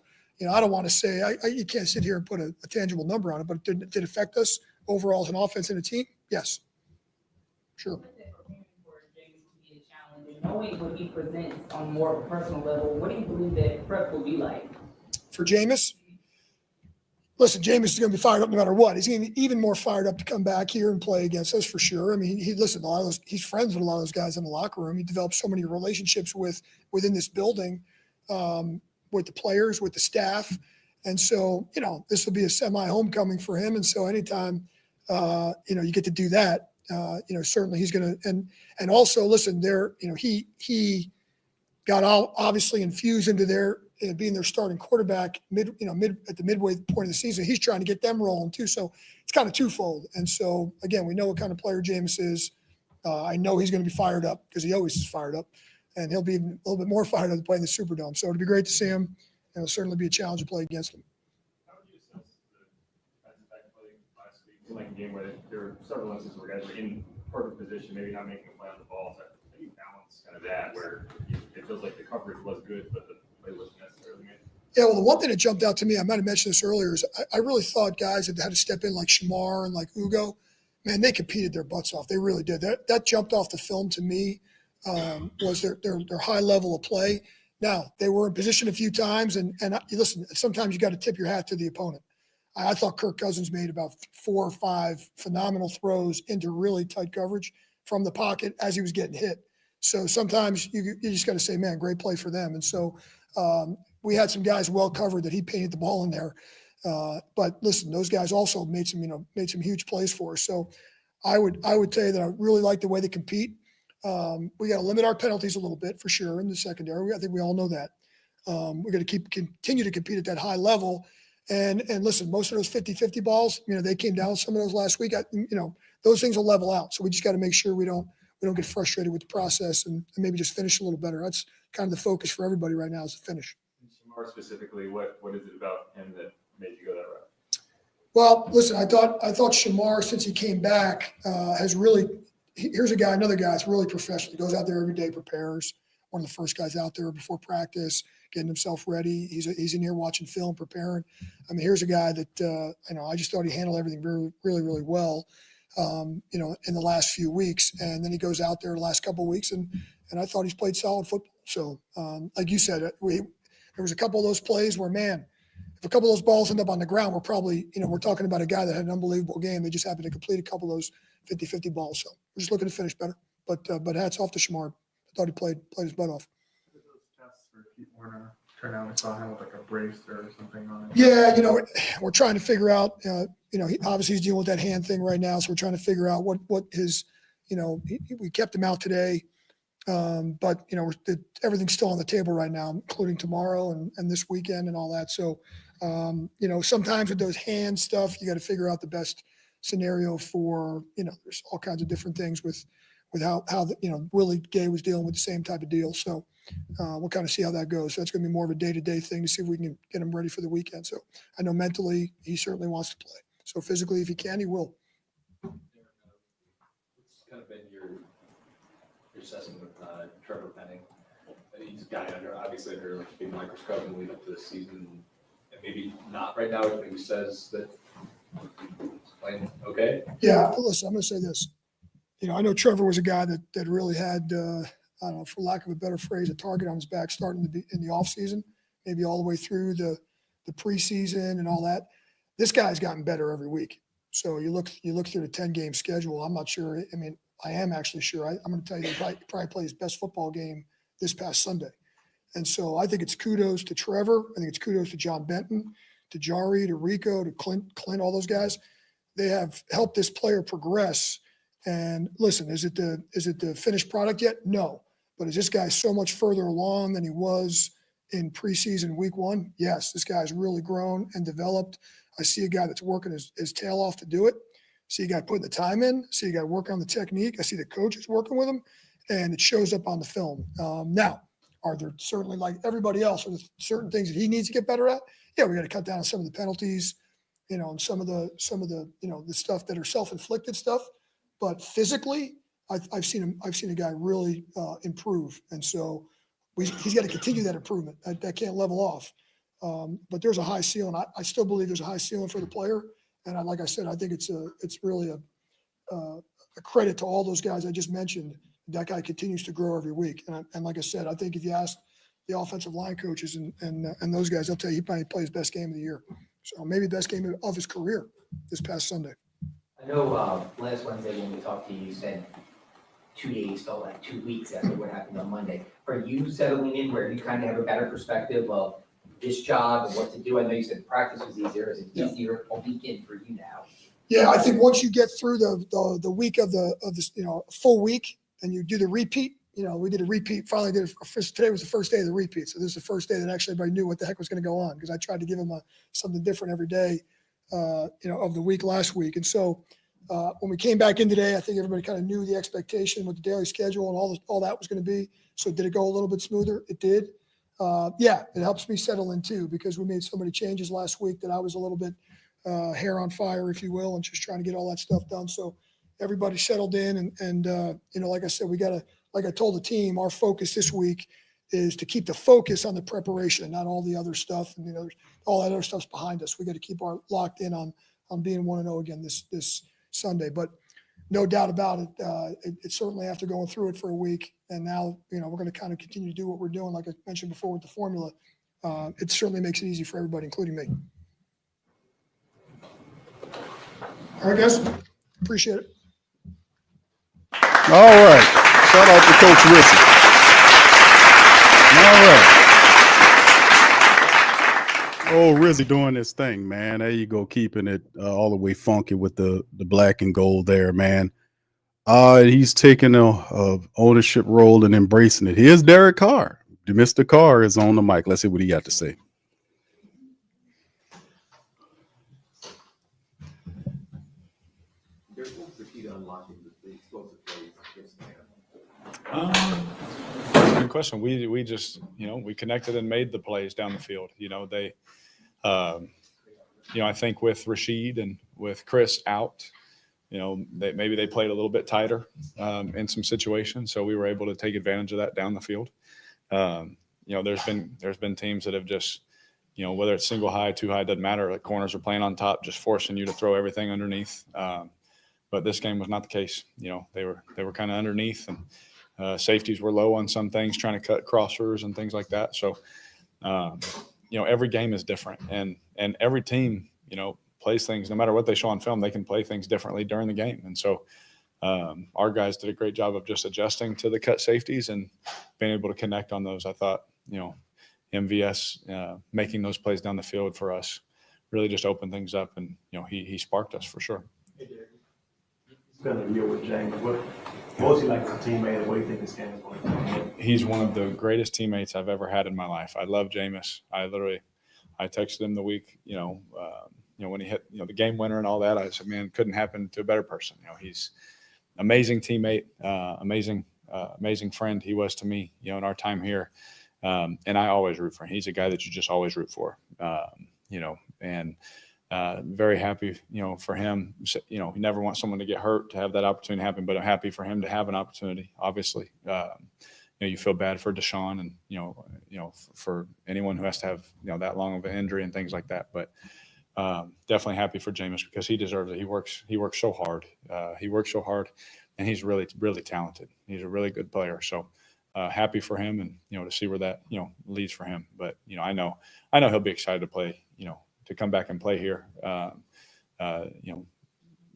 I don't want to say you can't sit here and put a tangible number on it, but did it affect us overall as an offense and a team? Yes, sure.
Knowing what he presents on more of a personal level, what do you believe that prep will be like? For
Jameis? Listen, Jameis is going to be fired up no matter what. He's going to be even more fired up to come back here and play against us for sure. I mean, he's friends with a lot of those guys in the locker room. He developed so many relationships within this building, with the players, with the staff. And so, this will be a semi-homecoming for him. And so anytime, you get to do that, certainly he's going to, and also listen there, he got obviously infused into their being their starting quarterback mid at the midway point of the season. He's trying to get them rolling too. So it's kind of twofold. And so again, we know what kind of player Jameis is. I know he's going to be fired up because he always is fired up, and he'll be a little bit more fired up to play in the Superdome. So it'd be great to see him, and it'll certainly be a challenge to play against him.
How would you assess the defensive play last week? It's like a game where there were several instances where guys were in perfect position, maybe not making a play on the ball. So how do you balance kind of that where it feels like the coverage was good, but the play wasn't necessarily made?
Yeah, well, the one thing that jumped out to me, I might have mentioned this earlier, is I really thought guys that had to step in like Shamar and like Ugo, man, they competed their butts off. They really did. That jumped off the film to me, was their high level of play. Now, they were in position a few times, and listen, sometimes you got to tip your hat to the opponent. I thought Kirk Cousins made about 4 or 5 phenomenal throws into really tight coverage from the pocket as he was getting hit. So sometimes you just got to say, man, great play for them. And so we had some guys well covered that he painted the ball in there. But listen, those guys also made some huge plays for us. So I would tell you that I really like the way they compete. We got to limit our penalties a little bit for sure in the secondary. I think we all know that. We got to continue to compete at that high level. And listen, most of those 50-50 balls, they came down some of those last week. Those things will level out. So we just got to make sure we don't get frustrated with the process and maybe just finish a little better. That's kind of the focus for everybody right now is to finish.
Shamar specifically, what is it about him that made you go that route?
Well, listen, I thought Shamar, since he came back, has really. Here's another guy that's really professional. He goes out there every day, prepares. One of the first guys out there before practice, getting himself ready. He's in here watching film, preparing. I mean, here's a guy that I just thought he handled everything really, really well. In the last few weeks, and then he goes out there the last couple of weeks, and I thought he's played solid football. So, like you said, there was a couple of those plays where, man, if a couple of those balls end up on the ground, we're probably, we're talking about a guy that had an unbelievable game. They just happened to complete a couple of those 50-50 balls. So we're just looking to finish better. But hats off to Shamar. I thought he played his butt off.
Did those tests for Pete Warner turn out? I saw him with like a brace or something on it.
Yeah, we're trying to figure out. Obviously he's dealing with that hand thing right now, so we're trying to figure out what his. We kept him out today, but everything's still on the table right now, including tomorrow and this weekend and all that. So, sometimes with those hand stuff, you got to figure out the best scenario for. There's all kinds of different things with how Willie Gay was dealing with the same type of deal. So we'll kind of see how that goes. So that's going to be more of a day-to-day thing to see if we can get him ready for the weekend. So I know mentally he certainly wants to play. So physically, if he can, he will.
What's kind of been your assessment with Trevor Penning? He's a guy obviously under like a big microscope in the lead up to the season, and maybe not right now. Maybe says that he's playing okay.
Yeah, listen, I'm going to say this. I know Trevor was a guy that really had, I don't know, for lack of a better phrase, a target on his back starting in the offseason, maybe all the way through the preseason and all that. This guy's gotten better every week. So you look through the 10-game schedule. I'm not sure. I mean, I am actually sure. I'm going to tell you he probably played his best football game this past Sunday. And so I think it's kudos to Trevor. I think it's kudos to John Benton, to Jari, to Rico, to Clint, all those guys. They have helped this player progress. And listen, is it the finished product yet? No. But is this guy so much further along than he was in preseason week 1? Yes, this guy's really grown and developed. I see a guy that's working his tail off to do it. See a guy putting the time in. See a guy working on the technique. I see the coaches working with him, and it shows up on the film. Now, are there certainly, like everybody else, are there certain things that he needs to get better at? Yeah, we got to cut down on some of the penalties, and some of the the stuff that are self-inflicted stuff. But physically, I've seen a guy really improve, and so he's got to continue that improvement. That can't level off. But there's a high ceiling. I still believe there's a high ceiling for the player, and like I said, I think it's really a credit to all those guys I just mentioned. That guy continues to grow every week, and like I said, I think if you ask the offensive line coaches and those guys, they'll tell you he probably played his best game of the year. So maybe the best game of his career this past Sunday.
I know last Wednesday when we talked to you, you said 2 days felt like 2 weeks after what happened on Monday. Are you settling in where you kind of have a better perspective of this job and what to do? I know you said practice was easier. Is it easier a weekend for you now?
Yeah, I think once you get through the week of this, full week, and you do the repeat. We did a repeat. Finally, today was the first day of the repeat. So this is the first day that actually everybody knew what the heck was going to go on, because I tried to give them something different every day. Of the week last week. And so when we came back in today, I think everybody kind of knew the expectation with the daily schedule and all that was going to be. So did it go a little bit smoother? It did. It helps me settle in too, because we made so many changes last week that I was a little bit hair on fire, if you will, and just trying to get all that stuff done. So everybody settled in and like I said, like I told the team, our focus this week is to keep the focus on the preparation, not all the other stuff. And all that other stuff's behind us. We got to keep our locked in on being 1-0 again this Sunday. But no doubt about it, it's certainly after going through it for a week, and now we're going to kind of continue to do what we're doing, like I mentioned before with the formula. It certainly makes it easy for everybody, including me. All right, guys. Appreciate it.
All right. Shout out to Coach Rizzi. All right. Oh, Rizzi doing this thing, man. There you go, keeping it all the way funky with the black and gold there, man. He's taking a ownership role and embracing it. Here's Derek Carr. Mr. Carr is on the mic. Let's see what he got to say.
Good question. We just, we connected and made the plays down the field. They, I think with Rashid and with Chris out, maybe they played a little bit tighter in some situations, so we were able to take advantage of that down the field. There's been teams that have just, whether it's single high, too high, doesn't matter. Like corners are playing on top, just forcing you to throw everything underneath. But this game was not the case. They were kind of underneath, and safeties were low on some things, trying to cut crossers and things like that. So, every game is different, and every team, plays things, no matter what they show on film, they can play things differently during the game. And so our guys did a great job of just adjusting to the cut safeties and being able to connect on those. I thought, MVS making those plays down the field for us really just opened things up, and, he sparked us for sure.
It's been a year with James. What was he like as a teammate, and what do you think this game is going?
He's one of the greatest teammates I've ever had in my life. I love Jameis. I texted him the week, when he hit, the game winner and all that. I said, man, couldn't happen to a better person. He's amazing teammate, amazing friend. He was to me, in our time here. And I always root for him. He's a guy that you just always root for, and very happy, for him. You never want someone to get hurt, to have that opportunity happen, but I'm happy for him to have an opportunity. Obviously, you feel bad for Deshaun and, for anyone who has to have, that long of an injury and things like that. But definitely happy for Jameis because he deserves it. He works so hard. And he's really, really talented. He's a really good player. So happy for him, and, to see where that, leads for him. But, I know he'll be excited to play, to come back and play here,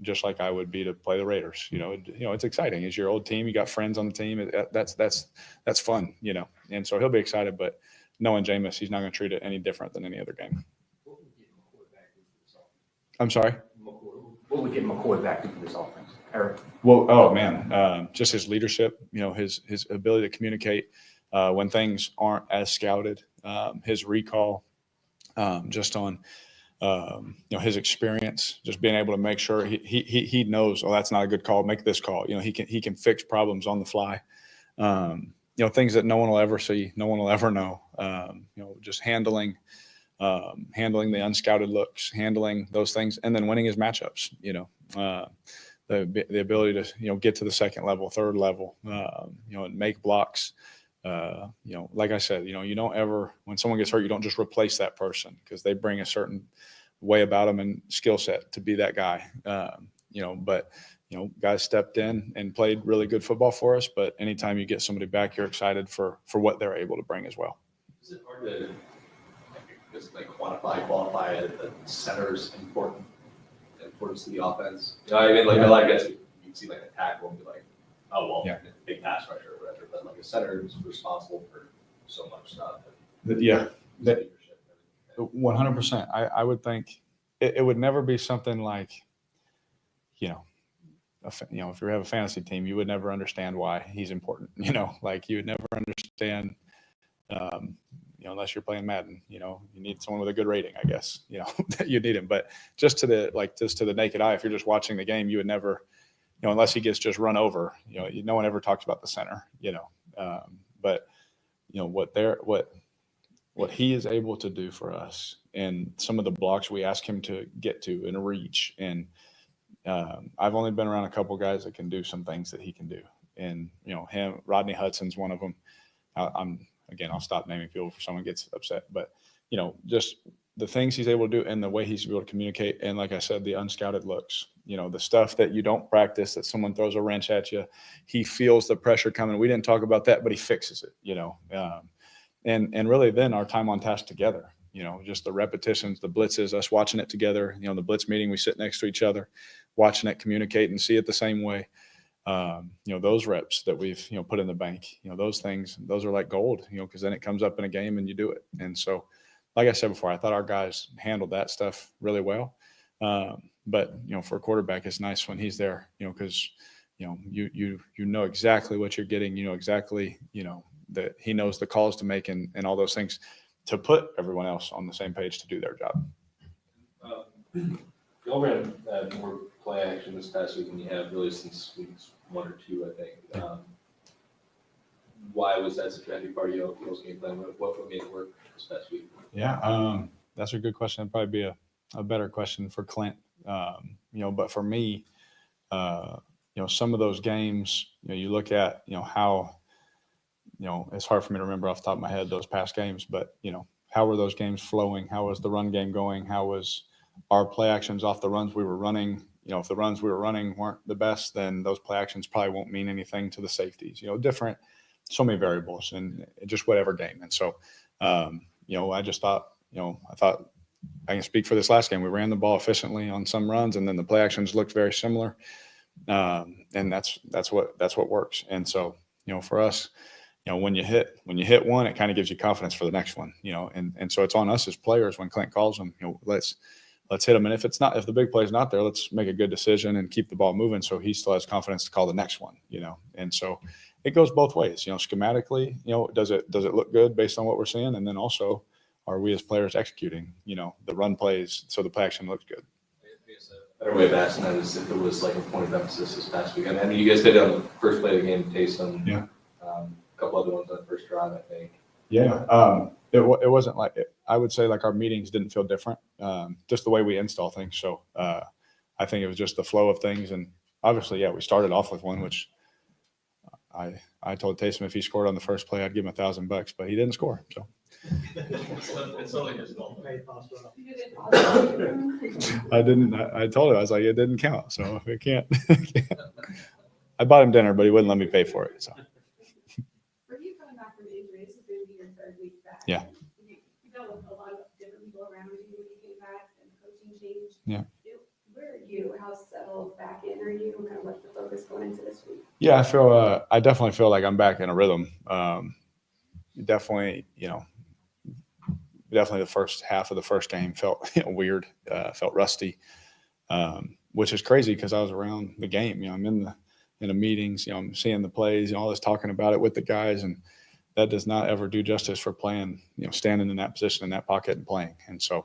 just like I would be to play the Raiders. It's exciting. It's your old team. You got friends on the team. That's fun, and so he'll be excited. But knowing Jameis, he's not going to treat it any different than any other game. I'm sorry?
What would give him a quarterback to this offense, Eric?
Well, oh man, just his leadership, his ability to communicate when things aren't as scouted, his recall, just on, his experience, just being able to make sure he knows, oh, that's not a good call, make this call. He can fix problems on the fly. Things that no one will ever see, no one will ever know. Just handling the unscouted looks, handling those things, and then winning his matchups. The ability to get to the second level, third level, and make blocks. Like I said, you don't ever, when someone gets hurt, you don't just replace that person because they bring a certain way about them and skill set to be that guy. But guys stepped in and played really good football for us. But anytime you get somebody back, you're excited for what they're able to bring as well.
Is it hard to just quantify the center's importance to the offense? I mean, like a lot of guys, you can see like a tackle and be like, oh well, yeah, big pass rusher or whatever. But like a center is responsible for so much stuff.
Yeah, 100%. I would think it would never be something like, if you have a fantasy team, you would never understand why he's important. Like you would never understand. Unless you're playing Madden, you need someone with a good rating, I guess, that you need him. But just to the naked eye, if you're just watching the game, you would never, unless he gets just run over, no one ever talks about the center, but what he is able to do for us and some of the blocks we ask him to get to and reach. And I've only been around a couple guys that can do some things that he can do. And, Rodney Hudson's one of them. I'll stop naming people if someone gets upset, but, just the things he's able to do and the way he's able to communicate. And like I said, the unscouted looks, the stuff that you don't practice, that someone throws a wrench at you, he feels the pressure coming. We didn't talk about that, but he fixes it, and really then our time on task together, just the repetitions, the blitzes, us watching it together, the blitz meeting, we sit next to each other. watching it, communicate, and see it the same way. Those reps that we've, put in the bank, those things, those are like gold, because then it comes up in a game and you do it. And so, like I said before, I thought our guys handled that stuff really well. But, for a quarterback, it's nice when he's there, because, you know exactly what you're getting, exactly, that he knows the calls to make and all those things to put everyone else on the same page to do their job.
Y'all ran more play action this past week than you have really since weeks 1 or 2, I think. Why was that such a heavy part of y'all's game plan? What made it work this past week?
Yeah, that's a good question. It'd probably be a better question for Clint. But for me, some of those games, you look at, how, it's hard for me to remember off the top of my head those past games, but, how were those games flowing? How was the run game going? How was our play actions off the runs we were running? If the runs we were running weren't the best, then those play actions probably won't mean anything to the safeties, different, so many variables and just whatever game. And so, I just thought, I thought I can speak for this last game. We ran the ball efficiently on some runs, and then the play actions looked very similar. And that's what works. And so, for us, when you hit one, it kind of gives you confidence for the next one, and so it's on us as players when Clint calls them, let's hit them. And if the big play is not there, let's make a good decision and keep the ball moving so he still has confidence to call the next one, And so it goes both ways, schematically, does it look good based on what we're seeing? And then also, are we as players executing, the run plays so the play action looks good?
A better way of asking that is if it was like a point of emphasis this past week. I mean, you guys did it on the first play of the game, Taysom.
Yeah.
A couple other ones on the first drive, I think.
Yeah. It wasn't like it. I would say like our meetings didn't feel different, just the way we install things. So I think it was just the flow of things. And obviously, yeah, we started off with one, which I told Taysom if he scored on the first play, I'd give him $1,000, but he didn't score. So.
It's only his fault.
I didn't. I told him, I was like, it didn't count, so it can't. I bought him dinner, but he wouldn't let me pay for it. So.
For you coming back from injury, this is going to be your 3rd week back.
Yeah.
You dealt with a lot of different people around you when you came back, and coaching changed.
Yeah.
Where are you? How settled back in are you? Kind of what's the focus going into this week?
Yeah, I definitely feel like I'm back in a rhythm. Definitely, definitely the first half of the first game felt weird, felt rusty, which is crazy because I was around the game. I'm in the meetings, I'm seeing the plays, all this talking about it with the guys, and that does not ever do justice for playing, standing in that position in that pocket and playing. And so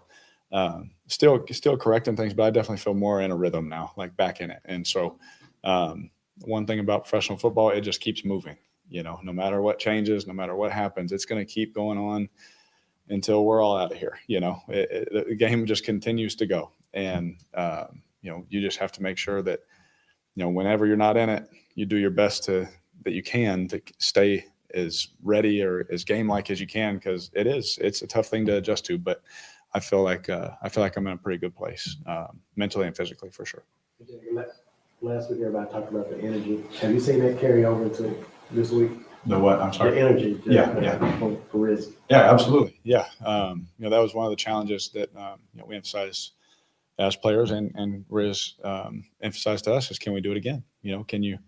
still correcting things, but I definitely feel more in a rhythm now, like back in it. And so one thing about professional football, it just keeps moving. No matter what changes, no matter what happens, it's going to keep going on until we're all out of here. The game just continues to go. And, you just have to make sure that, whenever you're not in it, you do your best that you can to stay as ready or as game-like as you can, because it's a tough thing to adjust to. But I feel like I'm in a pretty good place, mentally and physically, for sure.
Last week, everybody talked about the energy. Have you seen that carry over to this week?
The what? I'm sorry.
The energy.
Yeah.
For Rizzi.
Yeah, absolutely. Yeah. That was one of the challenges that, we emphasized as players and Riz emphasized to us is, can we do it again? Can you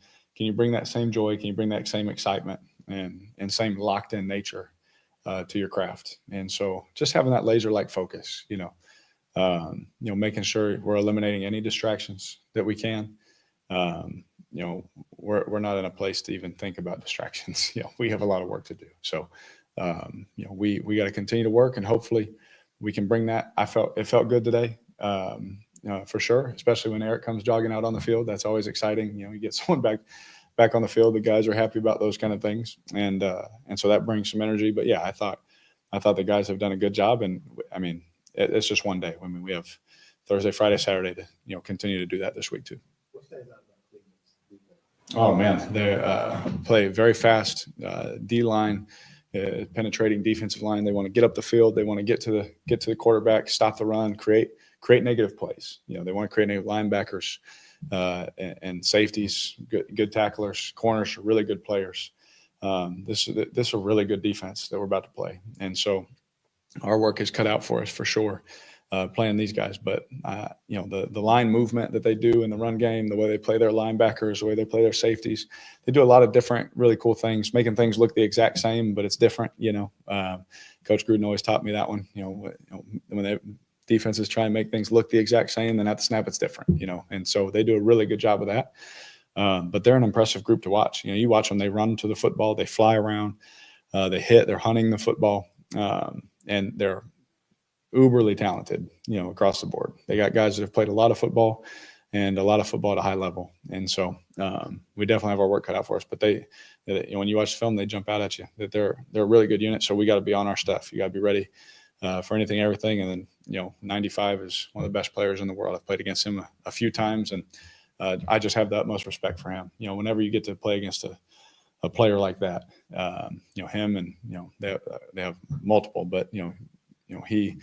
bring that same joy? Can you bring that same excitement and same locked in nature to your craft? And so just having that laser-like focus, making sure we're eliminating any distractions that we can. We're not in a place to even think about distractions. We have a lot of work to do. So, we got to continue to work, and hopefully we can bring that. It felt good today, for sure, especially when Eric comes jogging out on the field. That's always exciting. You get someone back on the field. The guys are happy about those kind of things. And so that brings some energy. But yeah, I thought the guys have done a good job. And I mean, it's just one day. I mean, we have Thursday, Friday, Saturday to, continue to do that this week too. Oh man, they play very fast, D-line, penetrating defensive line. They want to get up the field. They want to get to the quarterback, stop the run, create negative plays. They want to create negative linebackers and safeties, good tacklers, corners, really good players. This is a really good defense that we're about to play, and so our work is cut out for us for sure. playing these guys. But, the line movement that they do in the run game, the way they play their linebackers, the way they play their safeties, they do a lot of different really cool things, making things look the exact same, but it's different. Coach Gruden always taught me that one. When they defenses try and make things look the exact same, then at the snap it's different. And so they do a really good job of that. But they're an impressive group to watch. You watch them, they run to the football, they fly around, they hit, they're hunting the football, and they're uberly talented, across the board. They got guys that have played a lot of football and a lot of football at a high level. And so we definitely have our work cut out for us. But when you watch the film, they jump out at you that they're a really good unit. So we got to be on our stuff. You got to be ready for anything, everything. And then, 95 is one of the best players in the world. I've played against him a few times, and I just have the utmost respect for him. Whenever you get to play against a player like that, him and, they have multiple, but, he,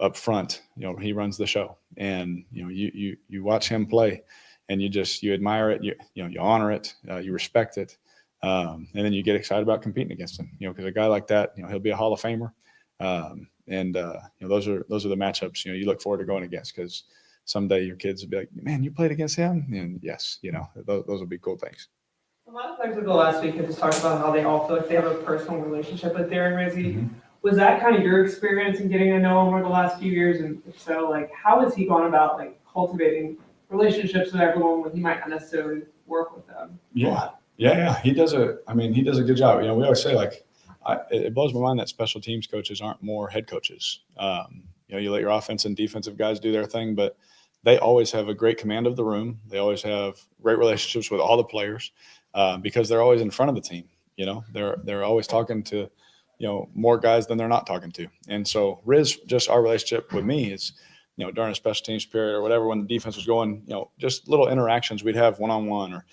up front, he runs the show, and, you watch him play, and you admire it, you honor it, you respect it. And then you get excited about competing against him, because a guy like that, he'll be a Hall of Famer. Those are the matchups, you look forward to going against, because someday your kids will be like, man, you played against him? And yes, those will be cool things.
A lot of players over the last week have just talked about how they all feel like they have a personal relationship with Darren Rizzi. Mm-hmm. Was that kind of your experience in getting to know him over the last few years? And if so, how has he gone about cultivating relationships with everyone when he might not necessarily work with them?
Yeah. He does a good job. We always say it blows my mind that special teams coaches aren't more head coaches. You let your offense and defensive guys do their thing, but they always have a great command of the room. They always have great relationships with all the players because they're always in front of the team. They're always talking to, more guys than they're not talking to. And so just our relationship with me is, during a special teams period or whatever, when the defense was going, just little interactions we'd have one-on-one, or,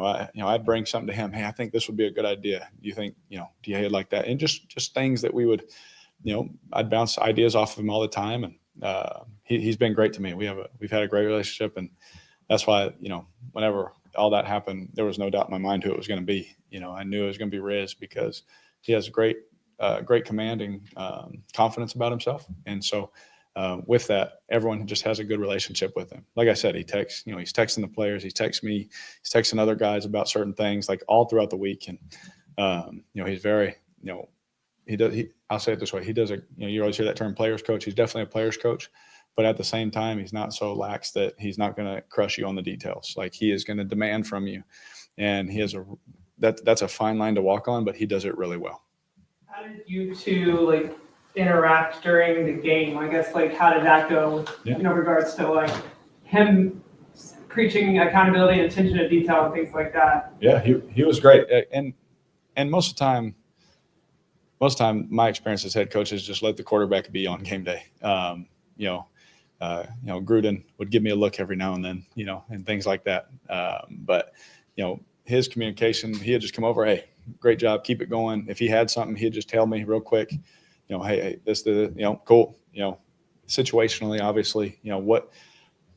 I'd bring something to him. Hey, I think this would be a good idea. Do you think, do you like that? And just things that we would, I'd bounce ideas off of him all the time. And he's been great to me. We've had a great relationship, and that's why, whenever all that happened, there was no doubt in my mind who it was going to be. I knew it was going to be Riz, because he has great commanding confidence about himself. And so with that, everyone just has a good relationship with him. Like I said, he's texting the players, he texts me, he's texting other guys about certain things all throughout the week. And, he's very, I'll say it this way. He does you always hear that term, players coach. He's definitely a players coach, but at the same time, he's not so lax that he's not going to crush you on the details. He is going to demand from you, and he has that's a fine line to walk on, but he does it really well.
How did you two interact during the game? I guess how did that go in regards to him preaching accountability and attention to detail and things like that?
Yeah, he was great. And most of the time, my experience as head coach is just let the quarterback be on game day. Gruden would give me a look every now and then, and things like that. But his communication, he had just come over, hey, great job, keep it going. If he had something, he'd just tell me real quick, hey, this, cool. Situationally, obviously, what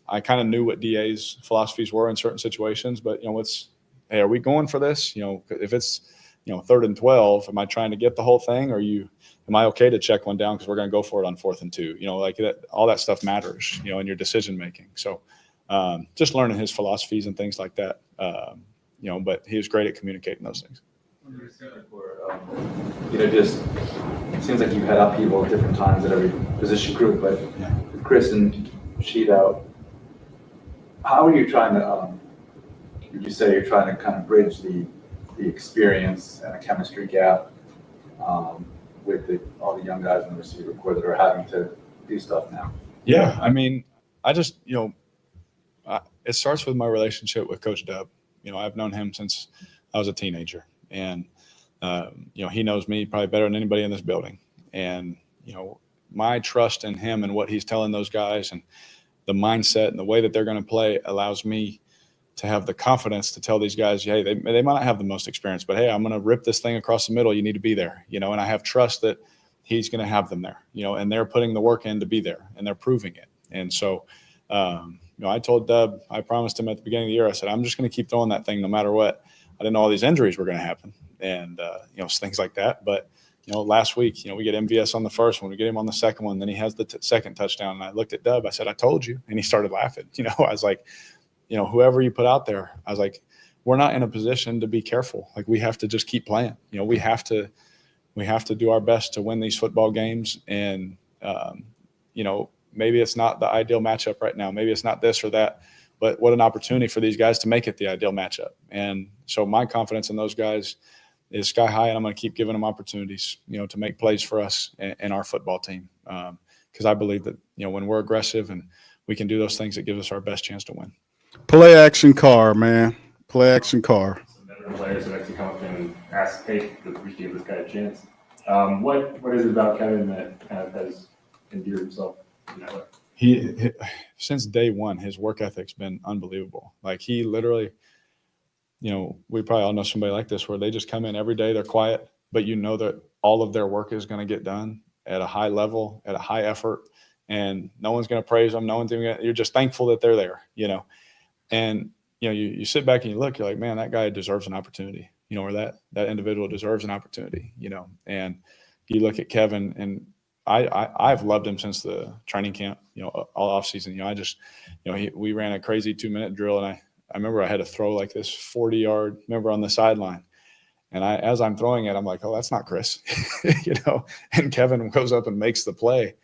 I kind of knew what DA's philosophies were in certain situations, but hey, are we going for this? If it's 3rd and 12, am I trying to get the whole thing, or am I okay to check one down because we're going to go for it on 4th and 2? That, all that stuff matters, in your decision making. So just learning his philosophies and things like that. But he was great at communicating those things.
Just it seems like you've had upheaval at different times at every position group, but with Chris and Sheet out, how are you trying to? Would you say you're trying to kind of bridge the experience and a chemistry gap with all the young guys in the receiver corps that are having to do stuff now?
Yeah, I just it starts with my relationship with Coach Dub. I've known him since I was a teenager, and he knows me probably better than anybody in this building. And my trust in him and what he's telling those guys, and the mindset and the way that they're going to play, allows me to have the confidence to tell these guys, hey, they might not have the most experience, but hey, I'm going to rip this thing across the middle. You need to be there, and I have trust that he's going to have them there, and they're putting the work in to be there, and they're proving it. And so, I told Dub, I promised him at the beginning of the year, I said, I'm just going to keep throwing that thing no matter what. I didn't know all these injuries were going to happen and, things like that. But, last week, we get MVS on the first one, we get him on the second one, then he has the second touchdown. And I looked at Dub, I said, I told you. And he started laughing. I was like, whoever you put out there, I was like, we're not in a position to be careful. Like, we have to just keep playing. We have to do our best to win these football games. And, maybe it's not the ideal matchup right now. Maybe it's not this or that, but what an opportunity for these guys to make it the ideal matchup. And so my confidence in those guys is sky high, and I'm going to keep giving them opportunities, to make plays for us and our football team. Because I believe that, when we're aggressive and we can do those things, it gives us our best chance to win.
Play action Carr, man. Play action Carr.
Some veteran players have actually come up to him and asked, hey, we should give this guy a chance. What is it about Kevin that kind of has endeared himself in that way?
He since day one, his work ethic's been unbelievable. Like, he literally, we probably all know somebody like this where they just come in every day, they're quiet, but that all of their work is going to get done at a high level, at a high effort, and no one's going to praise them. No one's even you're just thankful that they're there, and you sit back and you look, you're like, man, that guy deserves an opportunity, or that individual deserves an opportunity, and you look at Kevin, and I've loved him since the training camp, all off season. I just, we ran a crazy 2-minute drill, and I remember I had to throw like this 40-yard, on the sideline. And as I'm throwing it, I'm like, oh, that's not Chris, and Kevin goes up and makes the play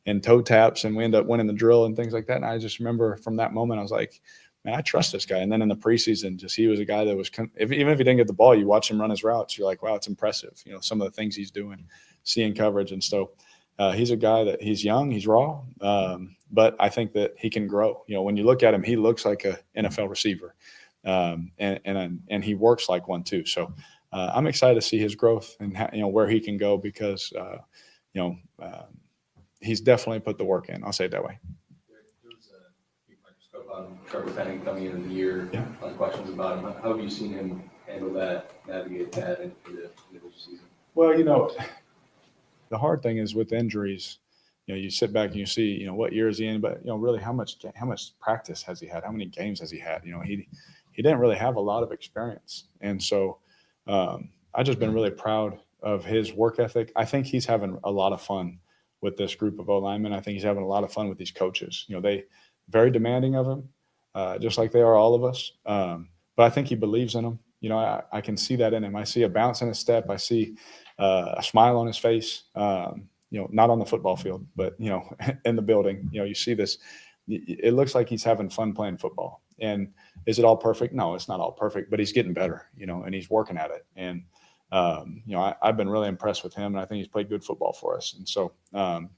and toe taps, and we end up winning the drill and things like that. And I just remember from that moment, I was like, man, I trust this guy. And then in the preseason, he was a guy that was, even if he didn't get the ball, you watch him run his routes, you're like, wow, it's impressive. Some of the things he's doing, seeing coverage. And so he's a guy that he's young, he's raw, but I think that he can grow. When you look at him, he looks like an NFL receiver, and he works like one too. So I'm excited to see his growth and where he can go, because he's definitely put the work in. I'll say it that way.
There was a big microscope on Trevor Penning coming in the year. Yeah. A lot of questions about him. How have you seen him handle that, navigate that into the season?
Well, the hard thing is with injuries, you sit back and you see, what year is he in, but really how much practice has he had? How many games has he had? He didn't really have a lot of experience. And so I've just been really proud of his work ethic. I think he's having a lot of fun with this group of O-linemen. I think he's having a lot of fun with these coaches. They very demanding of him, just like they are all of us. But I think he believes in them. I can see that in him. I see a bounce in his step. I see a smile on his face, not on the football field, but, in the building. You see this. It looks like he's having fun playing football. And is it all perfect? No, it's not all perfect, but he's getting better, and he's working at it. And, I've been really impressed with him, and I think he's played good football for us. And so I'm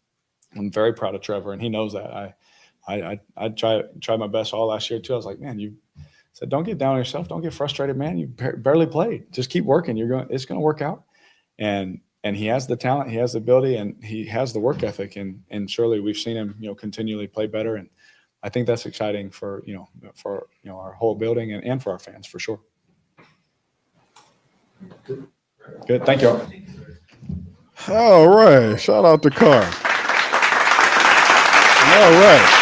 very proud of Trevor, and he knows that. I tried my best all last year too. I was like, man, you said, don't get down on yourself. Don't get frustrated, man. You barely played. Just keep working. It's going to work out. And he has the talent, he has the ability, and he has the work ethic. And surely we've seen him, continually play better. And I think that's exciting for our whole building and for our fans, for sure. Good. Thank you all.
All right. Shout out to Carr. All right.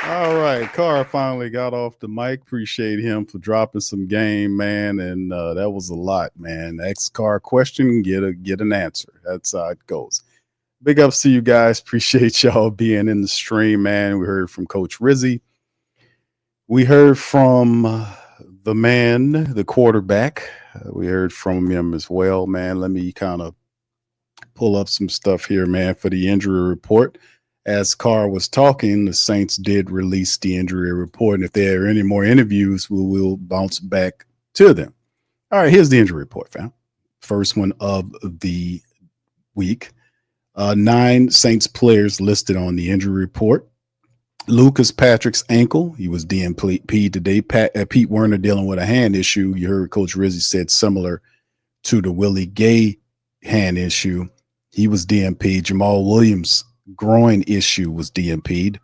All right. Carr finally got off the mic. Appreciate him for dropping some game, man. And that was a lot, man. Ask Carr a question, get an answer. That's how it goes. Big ups to you guys. Appreciate y'all being in the stream, man. We heard from Coach Rizzi. We heard from the man, the quarterback. We heard from him as well, man. Let me kind of pull up some stuff here, man, for the injury report. As Carr was talking, the Saints did release the injury report, and if there are any more interviews, we will bounce back to them. All right, here's the injury report, fam. First one of the week. 9 Saints players listed on the injury report. Lucas Patrick's ankle, he was DNP today. Pete Werner dealing with a hand issue. You heard Coach Rizzi said similar to the Willie Gay hand issue. He was DNP. Jamal Williams' groin issue was DNP'd.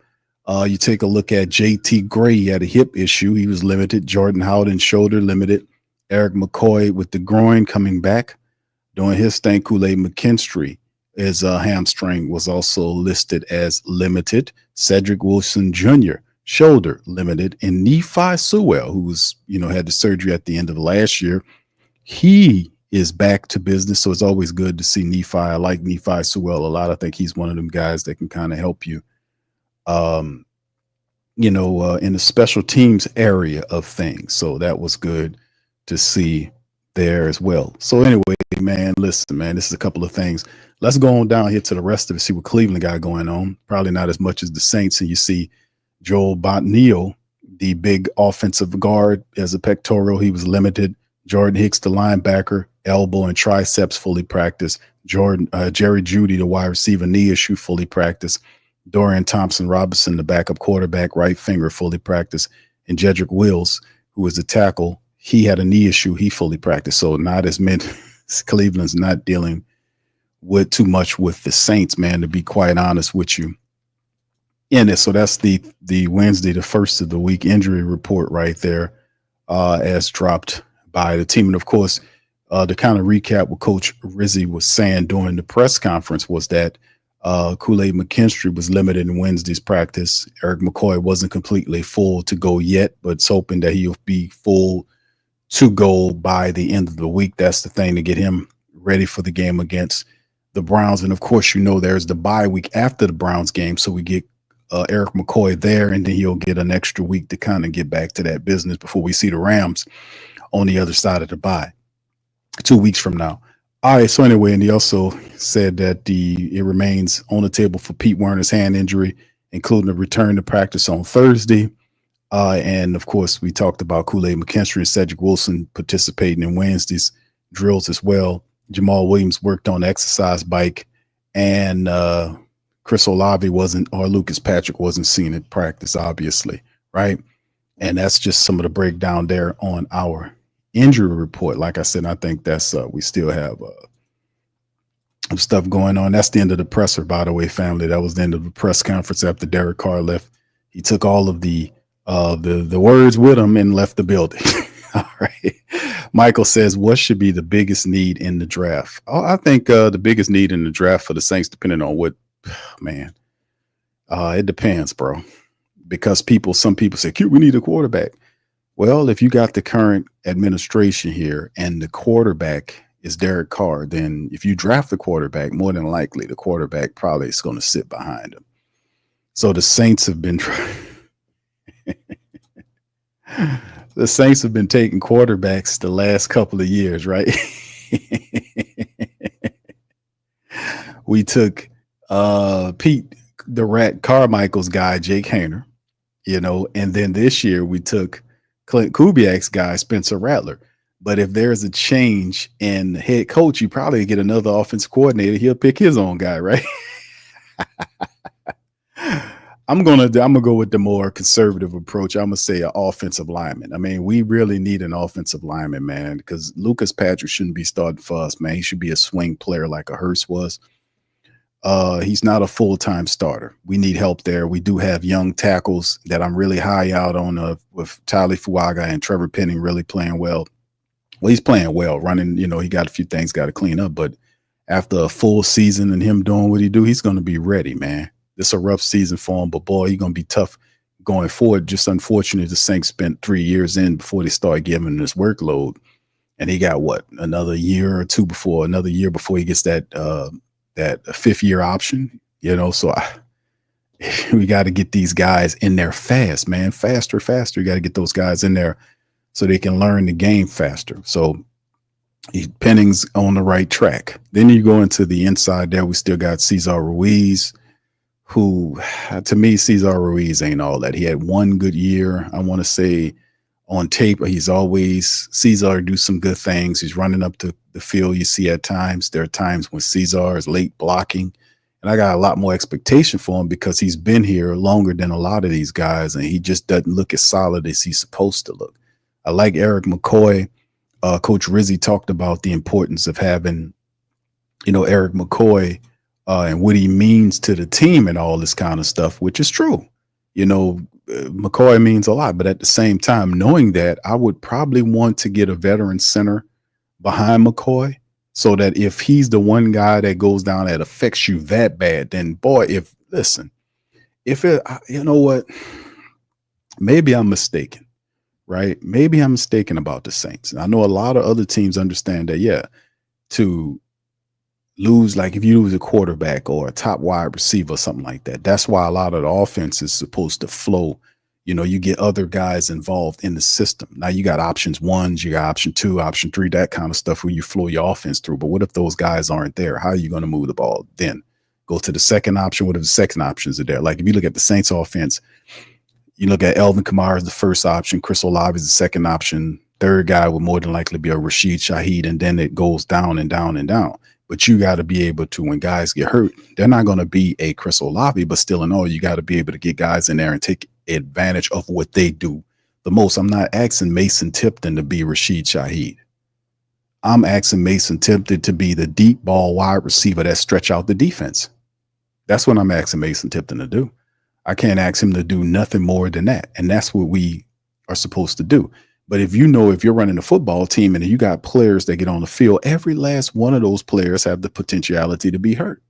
You take a look at JT Gray, he had a hip issue. He was limited. Jordan Howden, shoulder, limited. Eric McCoy with the groin coming back, doing his thing. Kool-Aid McKinstry, his hamstring was also listed as limited. Cedric Wilson Jr., shoulder, limited. And Nephi Sewell, who was, had the surgery at the end of last year, he is back to business. So it's always good to see Nephi. I like Nephi Sewell a lot. I think he's one of them guys that can kind of help you, in the special teams area of things. So that was good to see there as well. So anyway, man, listen, man, this is a couple of things. Let's go on down here to the rest of it, see what Cleveland got going on. Probably not as much as the Saints. And you see Joel Botneal, the big offensive guard, as a pectoral. He was limited. Jordan Hicks, the linebacker, elbow and triceps fully practiced. Jerry Jeudy, the wide receiver, knee issue fully practiced. Dorian Thompson-Robinson, the backup quarterback, right finger fully practiced. And Jedrick Wills, who was the tackle, he had a knee issue. He fully practiced. So not as many. Cleveland's not dealing with too much with the Saints, man, to be quite honest with you. In it. So that's the Wednesday, the first of the week injury report right there, as dropped by the team. And of course, to kind of recap what Coach Rizzi was saying during the press conference was that Kool-Aid McKinstry was limited in Wednesday's practice. Eric McCoy wasn't completely full to go yet, but it's hoping that he'll be full to go by the end of the week. That's the thing, to get him ready for the game against the Browns. And of course, there's the bye week after the Browns game. So we get Eric McCoy there, and then he'll get an extra week to kind of get back to that business before we see the Rams on the other side of the bye 2 weeks from now. All right. So anyway, and he also said that it remains on the table for Pete Werner's hand injury, including a return to practice on Thursday. And of course, we talked about Kool-Aid McKinstry and Cedric Wilson participating in Wednesday's drills as well. Jamal Williams worked on the exercise bike, and Chris Olave or Lucas Patrick wasn't seen at practice, obviously, right? And that's just some of the breakdown there on our injury report. Like I said, I think that's we still have some stuff going on. That's the end of the presser, by the way, family. That was the end of the press conference after Derek Carr left. He took all of the words with him and left the building. All right. Michael says, what should be the biggest need in the draft? Oh, I think the biggest need in the draft for the Saints, depending on what, man, it depends, bro. Because some people say, Q, we need a quarterback. Well, if you got the current administration here and the quarterback is Derek Carr, then if you draft the quarterback, more than likely the quarterback probably is going to sit behind him. So the Saints have been the Saints have been taking quarterbacks the last couple of years, right? We took Pete the Rat Carmichael's guy, Jake Haener, and then this year we took Clint Kubiak's guy, Spencer Rattler. But if there's a change in the head coach, you probably get another offensive coordinator. He'll pick his own guy, right? I'm gonna go with the more conservative approach. I'm gonna say an offensive lineman. I mean, we really need an offensive lineman, man, because Lucas Patrick shouldn't be starting for us, man. He should be a swing player like a Hurst was. He's not a full-time starter. We need help there. We do have young tackles that I'm really high out on, with Tyler Fuaga and Trevor Penning really playing well. Well, he's playing well, running, he got a few things got to clean up, but after a full season and him doing what he do, he's going to be ready, man. This is a rough season for him, but boy, he's going to be tough going forward. Just unfortunate the Saints spent 3 years in before they started giving him this workload. And he got another year before he gets that fifth year option, so we got to get these guys in there fast, man, faster. You got to get those guys in there so they can learn the game faster. So Penning's on the right track. Then you go into the inside there. We still got Cesar Ruiz, who, to me, Cesar Ruiz ain't all that. He had one good year. I want to say on tape, Cesar do some good things. He's running up the field. You see at times, there are times when Cesar is late blocking. And I got a lot more expectation for him because he's been here longer than a lot of these guys, and he just doesn't look as solid as he's supposed to look. I like Eric McCoy. Coach Rizzi talked about the importance of having, Eric McCoy and what he means to the team and all this kind of stuff, which is true. McCoy means a lot, but at the same time, knowing that, I would probably want to get a veteran center behind McCoy so that if he's the one guy that goes down that affects you that bad, then boy, maybe I'm mistaken, right? Maybe I'm mistaken about the Saints. And I know a lot of other teams understand that, yeah, to lose, like if you lose a quarterback or a top wide receiver or something like that, that's why a lot of the offense is supposed to flow. You know, you get other guys involved in the system. Now you got options ones, you got option two, option three, that kind of stuff where you flow your offense through. But what if those guys aren't there? How are you going to move the ball then? Go to the second option. What if the second options are there? Like if you look at the Saints offense, you look at Alvin Kamara as the first option, Chris Olave is the second option. Third guy would more than likely be a Rashid Shaheed, and then it goes down and down and down. But you got to be able to, when guys get hurt, they're not going to be a Chris Olave, but still in all, you got to be able to get guys in there and take advantage of what they do the most. I'm not asking Mason Tipton to be Rashid Shaheed. I'm asking Mason Tipton to be the deep ball wide receiver that stretch out the defense. That's what I'm asking Mason Tipton to do. I can't ask him to do nothing more than that. And that's what we are supposed to do. But if you're running a football team and you got players that get on the field, every last one of those players have the potentiality to be hurt.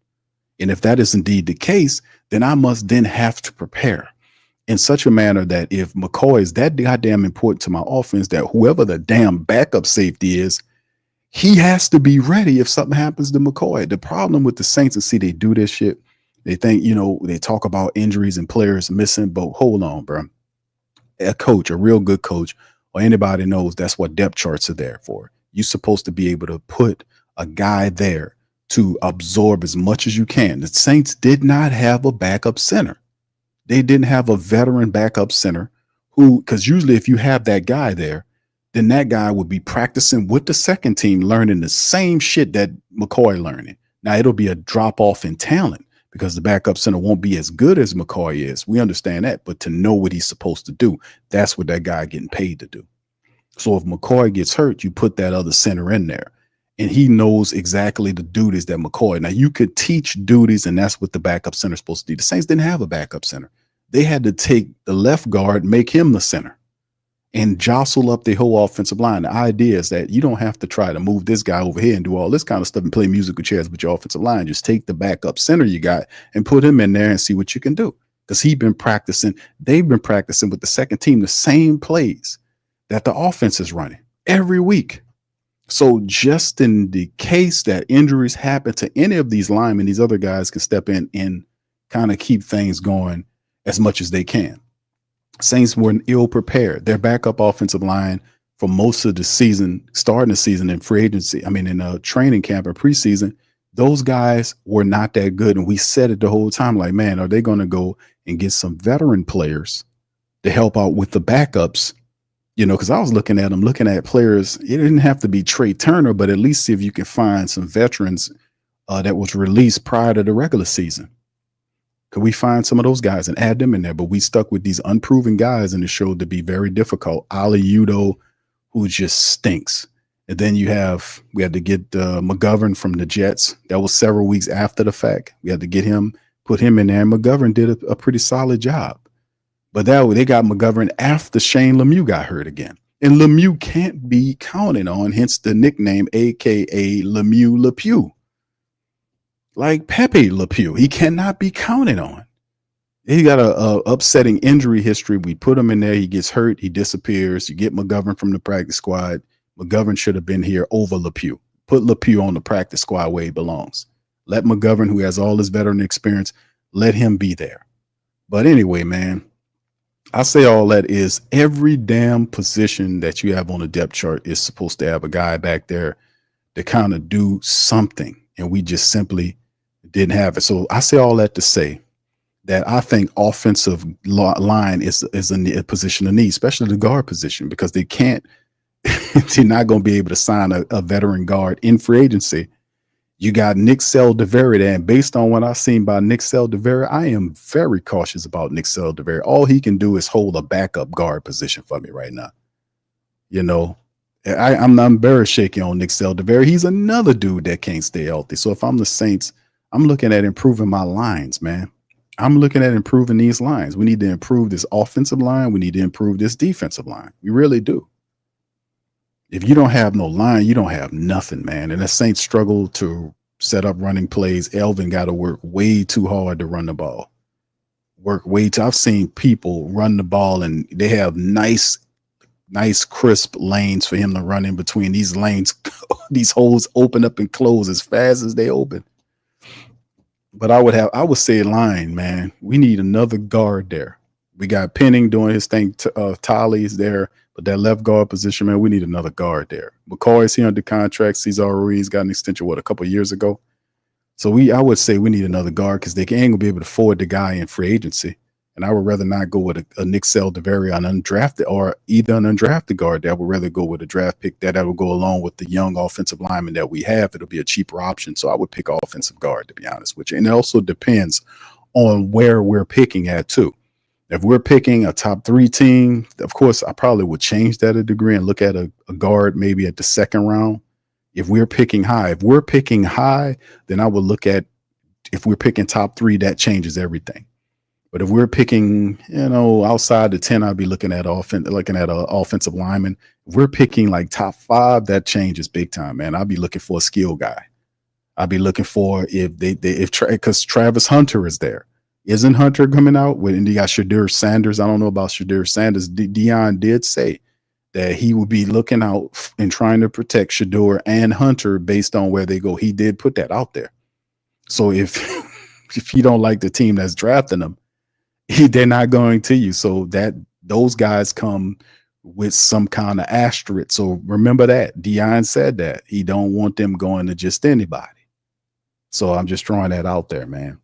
And if that is indeed the case, then I must then have to prepare in such a manner that if McCoy is that goddamn important to my offense, that whoever the damn backup safety is, he has to be ready if something happens to McCoy. The problem with the Saints, and see, they do this shit. They think, they talk about injuries and players missing, but hold on, bro. A coach, a real good coach, or anybody knows that's what depth charts are there for. You're supposed to be able to put a guy there to absorb as much as you can. The Saints did not have a backup center. They didn't have a veteran backup center because usually if you have that guy there, then that guy would be practicing with the second team, learning the same shit that McCoy learning. Now it'll be a drop off in talent because the backup center won't be as good as McCoy is. We understand that, but to know what he's supposed to do, that's what that guy getting paid to do. So if McCoy gets hurt, you put that other center in there and he knows exactly the duties that McCoy. Now you could teach duties, and that's what the backup center is supposed to do. The Saints didn't have a backup center. They had to take the left guard, make him the center, and jostle up the whole offensive line. The idea is that you don't have to try to move this guy over here and do all this kind of stuff and play musical chairs with your offensive line. Just take the backup center you got and put him in there and see what you can do. Because they've been practicing with the second team, the same plays that the offense is running every week. So just in the case that injuries happen to any of these linemen, these other guys can step in and kind of keep things going as much as they can. Saints were ill prepared. Their backup offensive line for most of the season, starting the season in free agency, in training camp and preseason, those guys were not that good. And we said it the whole time, like, man, are they going to go and get some veteran players to help out with the backups? Because I was looking at players. It didn't have to be Trey Turner, but at least see if you can find some veterans that was released prior to the regular season. Could we find some of those guys and add them in there? But we stuck with these unproven guys, and it showed to be very difficult. Ali Udo, who just stinks. And then we had to get McGovern from the Jets. That was several weeks after the fact. We had to get him, put him in there. And McGovern did a pretty solid job. But they got McGovern after Shane Lemieux got hurt again. And Lemieux can't be counted on, hence the nickname, a.k.a. Lemieux Le Pew. Like Pepe Le Pew, he cannot be counted on. He got a upsetting injury history. We put him in there. He gets hurt. He disappears. You get McGovern from the practice squad. McGovern should have been here over Le Pew. Put Le Pew on the practice squad where he belongs. Let McGovern, who has all his veteran experience, let him be there. But anyway, man, I say all that is every damn position that you have on the depth chart is supposed to have a guy back there to kind of do something. And we just simply didn't have it. So I say all that to say that I think offensive line is a position of need, especially the guard position, because they're not going to be able to sign a veteran guard in free agency. You got Nick Seldeveri there, and based on what I've seen by Nick Seldeveri, I am very cautious about Nick Seldeveri. All he can do is hold a backup guard position for me right now. I'm very shaky on Nick Seldeveri. He's another dude that can't stay healthy. So if I'm the Saints, I'm looking at improving my lines, man. I'm looking at improving these lines. We need to improve this offensive line. We need to improve this defensive line. We really do. If you don't have no line, you don't have nothing, man. And the Saints struggle to set up running plays. Elvin got to work way too hard to run the ball. I've seen people run the ball and they have nice nice crisp lanes for him to run in between. These lanes, these holes open up and close as fast as they open. But I would say line, man. We need another guard there. We got Penning doing his thing. Tolly's there, but that left guard position, man, we need another guard there. McCoy is here under contract. Cesar Ruiz got an extension, a couple of years ago. So I would say we need another guard because they ain't gonna be able to afford the guy in free agency. And I would rather not go with a Nick Saldiveri on undrafted or either an undrafted guard. I would rather go with a draft pick that will go along with the young offensive lineman that we have. It'll be a cheaper option. So I would pick offensive guard, to be honest with you. And it also depends on where we're picking at too. If we're picking a top 3 team, of course, I probably would change that a degree and look at a guard maybe at the second round. If we're picking high, then I would look at if we're picking top 3, that changes everything. But if we're picking, outside the 10, I'd be looking at an offensive lineman. If we're picking like top 5, that changes big time, man. I'd be looking for a skill guy. I'd be looking for because Travis Hunter is there. Isn't Hunter coming out? And you got Shadur Sanders. I don't know about Shadur Sanders. Deion did say that he would be looking out and trying to protect Shadur and Hunter based on where they go. He did put that out there. So if you don't like the team that's drafting them, they're not going to you. So that those guys come with some kind of asterisk. So remember that Deion said that he don't want them going to just anybody. So I'm just throwing that out there, man.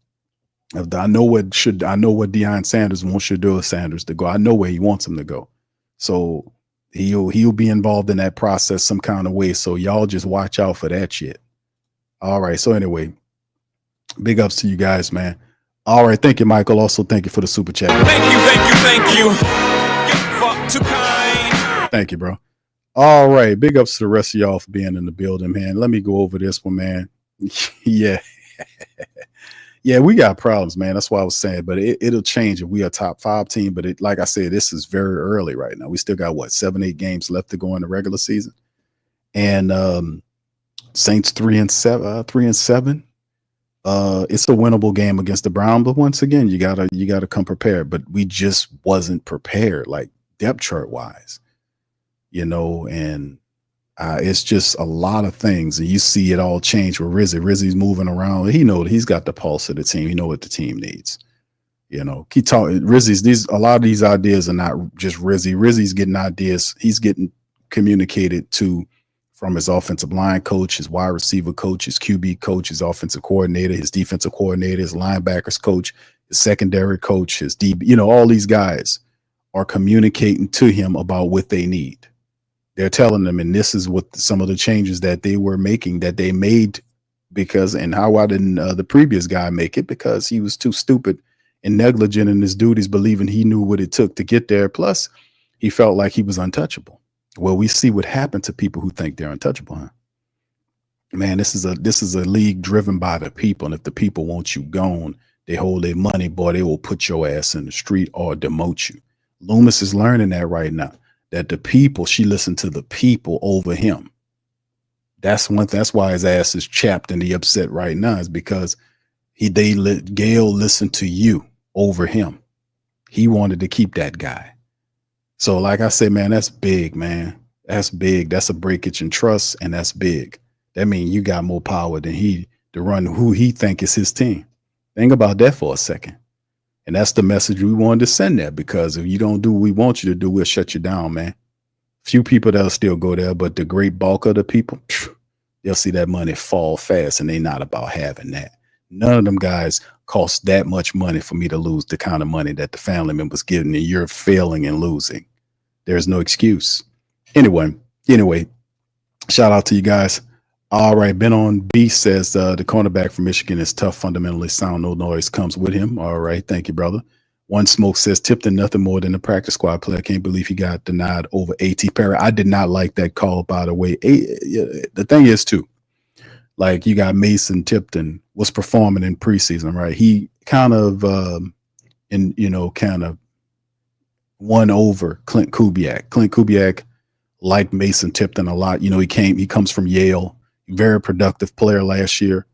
I know what Deion Sanders wants Shadur Sanders to go. I know where he wants him to go. So he'll be involved in that process some kind of way. So y'all just watch out for that shit. All right. So anyway, big ups to you guys, man. All right. Thank you, Michael. Also, thank you for the super chat.
Thank you. You're fuck too kind.
Thank you, bro. All right. Big ups to the rest of y'all for being in the building, man. Let me go over this one, man. Yeah. Yeah, we got problems, man. That's why I was saying, but it'll change if we are a top 5 team. But like I said, this is very early right now. We still got 7-8 games left to go in the regular season. And Saints 3-7. It's a winnable game against the Browns, but once again, you gotta come prepared. But we just wasn't prepared, like depth chart wise, and it's just a lot of things, and you see it all change with Rizzi. Rizzi's moving around. He's got the pulse of the team. He know what the team needs. Keep talking. A lot of these ideas are not just Rizzi. Rizzi's getting ideas. He's getting communicated to from his offensive line coach, his wide receiver coach, his QB coach, his offensive coordinator, his defensive coordinator, his linebackers coach, his secondary coach, his DB. All these guys are communicating to him about what they need. They're telling them, and this is what some of the changes that they were making, that they made how didn't the previous guy make it? Because he was too stupid and negligent in his duties, believing he knew what it took to get there. Plus, he felt like he was untouchable. Well, we see what happened to people who think they're untouchable, huh? Man, this is a league driven by the people, and if the people want you gone, they hold their money, boy, they will put your ass in the street or demote you. Loomis is learning that right now. That the people, she listened to the people over him. That's why his ass is chapped and he upset right now, is because Gail listened to you over him. He wanted to keep that guy. So like I said, man, that's big, man. That's big. That's a breakage in trust, and that's big. That means you got more power than he to run who he think is his team. Think about that for a second. And that's the message we wanted to send there, because if you don't do what we want you to do, we'll shut you down, man. Few people that'll still go there, but the great bulk of the people, they'll see that money fall fast, and they not about having that. None of them guys cost that much money for me to lose the kind of money that the family members getting, and you're failing and losing. There's no excuse. Anyway, shout out to you guys. All right, Ben on B says the cornerback from Michigan is tough, fundamentally sound, no noise comes with him. All right, thank you, brother. One Smoke says Tipton nothing more than a practice squad player. Can't believe he got denied over A.T. Perry. I did not like that call, by the way. The thing is, too, like you got Mason Tipton was performing in preseason, right? He kind of, kind of won over Clint Kubiak. Clint Kubiak liked Mason Tipton a lot. He comes from Yale. Very productive player last year,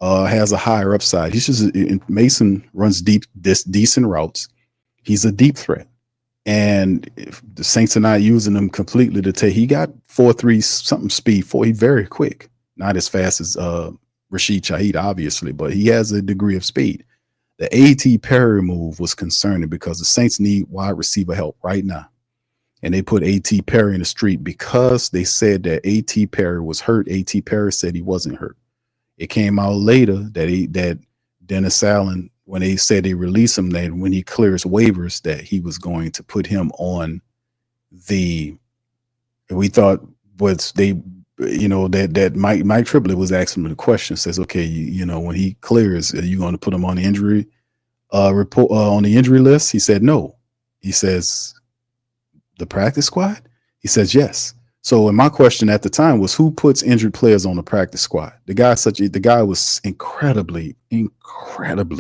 has a higher upside. Mason runs decent routes. He's a deep threat. And if the Saints are not using him completely to take, he got 4.3 something speed for. He's very quick, not as fast as Rashid Shaheed, obviously, but he has a degree of speed. The A.T. Perry move was concerning because the Saints need wide receiver help right now. And they put A.T. Perry in the street because they said that A.T. Perry was hurt. A.T. Perry said he wasn't hurt. It came out later that Dennis Allen, when they said they release him, that when he clears waivers, that he was going to put him on the, we thought was they, that Mike Triplett was asking him the question, says, okay, when he clears, are you going to put him on the injury report, on the injury list? He said, no. He says, the practice squad? He says, yes. So, and my question at the time was, who puts injured players on the practice squad? The guy was incredibly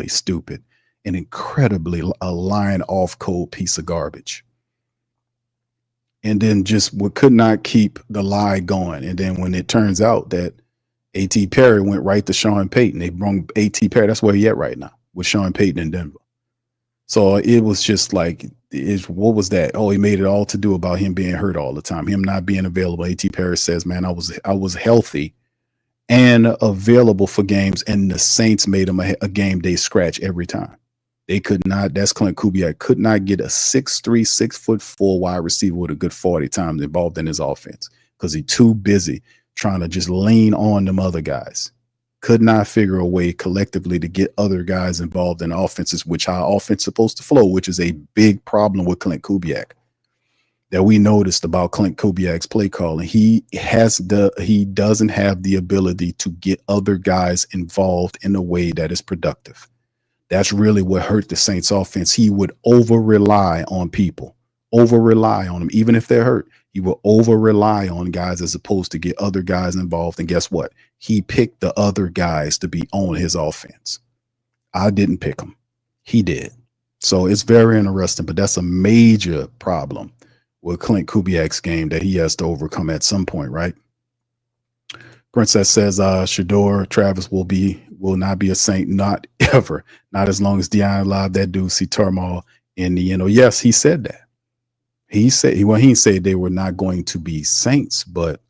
stupid and incredibly a line off cold piece of garbage. And then just could not keep the lie going. And then when it turns out that A.T. Perry went right to Sean Payton, they brought A.T. Perry. That's where he at right now with Sean Payton in Denver. So it was just like, what was that? Oh, he made it all to do about him being hurt all the time, him not being available. A.T. Perry says, man, I was healthy and available for games, and the Saints made him a game day scratch every time. They could not, that's Clint Kubiak, could not get a 6'3", 6'4" wide receiver with a good 40 times involved in his offense because he's too busy trying to just lean on them other guys. Could not figure a way collectively to get other guys involved in offenses, which how offense is supposed to flow, which is a big problem with Clint Kubiak that we noticed about Clint Kubiak's play calling. He doesn't have the ability to get other guys involved in a way that is productive. That's really what hurt the Saints offense. He would over-rely on people, over-rely on them, even if they're hurt. He will over-rely on guys as opposed to get other guys involved. And guess what? He picked the other guys to be on his offense. I didn't pick him. He did. So it's very interesting, but that's a major problem with Clint Kubiak's game that he has to overcome at some point, right? Princess says Shador Travis will not be a Saint, not ever, not as long as Deion alive. That dude see turmoil in the yes, he said that. He said he said they were not going to be Saints, but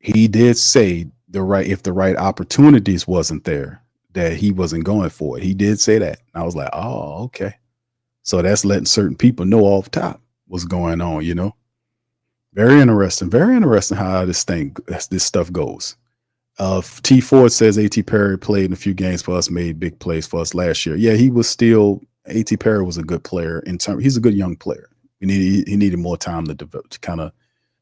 he did say if the right opportunities wasn't there, that he wasn't going for it. He did say that. And I was like, oh, okay. So that's letting certain people know off top what's going on, Very interesting how this stuff goes. T Ford says A.T. Perry played in a few games for us, made big plays for us last year. Yeah, he was still, A.T. Perry was a good player he's a good young player. He needed more time to kind of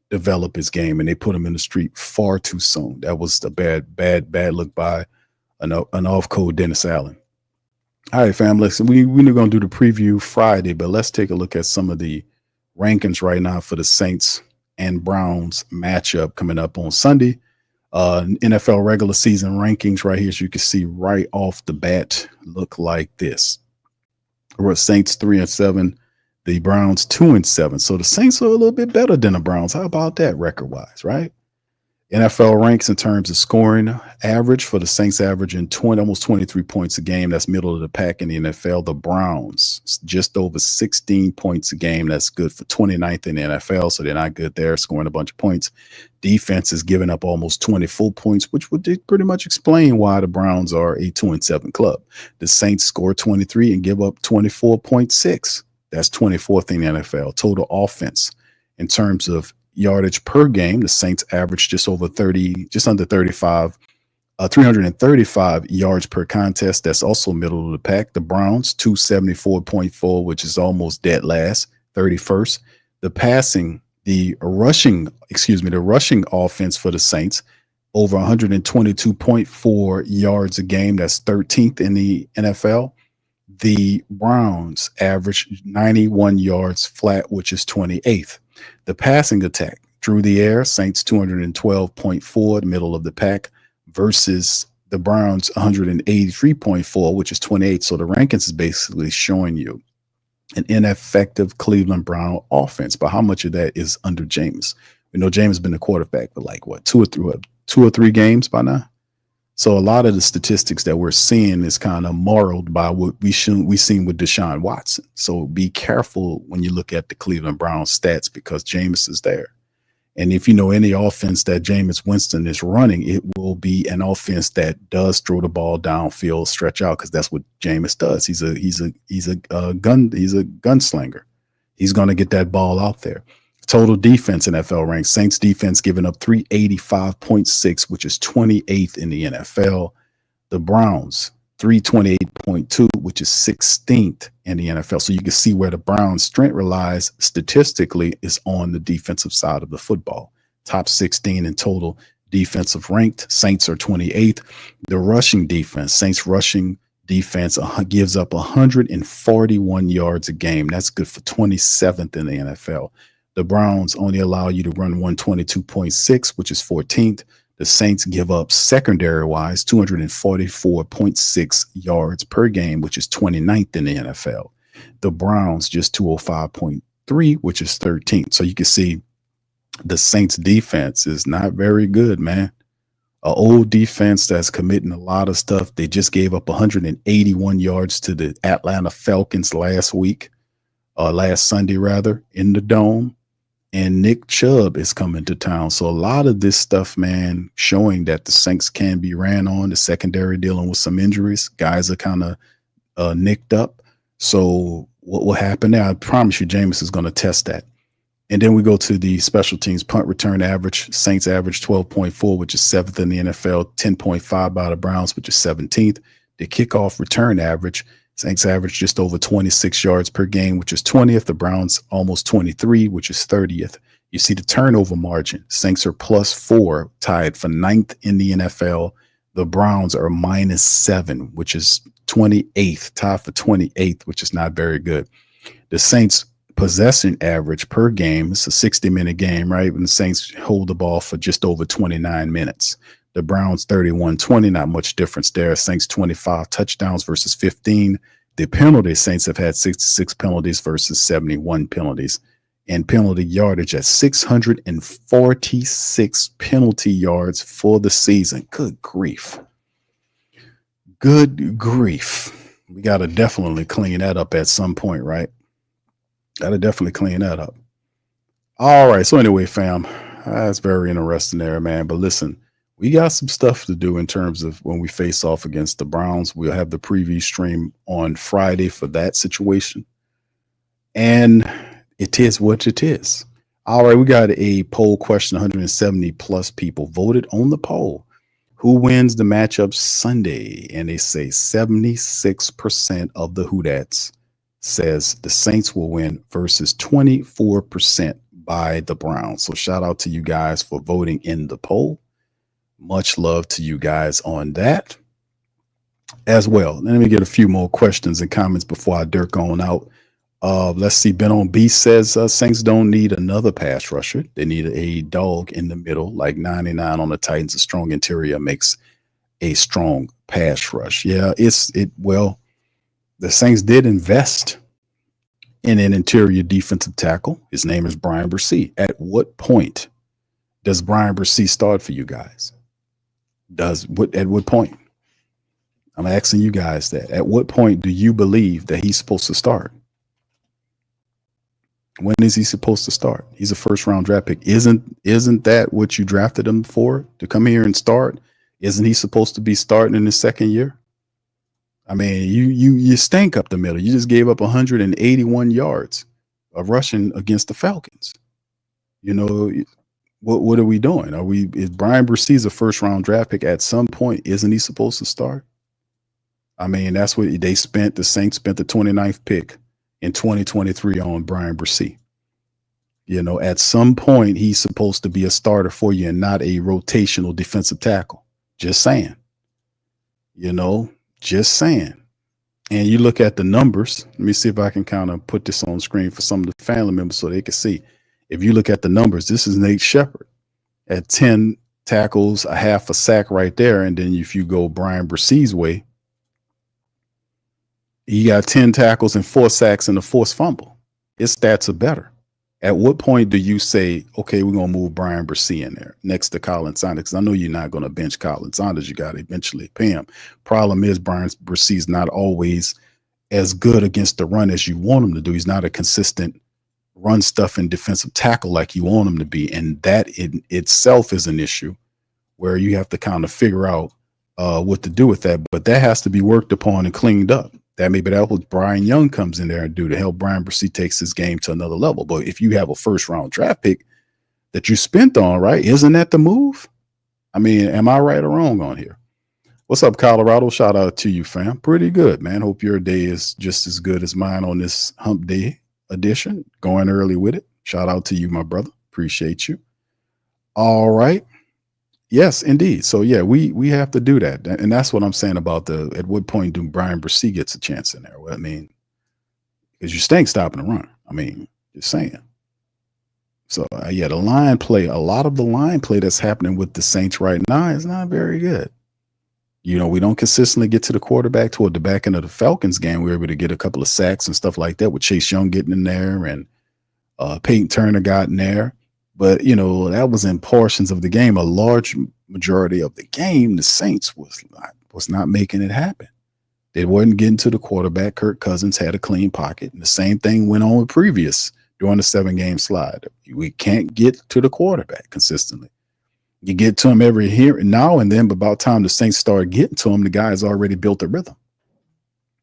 develop his game, and they put him in the street far too soon. That was a bad look by an off-code Dennis Allen. All right, fam, listen, we're going to do the preview Friday, but let's take a look at some of the rankings right now for the Saints and Browns matchup coming up on Sunday. NFL regular season rankings right here, as you can see right off the bat, look like this. We're Saints 3-7. The Browns 2-7. So the Saints are a little bit better than the Browns. How about that record-wise, right? NFL ranks in terms of scoring average for the Saints averaging almost 23 points a game. That's middle of the pack in the NFL. The Browns just over 16 points a game. That's good for 29th in the NFL. So they're not good there, scoring a bunch of points. Defense is giving up almost 24 points, which would pretty much explain why the Browns are a 2-7 club. The Saints score 23 and give up 24.6. That's 24th in the NFL. Total offense in terms of yardage per game, the Saints average just under 335 yards per contest. That's also middle of the pack. The Browns 274.4, which is almost dead last, 31st. The rushing offense for the Saints over 122.4 yards a game. That's 13th in the NFL. The Browns average 91 yards flat, which is 28th. The passing attack through the air, Saints 212.4, the middle of the pack, versus the Browns 183.4, which is 28th. So the rankings is basically showing you an ineffective Cleveland Brown offense. But how much of that is under Jameis? We know Jameis has been the quarterback for like what, two or three games by now. So a lot of the statistics that we're seeing is kind of marred by what we seen with Deshaun Watson. So be careful when you look at the Cleveland Browns stats, because Jameis is there. And if you know any offense that Jameis Winston is running, it will be an offense that does throw the ball downfield, stretch out, because that's what Jameis does. He's a gunslinger. He's going to get that ball out there. Total defense NFL ranks. Saints defense giving up 385.6, which is 28th in the NFL. The Browns 328.2, which is 16th in the NFL. So you can see where the Browns' strength relies statistically is on the defensive side of the football. Top 16 in total defensive ranked. Saints are 28th. The rushing defense, Saints rushing defense gives up 141 yards a game. That's good for 27th in the NFL. The Browns only allow you to run 122.6, which is 14th. The Saints give up secondary-wise 244.6 yards per game, which is 29th in the NFL. The Browns just 205.3, which is 13th. So you can see the Saints defense is not very good, man. An old defense that's committing a lot of stuff. They just gave up 181 yards to the Atlanta Falcons last Sunday rather, in the Dome. And Nick Chubb is coming to town. So a lot of this stuff, man, showing that the Saints can be ran on. The secondary dealing with some injuries. Guys are kind of nicked up. So what will happen there? I promise you, Jameis is going to test that. And then we go to the special teams punt return average. Saints average 12.4, which is 7th in the NFL. 10.5 by the Browns, which is 17th. The kickoff return average. Saints average just over 26 yards per game, which is 20th. The Browns almost 23, which is 30th. You see the turnover margin. Saints are +4, tied for 9th in the NFL. The Browns are -7, which is 28th, tied for 28th, which is not very good. The Saints possession average per game, it's a 60-minute game, right? And the Saints hold the ball for just over 29 minutes. The Browns 31-20, not much difference there. Saints 25 touchdowns versus 15. The penalties, Saints have had 66 penalties versus 71 penalties. And penalty yardage at 646 penalty yards for the season. Good grief. Good grief. We got to definitely clean that up at some point, right? Got to definitely clean that up. All right. So anyway, fam, that's very interesting there, man. But listen, we got some stuff to do in terms of when we face off against the Browns. We'll have the preview stream on Friday for that situation. And it is what it is. All right, we got a poll question. 170 plus people voted on the poll. Who wins the matchup Sunday? And they say 76% of the Whodats says the Saints will win versus 24% by the Browns. So shout out to you guys for voting in the poll. Much love to you guys on that as well. Let me get a few more questions and comments before I dirk on out. Let's see. Ben on B says Saints don't need another pass rusher. They need a dog in the middle, like 99 on the Titans. A strong interior makes a strong pass rush. Yeah, well, the Saints did invest in an interior defensive tackle. His name is Brian Bresee. At what point does Brian Bresee start for you guys? At what point? I'm asking you guys that. At what point do you believe that he's supposed to start? When is he supposed to start? He's a first-round draft pick. Isn't that what you drafted him for, to come here and start? Isn't he supposed to be starting in his second year? I mean, you stink up the middle. You just gave up 181 yards of rushing against the Falcons. You know, what are we doing? Is Brian Bresee a first-round draft pick? At some point, isn't he supposed to start? I mean, that's what they spent. The Saints spent the 29th pick in 2023 on Brian Bresee. You know, at some point, he's supposed to be a starter for you and not a rotational defensive tackle. Just saying. You know, just saying. And you look at the numbers. Let me see if I can kind of put this on screen for some of the family members so they can see. If you look at the numbers, this is Nate Shepard at 10 tackles, a half a sack right there. And then if you go Brian Bresee's way, he got 10 tackles and 4 sacks and a forced fumble. His stats are better. At what point do you say, okay, we're going to move Brian Bresee in there next to Colin Saunders? Because I know you're not going to bench Colin Saunders. You got to eventually pay him. Problem is, Brian Bresee's not always as good against the run as you want him to do. He's not a consistent run stuff and defensive tackle like you want him to be. And that in itself is an issue where you have to kind of figure out what to do with that. But that has to be worked upon and cleaned up. That maybe that what Brian Young comes in there and do to help Brian Bresee takes his game to another level. But if you have a first round draft pick that you spent on, right, isn't that the move? I mean, am I right or wrong on here? What's up, Colorado? Shout out to you, fam. Pretty good, man. Hope your day is just as good as mine on this hump day edition. Going early with it. Shout out to you, my brother. Appreciate you. All right. Yes, indeed. So yeah, we have to do that, and that's what I'm saying about at what point do Brian Bresee gets a chance in there? Well, I mean, because you stink stopping the run. I mean, just saying. So yeah, the line play, a lot of the line play that's happening with the Saints right now is not very good. You know, we don't consistently get to the quarterback. Toward the back end of the Falcons game, we were able to get a couple of sacks and stuff like that with Chase Young getting in there and Peyton Turner got in there. But, you know, that was in portions of the game. A large majority of the game, the Saints was not making it happen. They wasn't getting to the quarterback. Kirk Cousins had a clean pocket. And the same thing went on with previous during the 7-game slide. We can't get to the quarterback consistently. You get to him every here and now and then, but about time the Saints start getting to him, the guy's already built a rhythm.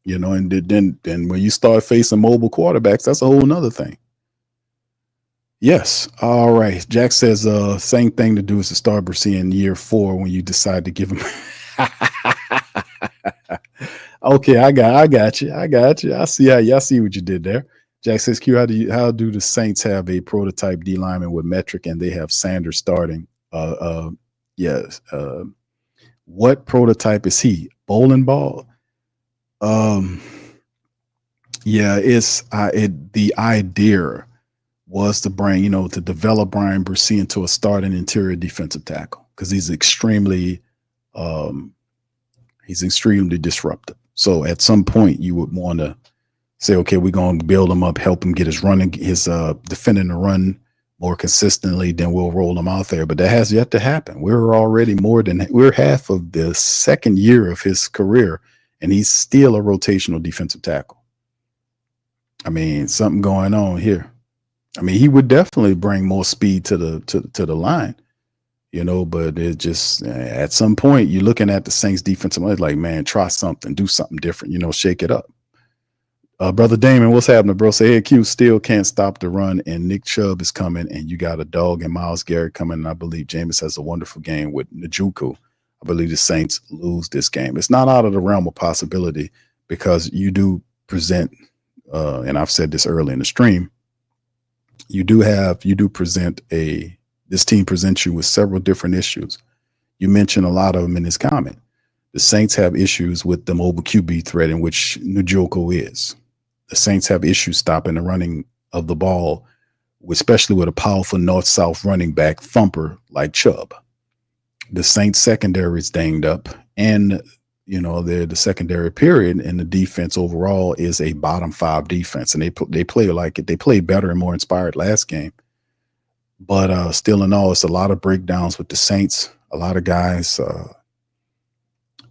You know, and then when you start facing mobile quarterbacks, that's a whole nother thing. Yes. All right. Jack says same thing to do is to start Bresee in year 4 when you decide to give him. Okay, I got you. I see what you did there. Jack says, Q, how do the Saints have a prototype D lineman with metric and they have Sanders starting? Yes. What prototype is he? Bowling ball? Yeah, the idea was to bring, to develop Brian Bresee into a starting interior defensive tackle because he's extremely disruptive. So at some point you would want to say, okay, we're going to build him up, help him get his defending the run more consistently, then we'll roll him out there. But that has yet to happen. We're half of the second year of his career, and he's still a rotational defensive tackle. I mean, something going on here. I mean, he would definitely bring more speed to the line, but it just at some point you're looking at the Saints defensive line like, man, try something, do something different, shake it up. Brother Damon, what's happening, bro? Say, hey, Q still can't stop the run, and Nick Chubb is coming, and you got a dog and Myles Garrett coming, and I believe Jameis has a wonderful game with Njoku. I believe the Saints lose this game. It's not out of the realm of possibility because you do present, and I've said this early in the stream, this team presents you with several different issues. You mentioned a lot of them in this comment. The Saints have issues with the mobile QB threat in which Njoku is. The Saints have issues stopping the running of the ball, especially with a powerful north-south running back thumper like Chubb. The Saints secondary is dinged up, and the secondary period and the defense overall is a bottom 5 defense, and they play like it. They played better and more inspired last game, but still in all, it's a lot of breakdowns with the Saints. A lot of guys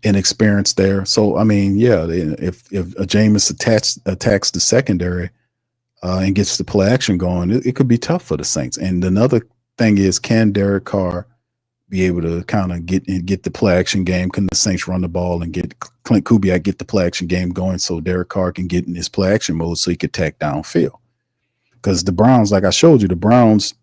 inexperienced there. So I mean, yeah, if Jameis attacks the secondary and gets the play action going, it could be tough for the Saints. And another thing is, can Derek Carr be able to kind of get the play action game? Can the Saints run the ball and get Clint Kubiak get the play action game going so Derek Carr can get in his play action mode so he could tack downfield? Because the Browns, like I showed you, the Browns,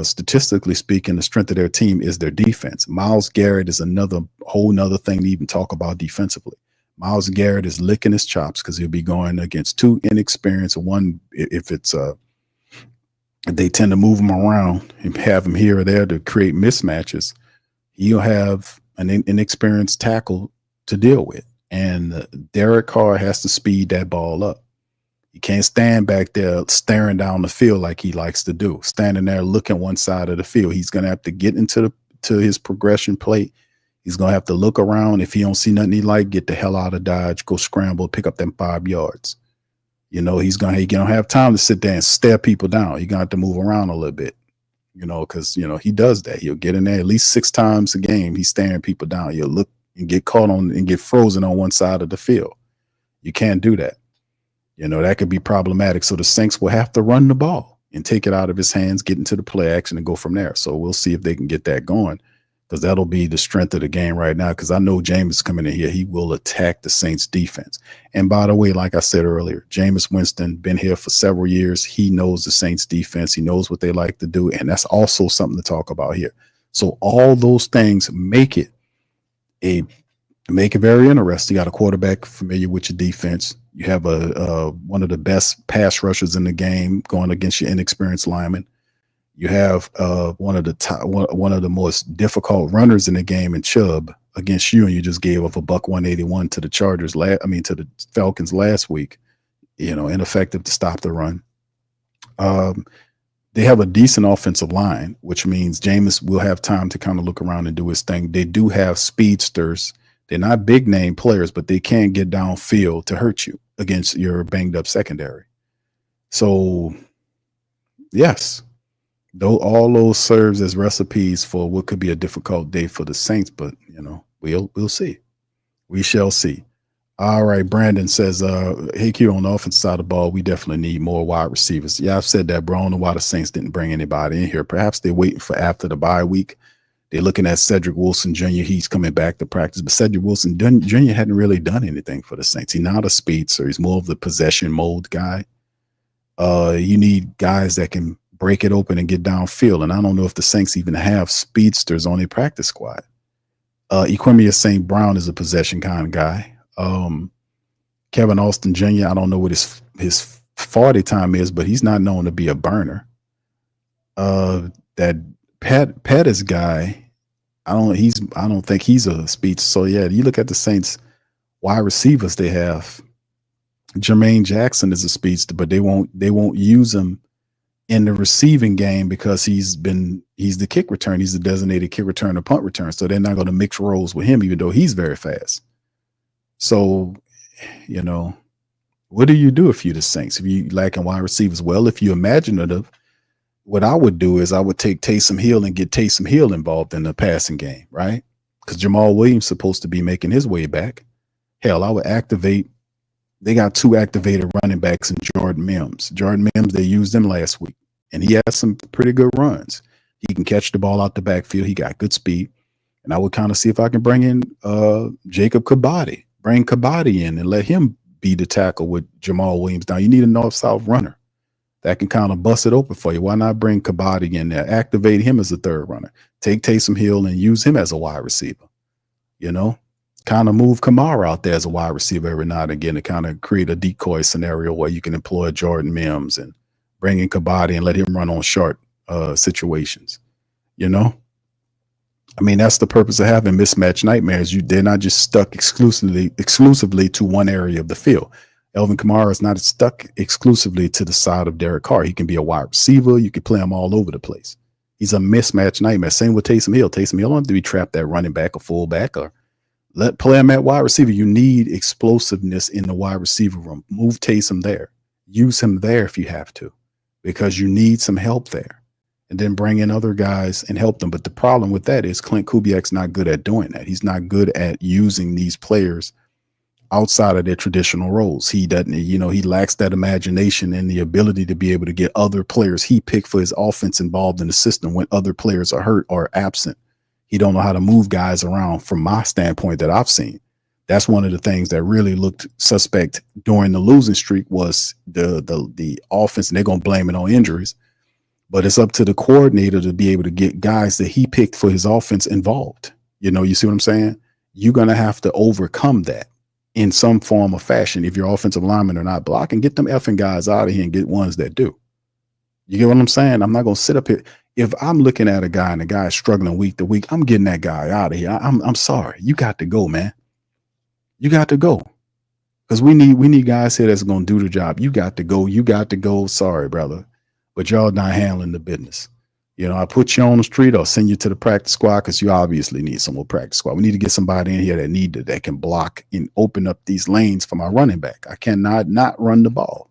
statistically speaking, the strength of their team is their defense. Myles Garrett is another whole nother thing to even talk about defensively. Myles Garrett is licking his chops because he'll be going against 2 inexperienced. One, if they tend to move him around and have him here or there to create mismatches, you'll have an inexperienced tackle to deal with. And Derek Carr has to speed that ball up. He can't stand back there staring down the field like he likes to do, standing there looking one side of the field. He's going to have to get to his progression plate. He's going to have to look around. If he don't see nothing he like, get the hell out of Dodge, go scramble, pick up them 5 yards. He's gonna have time to sit there and stare people down. He's gonna have to move around a little bit, because he does that. He'll get in there at least 6 times a game. He's staring people down. He'll look and get caught on and get frozen on one side of the field. You can't do that. That could be problematic. So the Saints will have to run the ball and take it out of his hands, get into the play action, and go from there. So we'll see if they can get that going, because that'll be the strength of the game right now. Because I know Jameis coming in here, he will attack the Saints defense. And by the way, like I said earlier, Jameis Winston been here for several years. He knows the Saints defense. He knows what they like to do. And that's also something to talk about here. So all those things make it very interesting. You got a quarterback familiar with your defense. You have one of the best pass rushers in the game going against your inexperienced lineman. You have one of the most difficult runners in the game in Chubb against you, and you just gave up a $181 to the Chargers. To the Falcons last week. Ineffective to stop the run. They have a decent offensive line, which means Jameis will have time to kind of look around and do his thing. They do have speedsters. They're not big name players, but they can get downfield to hurt you against your banged up secondary. So, yes, all those serves as recipes for what could be a difficult day for the Saints. But we'll see. We shall see. All right, Brandon says, "Hey Q, on the offensive side of the ball, we definitely need more wide receivers." Yeah, I've said that, bro. I don't know why the Saints didn't bring anybody in here. Perhaps they're waiting for after the bye week. They're looking at Cedric Wilson Jr. He's coming back to practice, but Cedric Wilson Jr. hadn't really done anything for the Saints. He's not a speedster. He's more of the possession mode guy. You need guys that can break it open and get downfield, and I don't know if the Saints even have speedsters on their practice squad. Equimius St. Brown is a possession kind of guy. Kevin Austin Jr., I don't know what his 40 time is, but he's not known to be a burner. That Pettis guy, I don't think he's a speed. So yeah, you look at the Saints wide receivers they have. Jermaine Jackson is a speedster, but they won't use him in the receiving game because he's the kick return. He's the designated kick return or punt return. So they're not going to mix roles with him, even though he's very fast. So, what do you do if you're the Saints? If you lacking wide receivers? Well, if you're imaginative, what I would do is I would take Taysom Hill and get Taysom Hill involved in the passing game, right? Because Jamal Williams is supposed to be making his way back. Hell, I would activate. They got 2 activated running backs in Jordan Mims. Jordan Mims, they used him last week, and he has some pretty good runs. He can catch the ball out the backfield. He got good speed. And I would kind of see if I can bring in Jacob Kabadi. Bring Kabadi in and let him be the tackle with Jamal Williams. Now, you need a north-south runner that can kind of bust it open for you. Why not bring Kabadi in there, activate him as a third runner, take Taysom Hill and use him as a wide receiver, kind of move Kamara out there as a wide receiver every now and again to kind of create a decoy scenario where you can employ Jordan Mims and bring in Kabadi and let him run on short situations, I mean, that's the purpose of having mismatch nightmares. They're not just stuck exclusively to one area of the field. Elvin Kamara is not stuck exclusively to the side of Derek Carr. He can be a wide receiver. You can play him all over the place. He's a mismatch nightmare. Same with Taysom Hill. Taysom Hill don't have to be trapped at running back or fullback or play him at wide receiver. You need explosiveness in the wide receiver room. Move Taysom there. Use him there if you have to, because you need some help there. And then bring in other guys and help them. But the problem with that is Clint Kubiak's not good at doing that. He's not good at using these players outside of their traditional roles. He doesn't, he lacks that imagination and the ability to be able to get other players he picked for his offense involved in the system when other players are hurt or absent. He don't know how to move guys around from my standpoint that I've seen. That's one of the things that really looked suspect during the losing streak was the offense, and they're going to blame it on injuries. But it's up to the coordinator to be able to get guys that he picked for his offense involved. You see what I'm saying? You're going to have to overcome that in some form or fashion. If your offensive linemen are not blocking, get them effing guys out of here and get ones that do. You get what I'm saying? I'm not going to sit up here. If I'm looking at a guy and the guy is struggling week to week, I'm getting that guy out of here. I'm sorry. You got to go, man. You got to go. Because we need guys here that's going to do the job. You got to go. You got to go. Sorry, brother. But y'all not handling the business. I put you on the street or send you to the practice squad because you obviously need some more practice squad. We need to get somebody in here that can block and open up these lanes for my running back. I cannot not run the ball.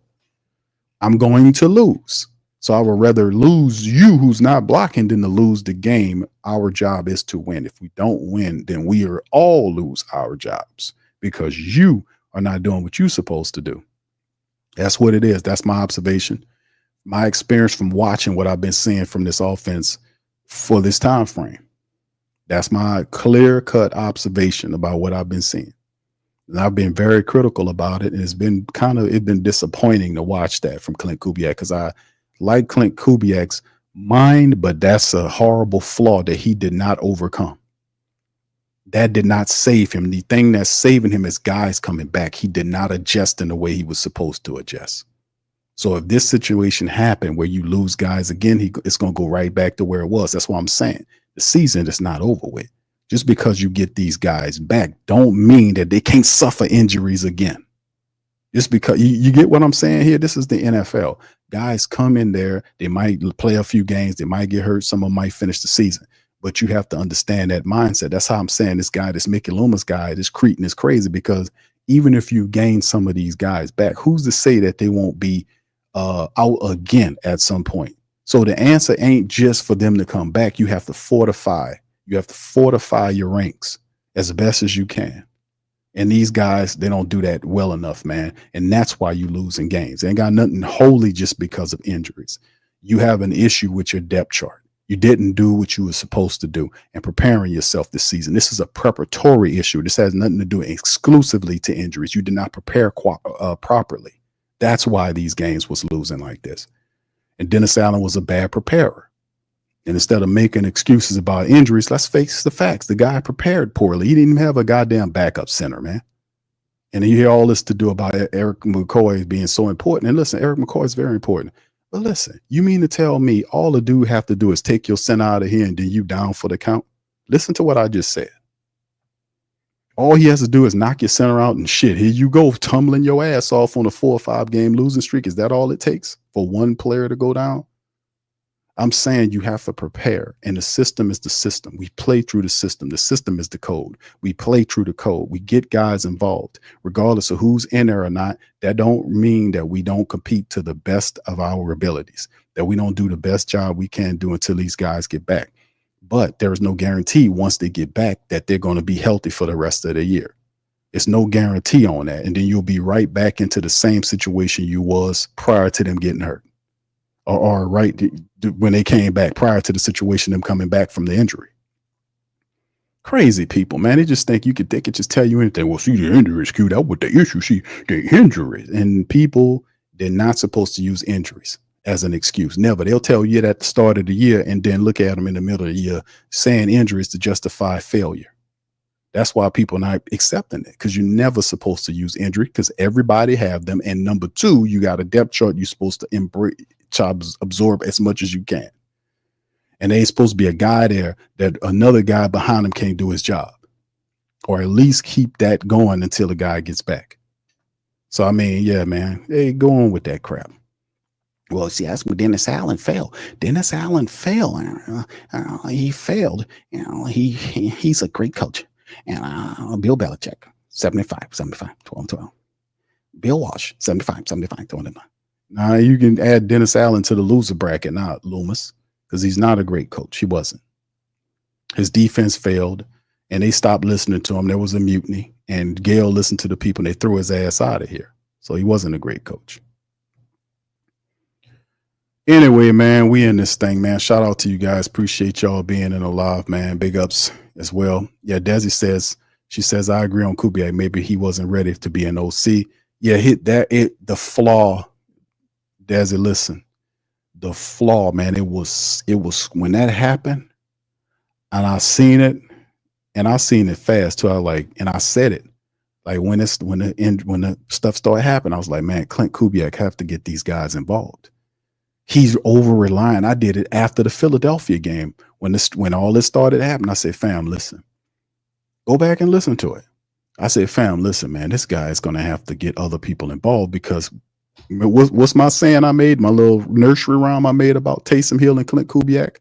I'm going to lose. So I would rather lose you who's not blocking than to lose the game. Our job is to win. If we don't win, then we are all lose our jobs because you are not doing what you're supposed to do. That's what it is. That's my observation. My experience from watching what I've been seeing from this offense for this time frame. That's my clear-cut observation about what I've been seeing. And I've been very critical about it. And it's been disappointing to watch that from Clint Kubiak because I like Clint Kubiak's mind, but that's a horrible flaw that he did not overcome. That did not save him. The thing that's saving him is guys coming back. He did not adjust in the way he was supposed to adjust. So if this situation happened where you lose guys again, it's going to go right back to where it was. That's what I'm saying. The season is not over with. Just because you get these guys back don't mean that they can't suffer injuries again. Just because you get what I'm saying here. This is the NFL. Guys come in there. They might play a few games. They might get hurt. Some of them might finish the season. But you have to understand that mindset. That's how I'm saying this guy, this Mickey Loomis guy, this Cretan is crazy because even if you gain some of these guys back, who's to say that they won't be out again at some point? So the answer ain't just for them to come back. You have to fortify. You have to fortify your ranks as best as you can. And these guys, they don't do that well enough, man. And that's why you lose in games. They ain't got nothing wholly just because of injuries. You have an issue with your depth chart. You didn't do what you were supposed to do and preparing yourself this season. This is a preparatory issue. This has nothing to do exclusively to injuries. You did not prepare properly. That's why these games was losing like this. And Dennis Allen was a bad preparer. And instead of making excuses about injuries, let's face the facts. The guy prepared poorly. He didn't even have a goddamn backup center, man. And you hear all this to do about Eric McCoy being so important. And listen, Eric McCoy is very important. But listen, you mean to tell me all the dude have to do is take your center out of here and then you down for the count? Listen to what I just said. All he has to do is knock your center out and shit. Here you go, tumbling your ass off on a 4 or 5 game losing streak. Is that all it takes for one player to go down? I'm saying you have to prepare, and the system is the system. We play through the system. The system is the code. We play through the code. We get guys involved, regardless of who's in there or not. That don't mean that we don't compete to the best of our abilities, that we don't do the best job we can do until these guys get back. But there is no guarantee once they get back that they're going to be healthy for the rest of the year. It's no guarantee on that. And then you'll be right back into the same situation you was prior to them getting hurt. Or right when they came back prior to the situation, them coming back from the injury. Crazy people, man. They just think they could just tell you anything. Well, see, the injuries, Q, that what the issue. See, the injuries. And people, they're not supposed to use injuries as an excuse. Never. They'll tell you that at the start of the year and then look at them in the middle of the year saying injuries to justify failure. That's why people are not accepting it, because you're never supposed to use injury because everybody have them. And number 2, you got a depth chart you're supposed to embrace. Absorb as much as you can. And there ain't supposed to be a guy there that another guy behind him can't do his job, or at least keep that going until the guy gets back. So, I mean, yeah, man, hey, go on with that crap. Well, see, that's when Dennis Allen failed. Dennis Allen failed. He failed. You know, he's a great coach. And Bill Belichick, 75, 12. Bill Walsh, 75, 12. Now you can add Dennis Allen to the loser bracket, not Loomis, because he's not a great coach. He wasn't. His defense failed, and they stopped listening to him. There was a mutiny, and Gail listened to the people, and they threw his ass out of here. So he wasn't a great coach. Anyway, man, we in this thing, man. Shout out to you guys. Appreciate y'all being in the live, man. Big ups as well. Yeah, Desi says, I agree on Kubiak. Maybe he wasn't ready to be an OC. Yeah, the flaw. Desi, listen, the flaw, man, it was when that happened, and I seen it fast too. And I said it, like when the stuff started happening, I was like, man, Clint Kubiak have to get these guys involved. He's over relying. I did it after the Philadelphia game when all this started happening. I said, fam, listen, go back and listen to it. I said, fam, listen, man, this guy is going to have to get other people involved because. What's my saying I made? My little nursery rhyme I made about Taysom Hill and Clint Kubiak?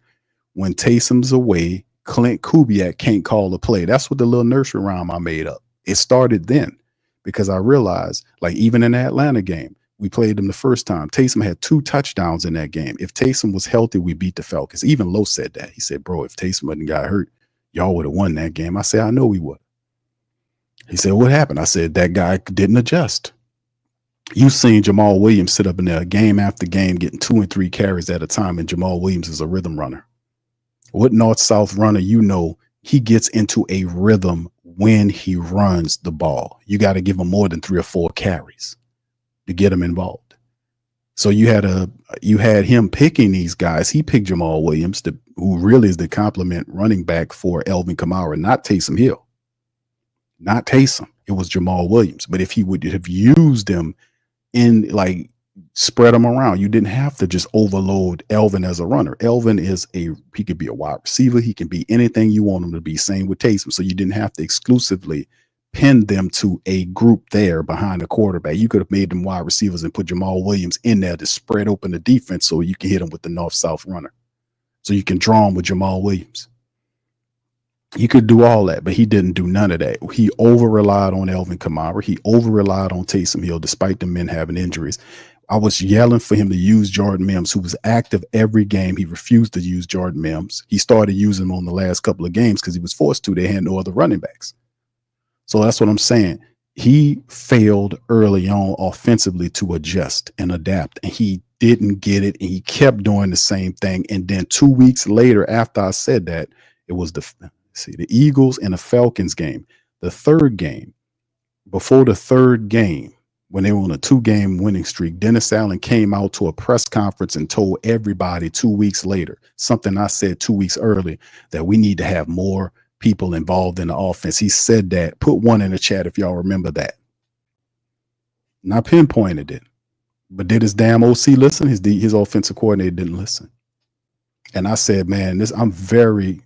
When Taysom's away, Clint Kubiak can't call a play. That's what the little nursery rhyme I made up. It started then because I realized, like even in the Atlanta game, We played them the first time. Taysom had 2 touchdowns in that game. If Taysom was healthy, we beat the Falcons. Even Lowe said that. He said, bro, if Taysom hadn't got hurt, y'all would have won that game. I said, I know we would. He said, what happened? I said, that guy didn't adjust. You've seen Jamal Williams sit up in there game after game, getting 2 and 3 carries at a time, and Jamal Williams is a rhythm runner. What north-south runner, he gets into a rhythm when he runs the ball. You got to give him more than 3 or 4 carries to get him involved. So you had him picking these guys. He picked Jamal Williams, who really is the complement running back for Alvin Kamara, not Taysom Hill. Not Taysom. It was Jamal Williams. But if he would have used him in, like, spread them around, you didn't have to just overload Elvin as a runner. Elvin he could be a wide receiver. He can be anything you want him to be. Same with Taysom. So you didn't have to exclusively pin them to a group there behind the quarterback. You could have made them wide receivers and put Jamal Williams in there to spread open the defense so you can hit him with the north-south runner. So you can draw him with Jamal Williams. He could do all that, but he didn't do none of that. He over-relied on Alvin Kamara. He over-relied on Taysom Hill, despite the men having injuries. I was yelling for him to use Jordan Mims, who was active every game. He refused to use Jordan Mims. He started using him on the last couple of games because he was forced to. They had no other running backs. So that's what I'm saying. He failed early on offensively to adjust and adapt, and he didn't get it, and he kept doing the same thing. And then 2 weeks later, after I said that, it was the Eagles and the Falcons game. The third game, before the third game, when they were on a 2-game winning streak, Dennis Allen came out to a press conference and told everybody 2 weeks later, something I said 2 weeks early, that we need to have more people involved in the offense. He said that. Put 1 in the chat if y'all remember that. And I pinpointed it. But did his damn OC listen? His offensive coordinator didn't listen. And I said, man, I'm very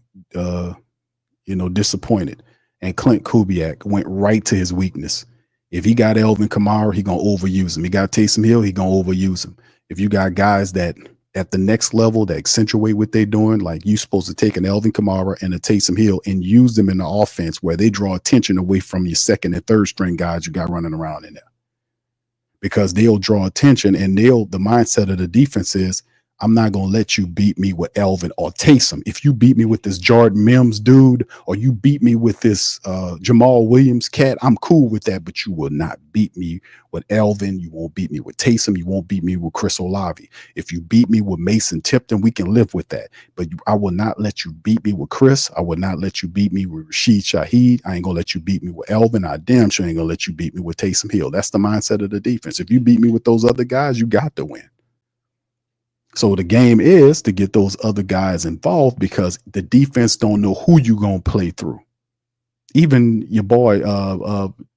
disappointed. And Clint Kubiak went right to his weakness. If he got Alvin Kamara, he gonna overuse him. He got Taysom Hill, he gonna overuse him. If you got guys that at the next level that accentuate what they're doing, like you supposed to take an Alvin Kamara and a Taysom Hill and use them in the offense where they draw attention away from your second and third string guys you got running around in there. Because they'll draw attention, and the mindset of the defense is, I'm not going to let you beat me with Elvin or Taysom. If you beat me with this Jordan Mims dude, or you beat me with this Jamal Williams cat, I'm cool with that, but you will not beat me with Elvin. You won't beat me with Taysom. You won't beat me with Chris Olave. If you beat me with Mason Tipton, we can live with that. But I will not let you beat me with Chris. I will not let you beat me with Rashid Shaheed. I ain't going to let you beat me with Elvin. I damn sure ain't going to let you beat me with Taysom Hill. That's the mindset of the defense. If you beat me with those other guys, you got to win. So the game is to get those other guys involved, because the defense don't know who you going to play through. Even your boy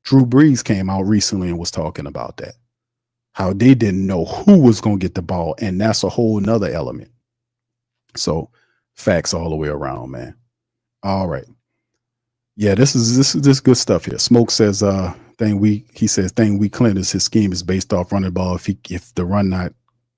Drew Brees came out recently and was talking about that, how they didn't know who was going to get the ball, and that's a whole nother element. So facts all the way around, man. All right. Yeah, this is good stuff here. Smoke says thing we Clint is his scheme is based off running the ball. If the run not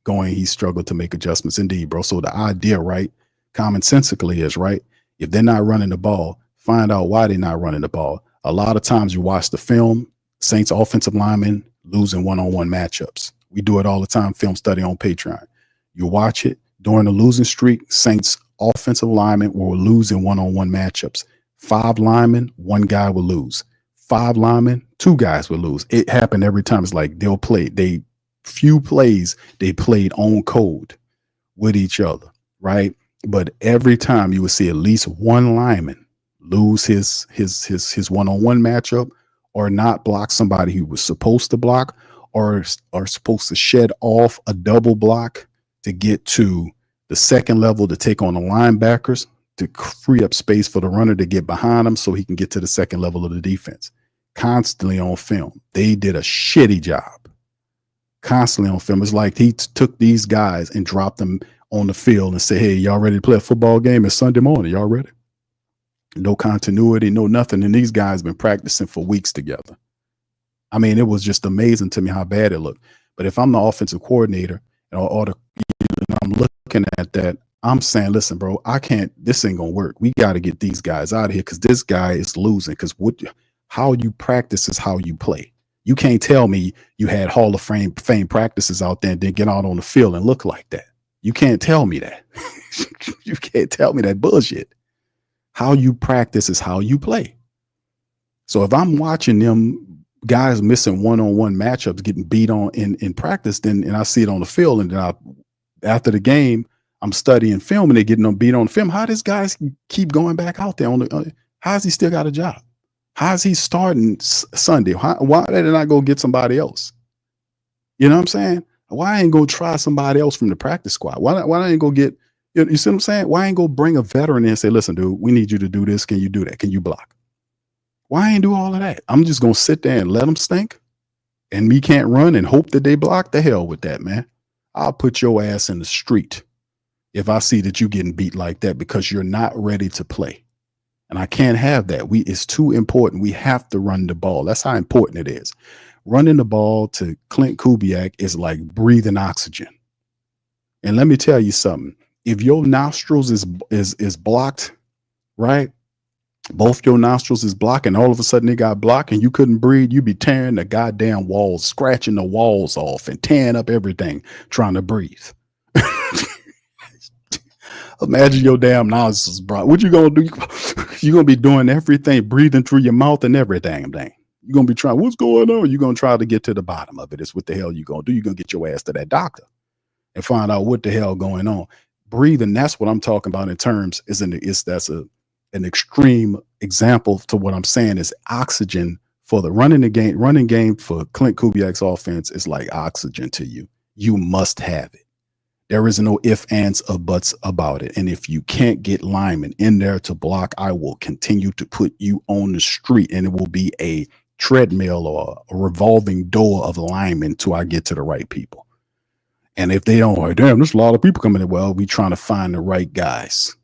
going, he struggled to make adjustments. Indeed, bro. So the idea, right, commonsensically is, right, if they're not running the ball, find out why they're not running the ball. A lot of times you watch the film, Saints offensive linemen losing one-on-one matchups. We do it all the time, film study on Patreon. You watch it during the losing streak, Saints offensive linemen were losing one-on-one matchups. 5 linemen, 1 guy will lose. 5 linemen, 2 guys will lose. It happened every time. It's like few plays they played on code with each other, right? But every time you would see at least 1 lineman lose his one-on-one matchup, or not block somebody who was supposed to block, or are supposed to shed off a double block to get to the second level to take on the linebackers to free up space for the runner to get behind him so he can get to the second level of the defense. Constantly on film. They did a shitty job. Constantly on film. It's like he took these guys and dropped them on the field and said, hey, y'all ready to play a football game? It's Sunday morning. Y'all ready? No continuity, no nothing. And these guys been practicing for weeks together. I mean, it was just amazing to me how bad it looked. But if I'm the offensive coordinator and I'm looking at that, I'm saying, listen, bro, this ain't going to work. We got to get these guys out of here because this guy is losing. Because how you practice is how you play. You can't tell me you had Hall of Fame practices out there and then get out on the field and look like that. You can't tell me that. You can't tell me that bullshit. How you practice is how you play. So if I'm watching them guys missing one-on-one matchups, getting beat on in practice, and I see it on the field, and then after the game, I'm studying film and they're getting them beat on film. How does guys keep going back out there how has he still got a job? How is he starting Sunday? Why did I not go get somebody else? You know what I'm saying? Why I ain't go try somebody else from the practice squad? Why I ain't go get, you see what I'm saying? Why I ain't go bring a veteran in and say, listen, dude, we need you to do this. Can you do that? Can you block? Why I ain't do all of that? I'm just going to sit there and let them stink and me can't run and hope that they block. The hell with that, man. I'll put your ass in the street if I see that you getting beat like that because you're not ready to play. And I can't have that. It's too important. We have to run the ball. That's how important it is. Running the ball to Clint Kubiak is like breathing oxygen. And let me tell you something. If your nostrils is blocked, right? Both your nostrils is blocked and all of a sudden they got blocked and you couldn't breathe, you be tearing the goddamn walls, scratching the walls off and tearing up everything trying to breathe. Imagine your damn nostrils, bro. What you gonna do? You're gonna be doing everything, breathing through your mouth and everything. You're gonna be trying, what's going on? You're gonna try to get to the bottom of it. It's what the hell you gonna do. You're gonna get your ass to that doctor and find out what the hell going on. Breathing, that's what I'm talking about in terms, that's an extreme example to what I'm saying is oxygen for the running game for Clint Kubiak's offense is like oxygen to you. You must have it. There is no ifs, ands, or buts about it. And if you can't get linemen in there to block, I will continue to put you on the street and it will be a treadmill or a revolving door of linemen till I get to the right people. And if they don't, like, damn, there's a lot of people coming in. Well, we trying to find the right guys.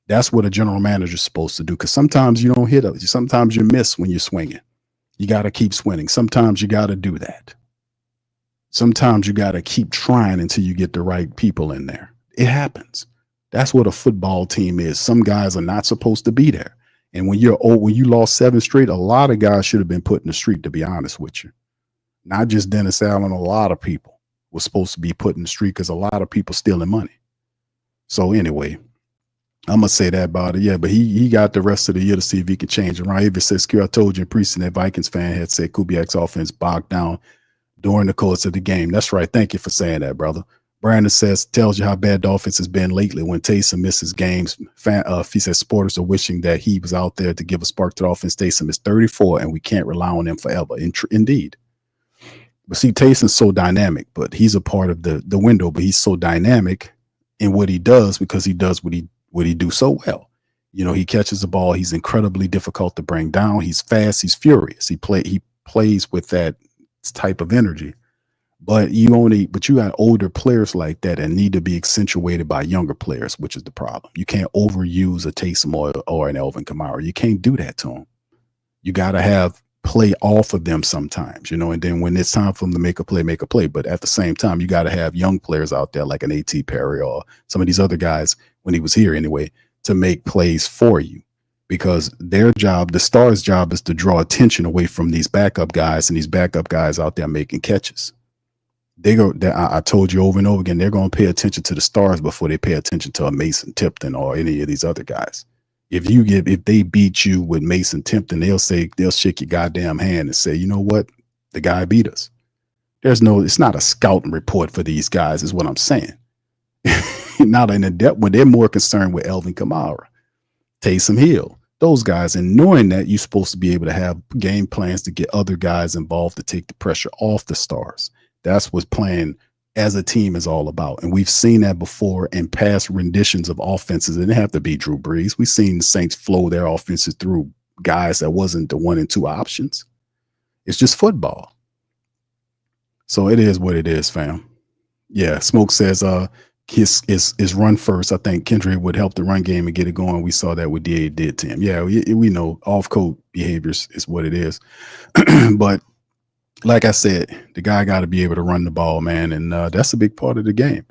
That's what a general manager is supposed to do. Because sometimes you don't hit it. Sometimes you miss when you're swinging. You got to keep swinging. Sometimes you got to do that. Sometimes you got to keep trying until you get the right people in there. It happens. That's what a football team is. Some guys are not supposed to be there. And when you lost 7 straight, a lot of guys should have been put in the street, to be honest with you. Not just Dennis Allen, a lot of people were supposed to be put in the street because a lot of people stealing money. So anyway, I'm going to say that about it. Yeah, but he got the rest of the year to see if he can change it. Ryan Evers says, I told you in preseason that Vikings fan had said Kubiak's offense bogged down during the course of the game. That's right. Thank you for saying that, brother. Brandon says, tells you how bad the offense has been lately when Taysom misses games. He says supporters are wishing that he was out there to give a spark to the offense. Taysom is 34 and we can't rely on him forever. Indeed. But see, Taysom's so dynamic, but he's a part of the window, but he's so dynamic in what he does because he does what he do so well. You know, he catches the ball. He's incredibly difficult to bring down. He's fast. He's furious. He plays with that type of energy, but you got older players like that and need to be accentuated by younger players, which is the problem. You can't overuse a Taysom or an Alvin Kamara. You can't do that to them. You got to have play off of them sometimes, and then when it's time for them to make a play. But at the same time, you got to have young players out there like an A.T. Perry or some of these other guys when he was here anyway, to make plays for you. Because their job, the Stars' job, is to draw attention away from these backup guys, and these backup guys out there making catches. I told you over and over again, they're going to pay attention to the Stars before they pay attention to a Mason Tipton or any of these other guys. If they beat you with Mason Tipton, they'll shake your goddamn hand and say, you know what, the guy beat us. It's not a scouting report for these guys, is what I'm saying. Not in the depth when they're more concerned with Alvin Kamara, Taysom Hill, those guys, and knowing that you're supposed to be able to have game plans to get other guys involved to take the pressure off the Stars. That's what playing as a team is all about. And we've seen that before in past renditions of offenses. It didn't have to be Drew Brees. We've seen the Saints flow their offenses through guys that wasn't the 1 and 2 options. It's just football. So it is what it is, fam. Yeah, Smoke says his run first. I think Kendrick would help the run game and get it going. We saw that what DA did to him. Yeah, we know off-code behaviors is what it is. But like I said, the guy got to be able to run the ball, man, and that's a big part of the game.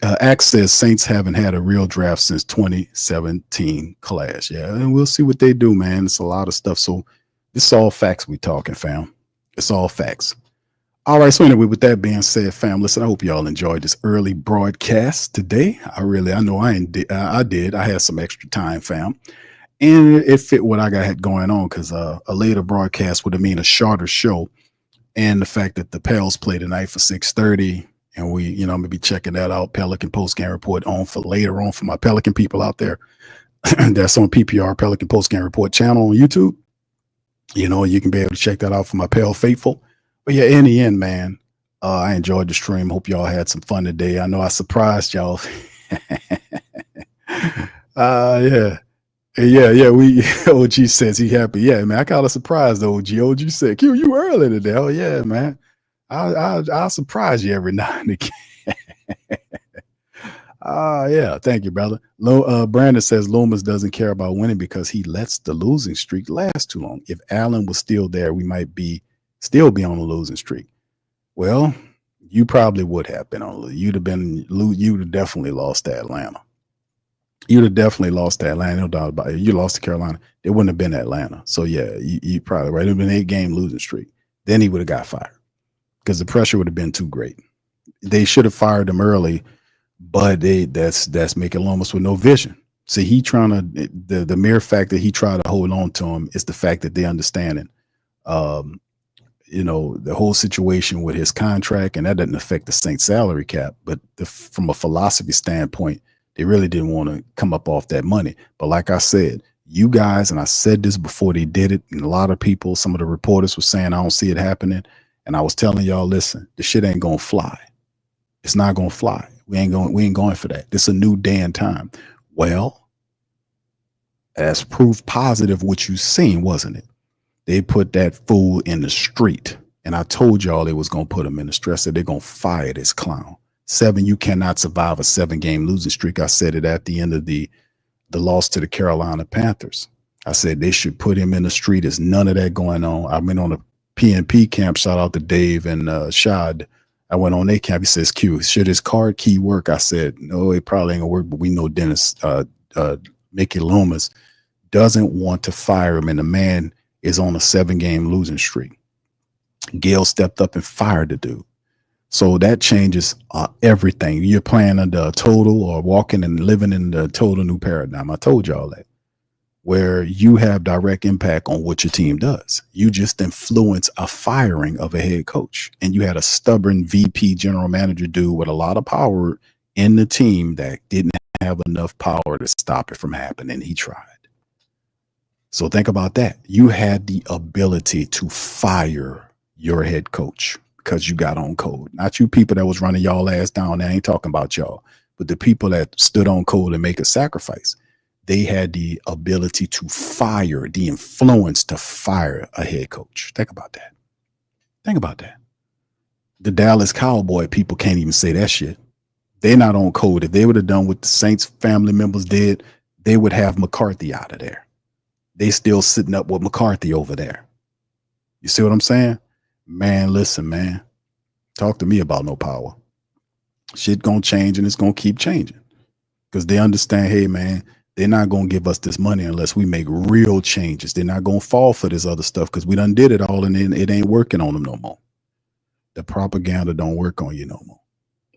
Axe says Saints haven't had a real draft since 2017 class. Yeah, and we'll see what they do, man. It's a lot of stuff. So this is all facts we talking, fam. It's all facts. All right. So anyway, with that being said, fam, listen, I hope y'all enjoyed this early broadcast today. I know I did. I had some extra time, fam. And it fit what I had going on because a later broadcast would have mean a shorter show. And the fact that the Pels play tonight for 6:30, and I'm gonna be checking that out. Pelican post-game report on for later on for my Pelican people out there. That's on PPR Pelican post-game report channel on YouTube. You can be able to check that out for my Pel faithful. But yeah, in the end, man, I enjoyed the stream. Hope y'all had some fun today. I know I surprised y'all. Yeah. We OG says he happy. Yeah, man. I kind of surprised OG. OG said, Q, you early today. Oh yeah, man. I'll surprise you every now and again. Yeah. Thank you, brother. Brandon says Loomis doesn't care about winning because he lets the losing streak last too long. If Allen was still there, we might still be on a losing streak. Well, you probably would have been on. You'd have definitely lost to Atlanta. You'd have definitely lost to Atlanta, no doubt about it. You lost to Carolina. It wouldn't have been Atlanta. So, yeah, you probably right. It would have been an 8-game losing streak. Then he would have got fired because the pressure would have been too great. They should have fired him early, but that's making Loomis with no vision. See, the mere fact that he tried to hold on to him is the fact that they understanding, the whole situation with his contract, and that doesn't affect the Saints salary cap. But from a philosophy standpoint, they really didn't want to come up off that money. But like I said, you guys, and I said this before they did it, and a lot of people, some of the reporters were saying, I don't see it happening. And I was telling y'all, listen, the shit ain't going to fly. It's not going to fly. We ain't going for that. This is a new day and time. Well, as proof positive what you seen, wasn't it? They put that fool in the street. And I told y'all they was going to put him in the stress that they're going to fire this clown. 7, you cannot survive a 7-game losing streak. I said it at the end of the loss to the Carolina Panthers. I said they should put him in the street. There's none of that going on. I went on a PNP camp. Shout out to Dave and Shad. I went on their camp. He says, Q, should his card key work? I said, no, it probably ain't gonna work, but we know Dennis, Mickey Loomis doesn't want to fire him, and the man is on a 7-game losing streak. Gail stepped up and fired the dude. So that changes everything. You're playing under a total or walking and living in the total new paradigm. I told y'all that, where you have direct impact on what your team does. You just influence a firing of a head coach. And you had a stubborn VP general manager dude with a lot of power in the team that didn't have enough power to stop it from happening. He tried. So think about that. You had the ability to fire your head coach because you got on code. Not you people that was running y'all ass down there. I ain't talking about y'all, but the people that stood on code and make a sacrifice. They had the ability to fire, the influence to fire a head coach. Think about that. Think about that. The Dallas Cowboy people can't even say that shit. They're not on code. If they would have done what the Saints family members did, they would have McCarthy out of there. They still sitting up with McCarthy over there. You see what I'm saying? Man, listen, man. Talk to me about no power. Shit gonna change, and it's gonna keep changing. Because they understand, hey, man, they're not going to give us this money unless we make real changes. They're not going to fall for this other stuff because we done did it all and it ain't working on them no more. The propaganda don't work on you no more.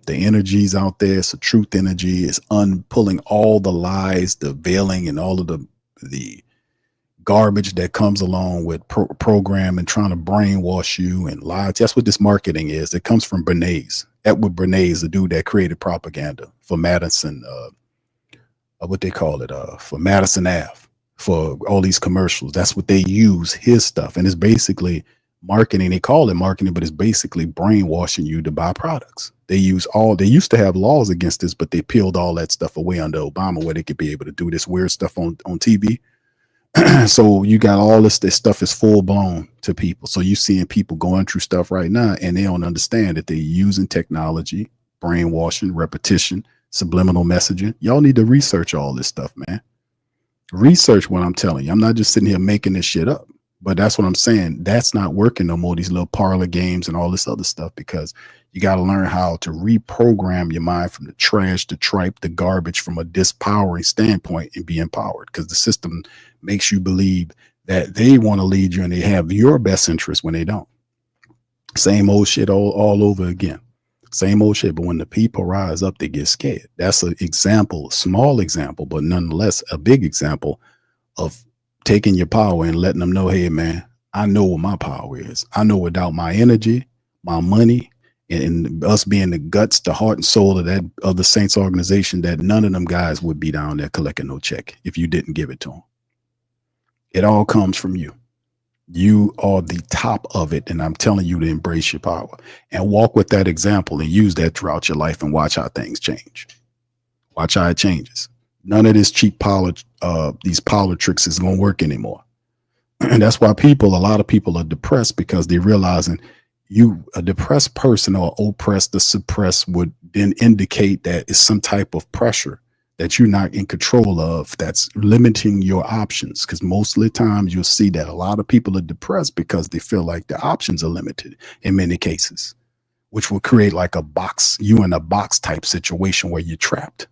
The energy's out there. It's a truth energy. It's pulling all the lies, the veiling, and all of the garbage that comes along with programming, trying to brainwash you and lie. That's what this marketing is. It comes from Bernays. Edward Bernays, the dude that created propaganda for Madison, what they call it, for Madison Ave, for all these commercials. That's what they use, his stuff. And it's basically marketing. They call it marketing, but it's basically brainwashing you to buy products. They used to have laws against this, but they peeled all that stuff away under Obama where they could be able to do this weird stuff on TV. So you got all this stuff is full blown to people. So you seeing people going through stuff right now and they don't understand that they're using technology, brainwashing, repetition, subliminal messaging. Y'all need to research all this stuff, man. Research what I'm telling you. I'm not just sitting here making this shit up, but that's what I'm saying. That's not working no more. These little parlor games and all this other stuff, because you got to learn how to reprogram your mind from the trash, the tripe, the garbage from a disempowering standpoint and be empowered, because the system makes you believe that they want to lead you and they have your best interest when they don't. Same old shit all over again. Same old shit. But when the people rise up, they get scared. That's an example, a small example, but nonetheless a big example of taking your power and letting them know, hey, man, I know what my power is. I know without my energy, my money, and us being the guts, the heart and soul of the Saints organization, that none of them guys would be down there collecting no check if you didn't give it to them. It all comes from you. You are the top of it, and I'm telling you to embrace your power and walk with that example and use that throughout your life and watch how things change. Watch how it changes. None of this cheap these parlor tricks is going to work anymore. And that's why a lot of people are depressed, because they're realizing a depressed person or oppressed or suppressed would then indicate that it's some type of pressure that you're not in control of that's limiting your options. Because most of the times you'll see that a lot of people are depressed because they feel like the options are limited in many cases, which will create like you in a box type situation where you're trapped.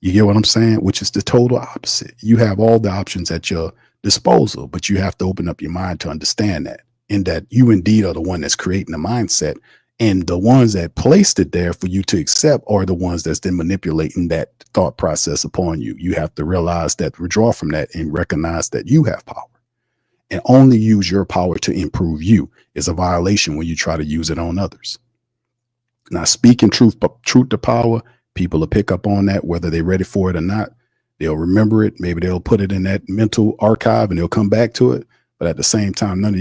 You get what I'm saying? Which is the total opposite. You have all the options at your disposal, but you have to open up your mind to understand that, and that you indeed are the one that's creating the mindset. And the ones that placed it there for you to accept are the ones that's then manipulating that thought process upon you. You have to realize that, withdraw from that, and recognize that you have power, and only use your power to improve you. Is a violation when you try to use it on others. Now, speaking truth to power, people will pick up on that, whether they're ready for it or not. They'll remember it. Maybe they'll put it in that mental archive and they'll come back to it. But at the same time, none of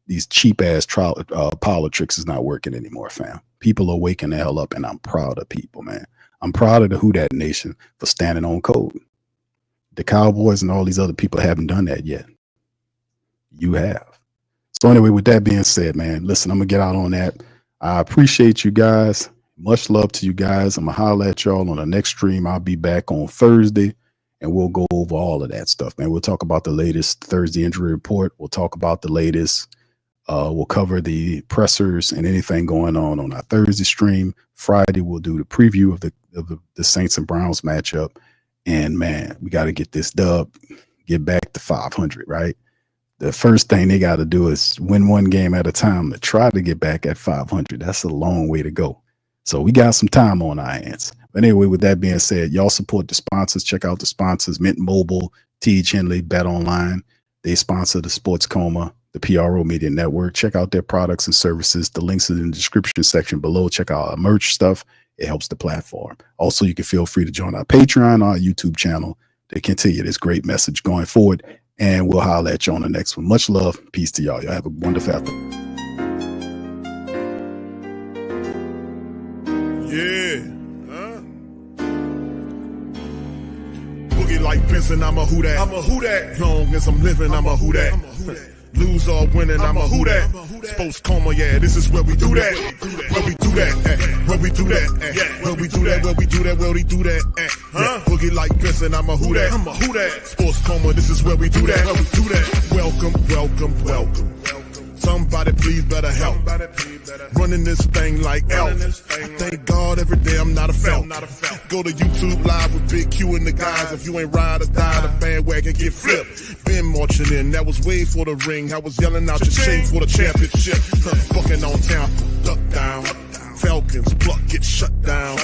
these cheap ass parlor tricks is not working anymore, fam. People are waking the hell up, and I'm proud of people, man. I'm proud of the Who Dat Nation for standing on code. The Cowboys and all these other people haven't done that yet. You have. So anyway, with that being said, man, listen, I'm gonna get out on that. I appreciate you guys. Much love to you guys. I'm gonna holler at y'all on the next stream. I'll be back on Thursday, and we'll go over all of that stuff, man. We'll talk about the latest Thursday injury report. We'll talk about the latest. We'll cover the pressers and anything going on our Thursday stream. Friday, we'll do the preview of the Saints and Browns matchup. And man, we got to get this dub, get back to 500, right? The first thing they got to do is win one game at a time to try to get back at 500. That's a long way to go. So we got some time on our hands. But anyway, with that being said, y'all support the sponsors. Check out the sponsors: Mint Mobile, Tiege, Hanley, Bet Online. They sponsor the Sports Coma, the PRO Media Network. Check out their products and services. The links are in the description section below. Check out our merch stuff. It helps the platform. Also, you can feel free to join our Patreon, our YouTube channel, to continue this great message going forward. And we'll holler at you on the next one. Much love. Peace to y'all. Y'all have a wonderful afternoon.
Yeah. Boogie like Benson, I'm a who that. I'm a who that. Long as I'm living, I'm a who that. Lose or winning, I'm a who that. Sports Coma, yeah, this is where we do that. Where we do that, where we do that, where we do that, where we do that, where we do that. Boogie like Benson, I'm a who that. I'm a who that. Sports Coma, this is where we do that. Where we do that. Welcome, welcome, welcome. Somebody please better help. Running this thing like Elf. Thank God every day I'm not a Falcon. Go to YouTube Live with Big Q and the guys. If you ain't ride or die, the bandwagon get flipped. Been marching in, that was way for the ring. I was yelling out your chain for the championship. Bucking on town, duck down. Falcons, pluck, get shut down.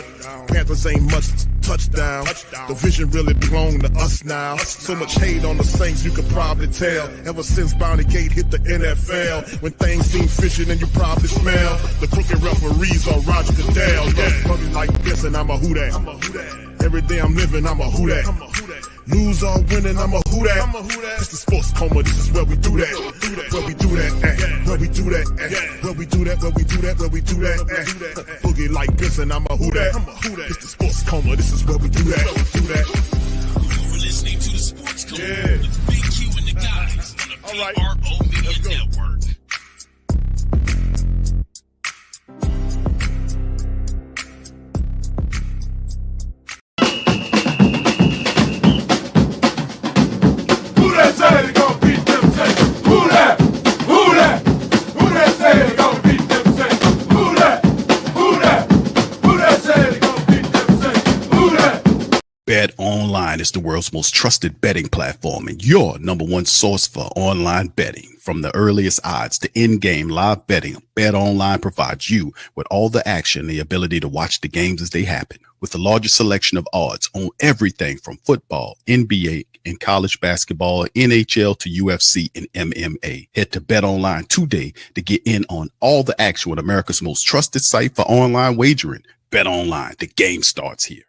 Panthers ain't much touchdown. The vision really belong to us now. So much hate on the Saints, you could probably tell. Ever since Bounty Gate hit the NFL, when things seem fishy and you probably smell the crooked referees on Roger Goodell. Yeah, probably like this, and I'm a who that. Every day I'm living, I'm a who that. Lose or winning, I'm a who that. It's the Sports Coma, this is where we do that. Where we do that, where we do that, where we do that, where we do that, where we do that. Boogie like Benson, I'm a who that. It's the Sports Coma, this is where we do that.
You're listening to the Sports Coma with Big Q and the guys on the PRO Media Network.
Bet Online. BetOnline is the world's most trusted betting platform and your number one source for online betting. From the earliest odds to in-game live betting, BetOnline provides you with all the action and the ability to watch the games as they happen. With the largest selection of odds on everything from football, NBA, and college basketball, NHL to UFC and MMA. Head to BetOnline today to get in on all the action with America's most trusted site for online wagering. BetOnline, the game starts here.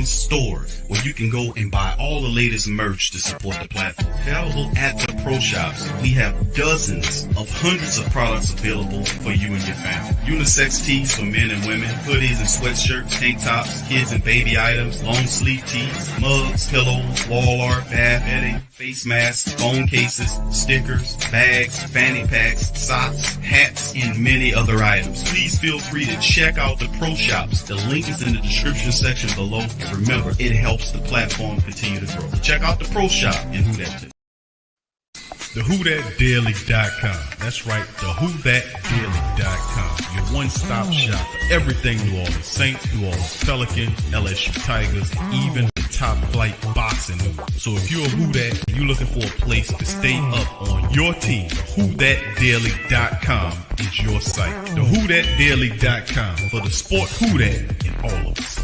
Store where you can go and buy all the latest merch to support the platform. Available at the Pro Shops, we have dozens of hundreds of products available for you and your family. Unisex tees for men and women, hoodies and sweatshirts, tank tops, kids and baby items, long sleeve tees, mugs, pillows, wall art, bath bedding, face masks, phone cases, stickers, bags, fanny packs, socks, hats, and many other items. Please feel free to check out the Pro Shops. The link is in the description section below. And remember, it helps the platform continue to grow. Check out the Pro Shop and Who That Too.
TheWhoThatDaily.com. That's right, TheWhoThatDaily.com. Your one-stop shop for everything New Orleans Saints, New Orleans Pelicans, LSU Tigers, even the top flight boxing news. So if you're a Who That and you're looking for a place to stay up on your team, WhoThatDaily.com is your site. TheWhoThatDaily.com for the sport Who That in all of us.